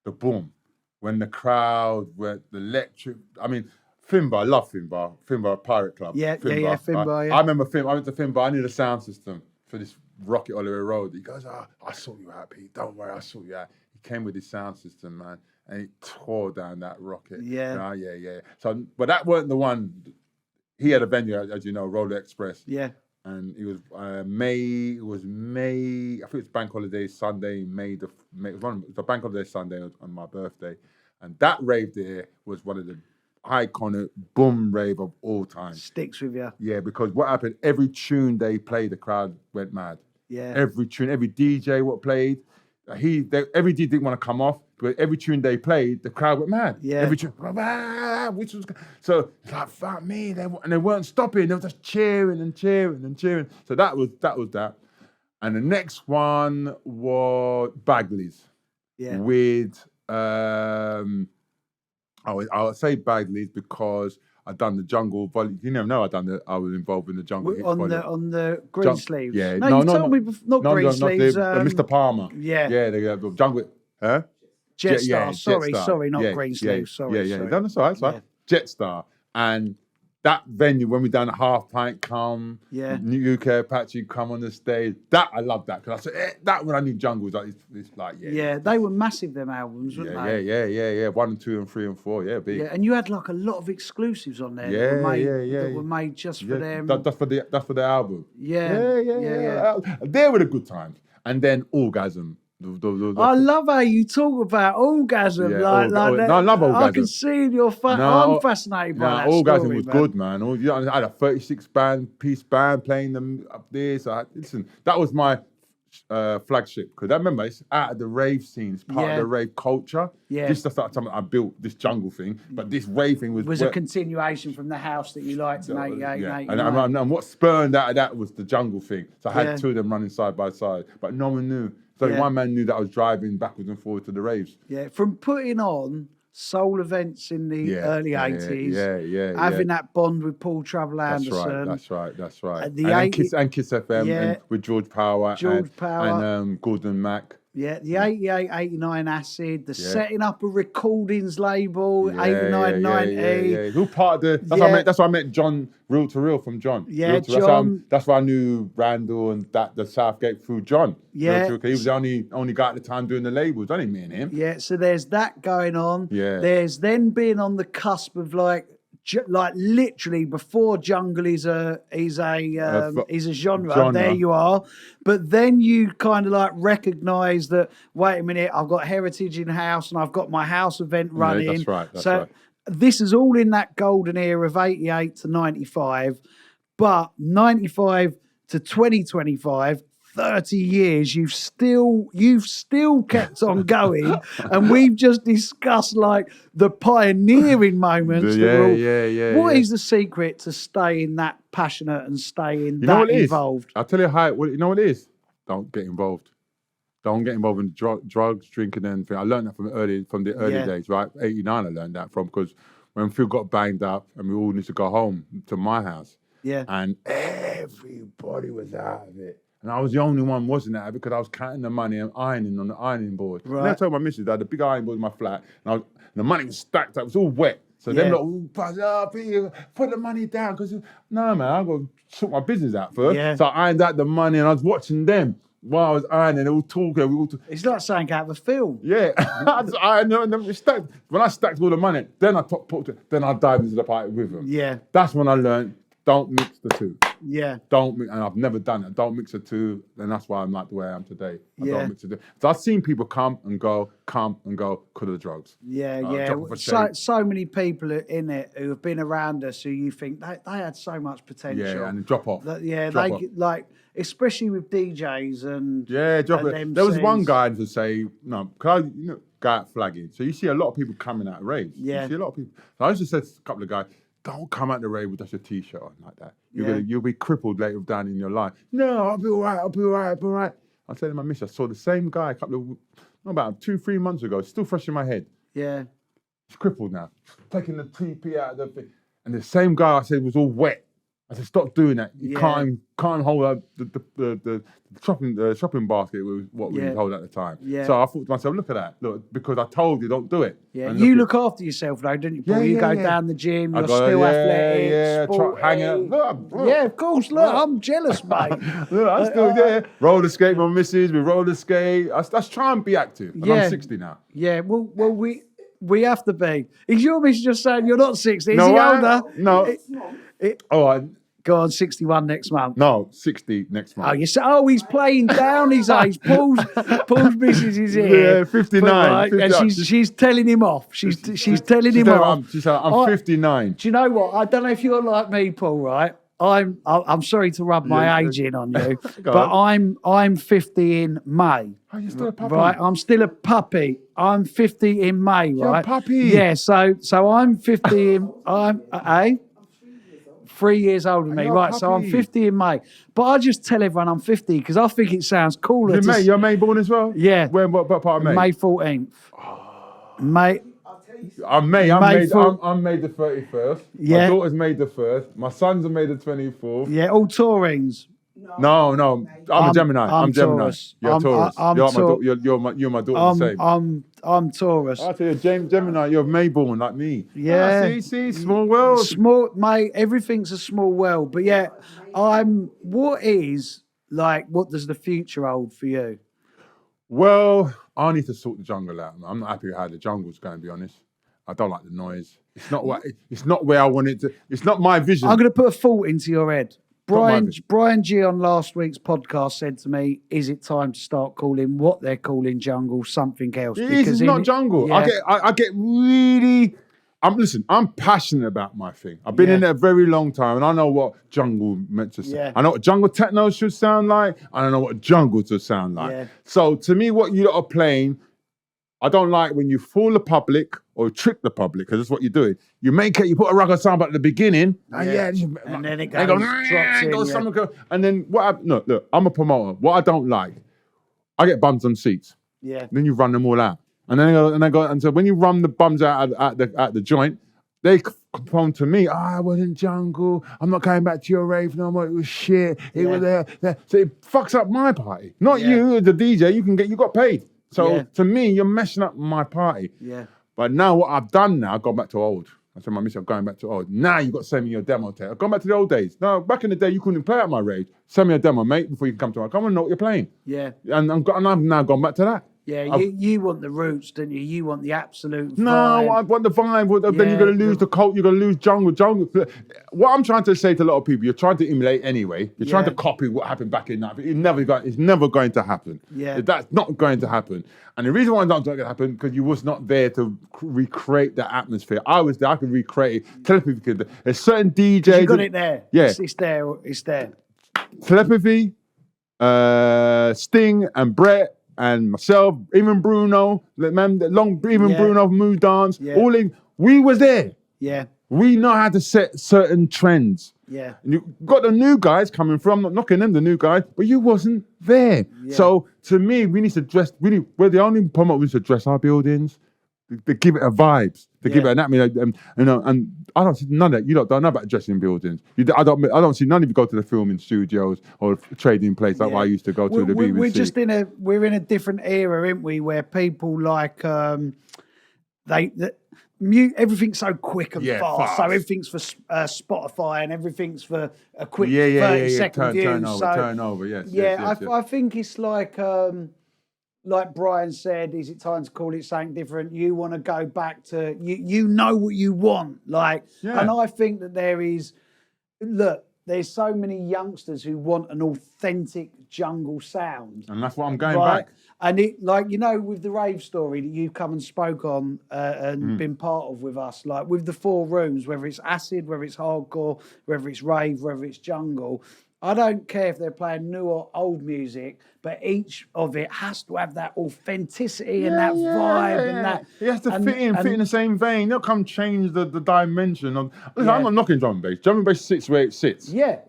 the Boom. When the crowd, were the electric. I mean, Finbar, I love Finbar. Finbar Pirate Club. Yeah, Finbar, yeah. I remember I went to Finbar, I need a sound system for this Rocket Oliver Road. He goes, I sort you out, Pete. Don't worry, I sort you out. He came with his sound system, man, and he tore down that rocket. Yeah. Yeah. So, but that weren't the one. He had a venue, as you know, Roller Express. Yeah. And it was May. It was May. I think it was Bank Holiday Sunday. May. It was a Bank Holiday Sunday on my birthday, and that rave there was one of the iconic boom rave of all time. Sticks with you. Yeah, because what happened? Every tune they played, the crowd went mad. Yeah. Every tune, every DJ what played, every DJ didn't want to come off, but every tune they played, the crowd went mad. Yeah. Every tune, which was so it's like fuck me. And they weren't stopping. They were just cheering and cheering and cheering. So that was that. And the next one was Bagley's. Yeah. With I would say Bagley's because I'd done the jungle volume. You never know. I was involved in the jungle hits on volume. the green sleeves. Yeah, no, you told me before, not green sleeves. Mr. Palmer. Yeah, the jungle. Huh? Jetstar. Sorry, not yeah, green sleeves. Sorry. Yeah. No, that's all right. That's right. Jetstar. And that venue when we done a Half Pint come, New UK Apache come on the stage. That I love that because I said that when I knew jungle was like it's like they were massive them albums, weren't they? Yeah. 1 and 2 and 3 and 4, big. Yeah, and you had like a lot of exclusives on there. That were made just for them. That's for the album. Yeah. They were the good times, and then Orgasm. I love how you talk about orgasm. Yeah, like that. No, I love Orgasm. I can see in your face. I'm fascinated by that Orgasm story, was man. good, man. I had a 36-piece band playing them up there. So listen, that was my flagship because I remember it's out of the rave scene. It's part of the rave culture. Yeah. This is something I built, this jungle thing, but this rave thing was a continuation from the house that you liked in 88 and 89. And what spurned out of that was the jungle thing. So I had 2 of them running side by side, but no one knew. So one man knew that I was driving backwards and forwards to the raves. Yeah, from putting on soul events in the early 80s. Having that bond with Paul Travel Anderson. That's right. And Kiss FM and with George Power and Gordon Mack. Yeah, the 88, 89 Acid, the setting up a recordings label, 89, 90. Who part of that's why I met John Real to Real from John. Yeah, John. That's why I knew Randall and the Southgate through John. Yeah. He was the only guy at the time doing the labels, only me and him. Yeah, so there's that going on. Yeah. There's then being on the cusp of like literally before jungle is a genre. There you are, but then you kind of like recognise that. Wait a minute, I've got heritage in house and I've got my house event running. Yeah, that's right. This is all in that golden era of 88 to 95, but 95 to 2025. 30 years, you've still kept on going, and we've just discussed like the pioneering moments. What is the secret to staying that passionate and staying that involved? I'll tell you how. You know what it is? Don't get involved. Don't get involved in drugs, drinking, and anything. I learned that from the early days, right? 89, I learned that from because when Phil got banged up and we all used to go home to my house, and everybody was out of it. And I was the only one wasn't out because I was counting the money and ironing on the ironing board. Right. And I told my missus I had a big ironing board in my flat, and the money was stacked up. It was all wet. So them lot all buzz up, put the money down. Because, no, man, I got to sort my business out first. Yeah. So I ironed out the money and I was watching them while I was ironing. They all talking. It's like saying out of a film. Yeah. I know. And then when I stacked all the money, then then I dived into the party with them. Yeah. That's when I learned, don't mix the two. Yeah. Don't mix, and I've never done it. Don't mix the two, and that's why I'm like the way I am today. I don't mix the two. So I've seen people come and go because of the drugs. Yeah. So many people in it who have been around us who you think they had so much potential. Yeah, and drop off. Like especially with DJs and drop and it. MCs. There was one guy to say no, because go out flagging. So you see a lot of people coming out of raves. Yeah. You see a lot of people. So I just said to a couple of guys, don't come out the rave with just a t-shirt on like that. You'll be crippled later down in your life. No, I'll be all right. I said to my missus, I saw the same guy about 2-3 months ago, still fresh in my head. Yeah. He's crippled now, taking the TP out of the thing. And the same guy I said was all wet. I said, stop doing that. You can't hold up the shopping basket was what we was holding at the time. Yeah. So I thought to myself, look at that. Look, because I told you, don't do it. Yeah. And you look after yourself though, don't you, Paul? You go down the gym, you're still athletic, sporty. Hanging out. Look. Yeah, of course. Look, I'm jealous, mate. Look, I'm still there. Roller skate, my missus, we roller skate. I try and be active. And I'm 60 now. Yeah, well, we have to be. Is your missus just saying you're not 60? Is he older? No. Go on, 61 next month. No, 60 next month. Oh, you say, he's playing down his age. Paul's missus is here. Yeah, 59. And she's telling him off. She's telling him off. She said, I'm 59. Do you know what? I don't know if you're like me, Paul, right? I'm sorry to rub my age in on you, but I'm 50 in May. Oh, you're still a puppy. Right, I'm still a puppy. I'm 50 in May, right? You're a puppy. Yeah, so I'm 50 in, 3 years older than me, right? So I'm 50 in May. But I just tell everyone I'm 50 because I think it sounds cooler. You're May born as well? Yeah. What part of May? May 14th. May. I'm May the 31st. Yeah. My daughter's May the 1st. My sons are May the 24th. Yeah, all Taurines. No. I'm a Gemini. I'm Gemini. Taurus. You're Taurus. You're my daughter the same. I'm Taurus. I tell you, Gemini, you're May born like me. Yeah. See, small world. Mate, everything's a small world. But yeah, what does the future hold for you? Well, I need to sort the jungle out. I'm not happy with how the jungle's going, to be honest. I don't like the noise. It's not where I want it to. It's not my vision. I'm going to put a thought into your head. Brian G on last week's podcast said to me, "Is it time to start calling what they're calling jungle something else?" It's not jungle. Yeah. I get really. I'm passionate about my thing. I've been in there a very long time, and I know what jungle meant to say. Yeah. I know what jungle techno should sound like, and I know what jungle should sound like. Yeah. So to me, what you lot are playing, I don't like when you fool the public or trick the public, because that's what you're doing. You put a rugged sound at the beginning, and then it goes, and then look, I'm a promoter. What I don't like, I get bums on seats. Yeah. Then you run them all out. And so when you run the bums out at the joint, they come to me. I wasn't jungle. I'm not going back to your rave no more. It was shit. It was there. So it fucks up my party. Not you, the DJ. You got paid. So to me, you're messing up my party. Yeah. But now what I've done now, I've gone back to old. I said, my missus, I'm going back to old. Now you got to send me your demo tape. I've gone back to the old days. No, back in the day, you couldn't play at my rave. Send me a demo, mate, before you can come to my. Come and know what you're playing. Yeah. And I've now gone back to that. Yeah, you want the roots, don't you? You want the absolute vibe. No, I want the vibe. Then you're going to lose the cult. You're going to lose jungle. What I'm trying to say to a lot of people, you're trying to emulate anyway. You're trying to copy what happened back in that. It's never going to happen. Yeah. That's not going to happen. And the reason why it's not going to happen, because you was not there to recreate the atmosphere. I was there. I could recreate it. Telepathy. There's certain DJs. You got it there. Yeah. It's there. It's there. Telepathy, Sting and Brett, and myself, even Bruno, Bruno Mood Dance, we was there. Yeah. We know how to set certain trends. Yeah. And you got the new guys coming from, I'm not knocking them, the new guys, but you wasn't there. Yeah. So to me, we need to we're the only promoter we need to dress our buildings, to give it a vibes, to give it an atmosphere, and I don't see none of that. You don't know about dressing buildings. I don't see none of you go to the filming studios or trading place like I used to go to the BBC. We're just in a different era, aren't we? Where people like everything's so quick and fast. So everything's for Spotify and everything's for a quick 30-second view. Turnover, yes. I think it's like Brian said, is it time to call it something different? You want to go back to, you know what you want. And I think that there's so many youngsters who want an authentic jungle sound. And that's what I'm going back. And it, with the rave story that you've come and spoke on and been part of with us, with the 4 rooms, whether it's acid, whether it's hardcore, whether it's rave, whether it's jungle, I don't care if they're playing new or old music, but each of it has to have that authenticity and that vibe and that. It has to fit in the same vein. They'll come change the dimension. I'm not knocking drum and bass. Drum and bass sits where it sits. We're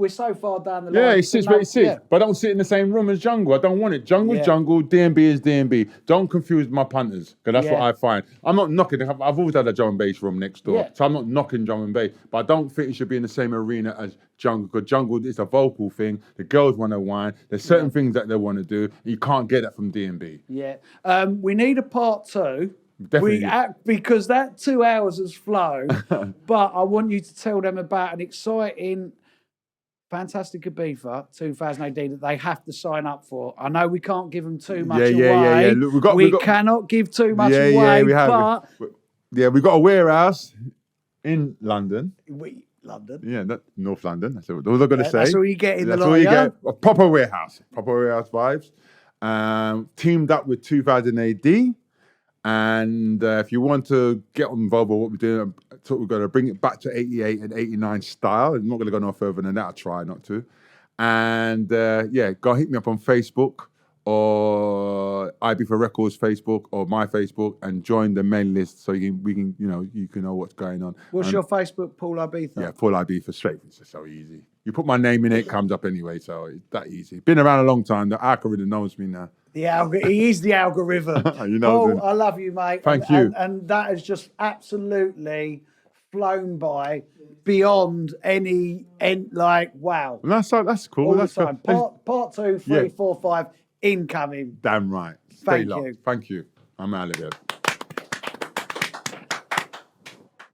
so far down the line. Yeah, it sits where it sits. But I don't sit in the same room as jungle. I don't want it. Jungle is jungle, D&B is D&B. Don't confuse my punters, because that's what I find. I'm not knocking. I've always had a drum and bass room next door, so I'm not knocking drum and bass. But I don't think it should be in the same arena as jungle, because jungle is a vocal thing. The girls want to whine. There's certain things that they want to do. You can't get that from D&B. Yeah. We need a part 2. Definitely. Because that 2 hours has flown. But I want you to tell them about an exciting, fantastic Ibeefa 2000 AD that they have to sign up for. I know we can't give them too much away. Look, we cannot give too much away. We got a warehouse in London. London. Yeah, North London. That's all I've got to say. That's all you get in that's the all you get. A proper warehouse vibes. Teamed up with 2000 AD. And if you want to get involved with what we're doing, so we've got to bring it back to 88 and 89 style. I'm not going to go no further than that. I'll try not to. And go hit me up on Facebook or Ibiza Records Facebook or my Facebook and join the main list so you can know what's going on. What's your Facebook, Paul Ibiza? Yeah, Paul Ibiza, straight. It's just so easy. You put my name in it comes up anyway, so it's that easy. Been around a long time. The algorithm knows me now. He is the algorithm. Paul, I love you, mate. Thank you. And that has just absolutely flown by beyond any wow. Well, that's cool. All that's the time. Part 2, 3, 4, 5 incoming. Damn right. Thank you. Thank you. I'm out of here.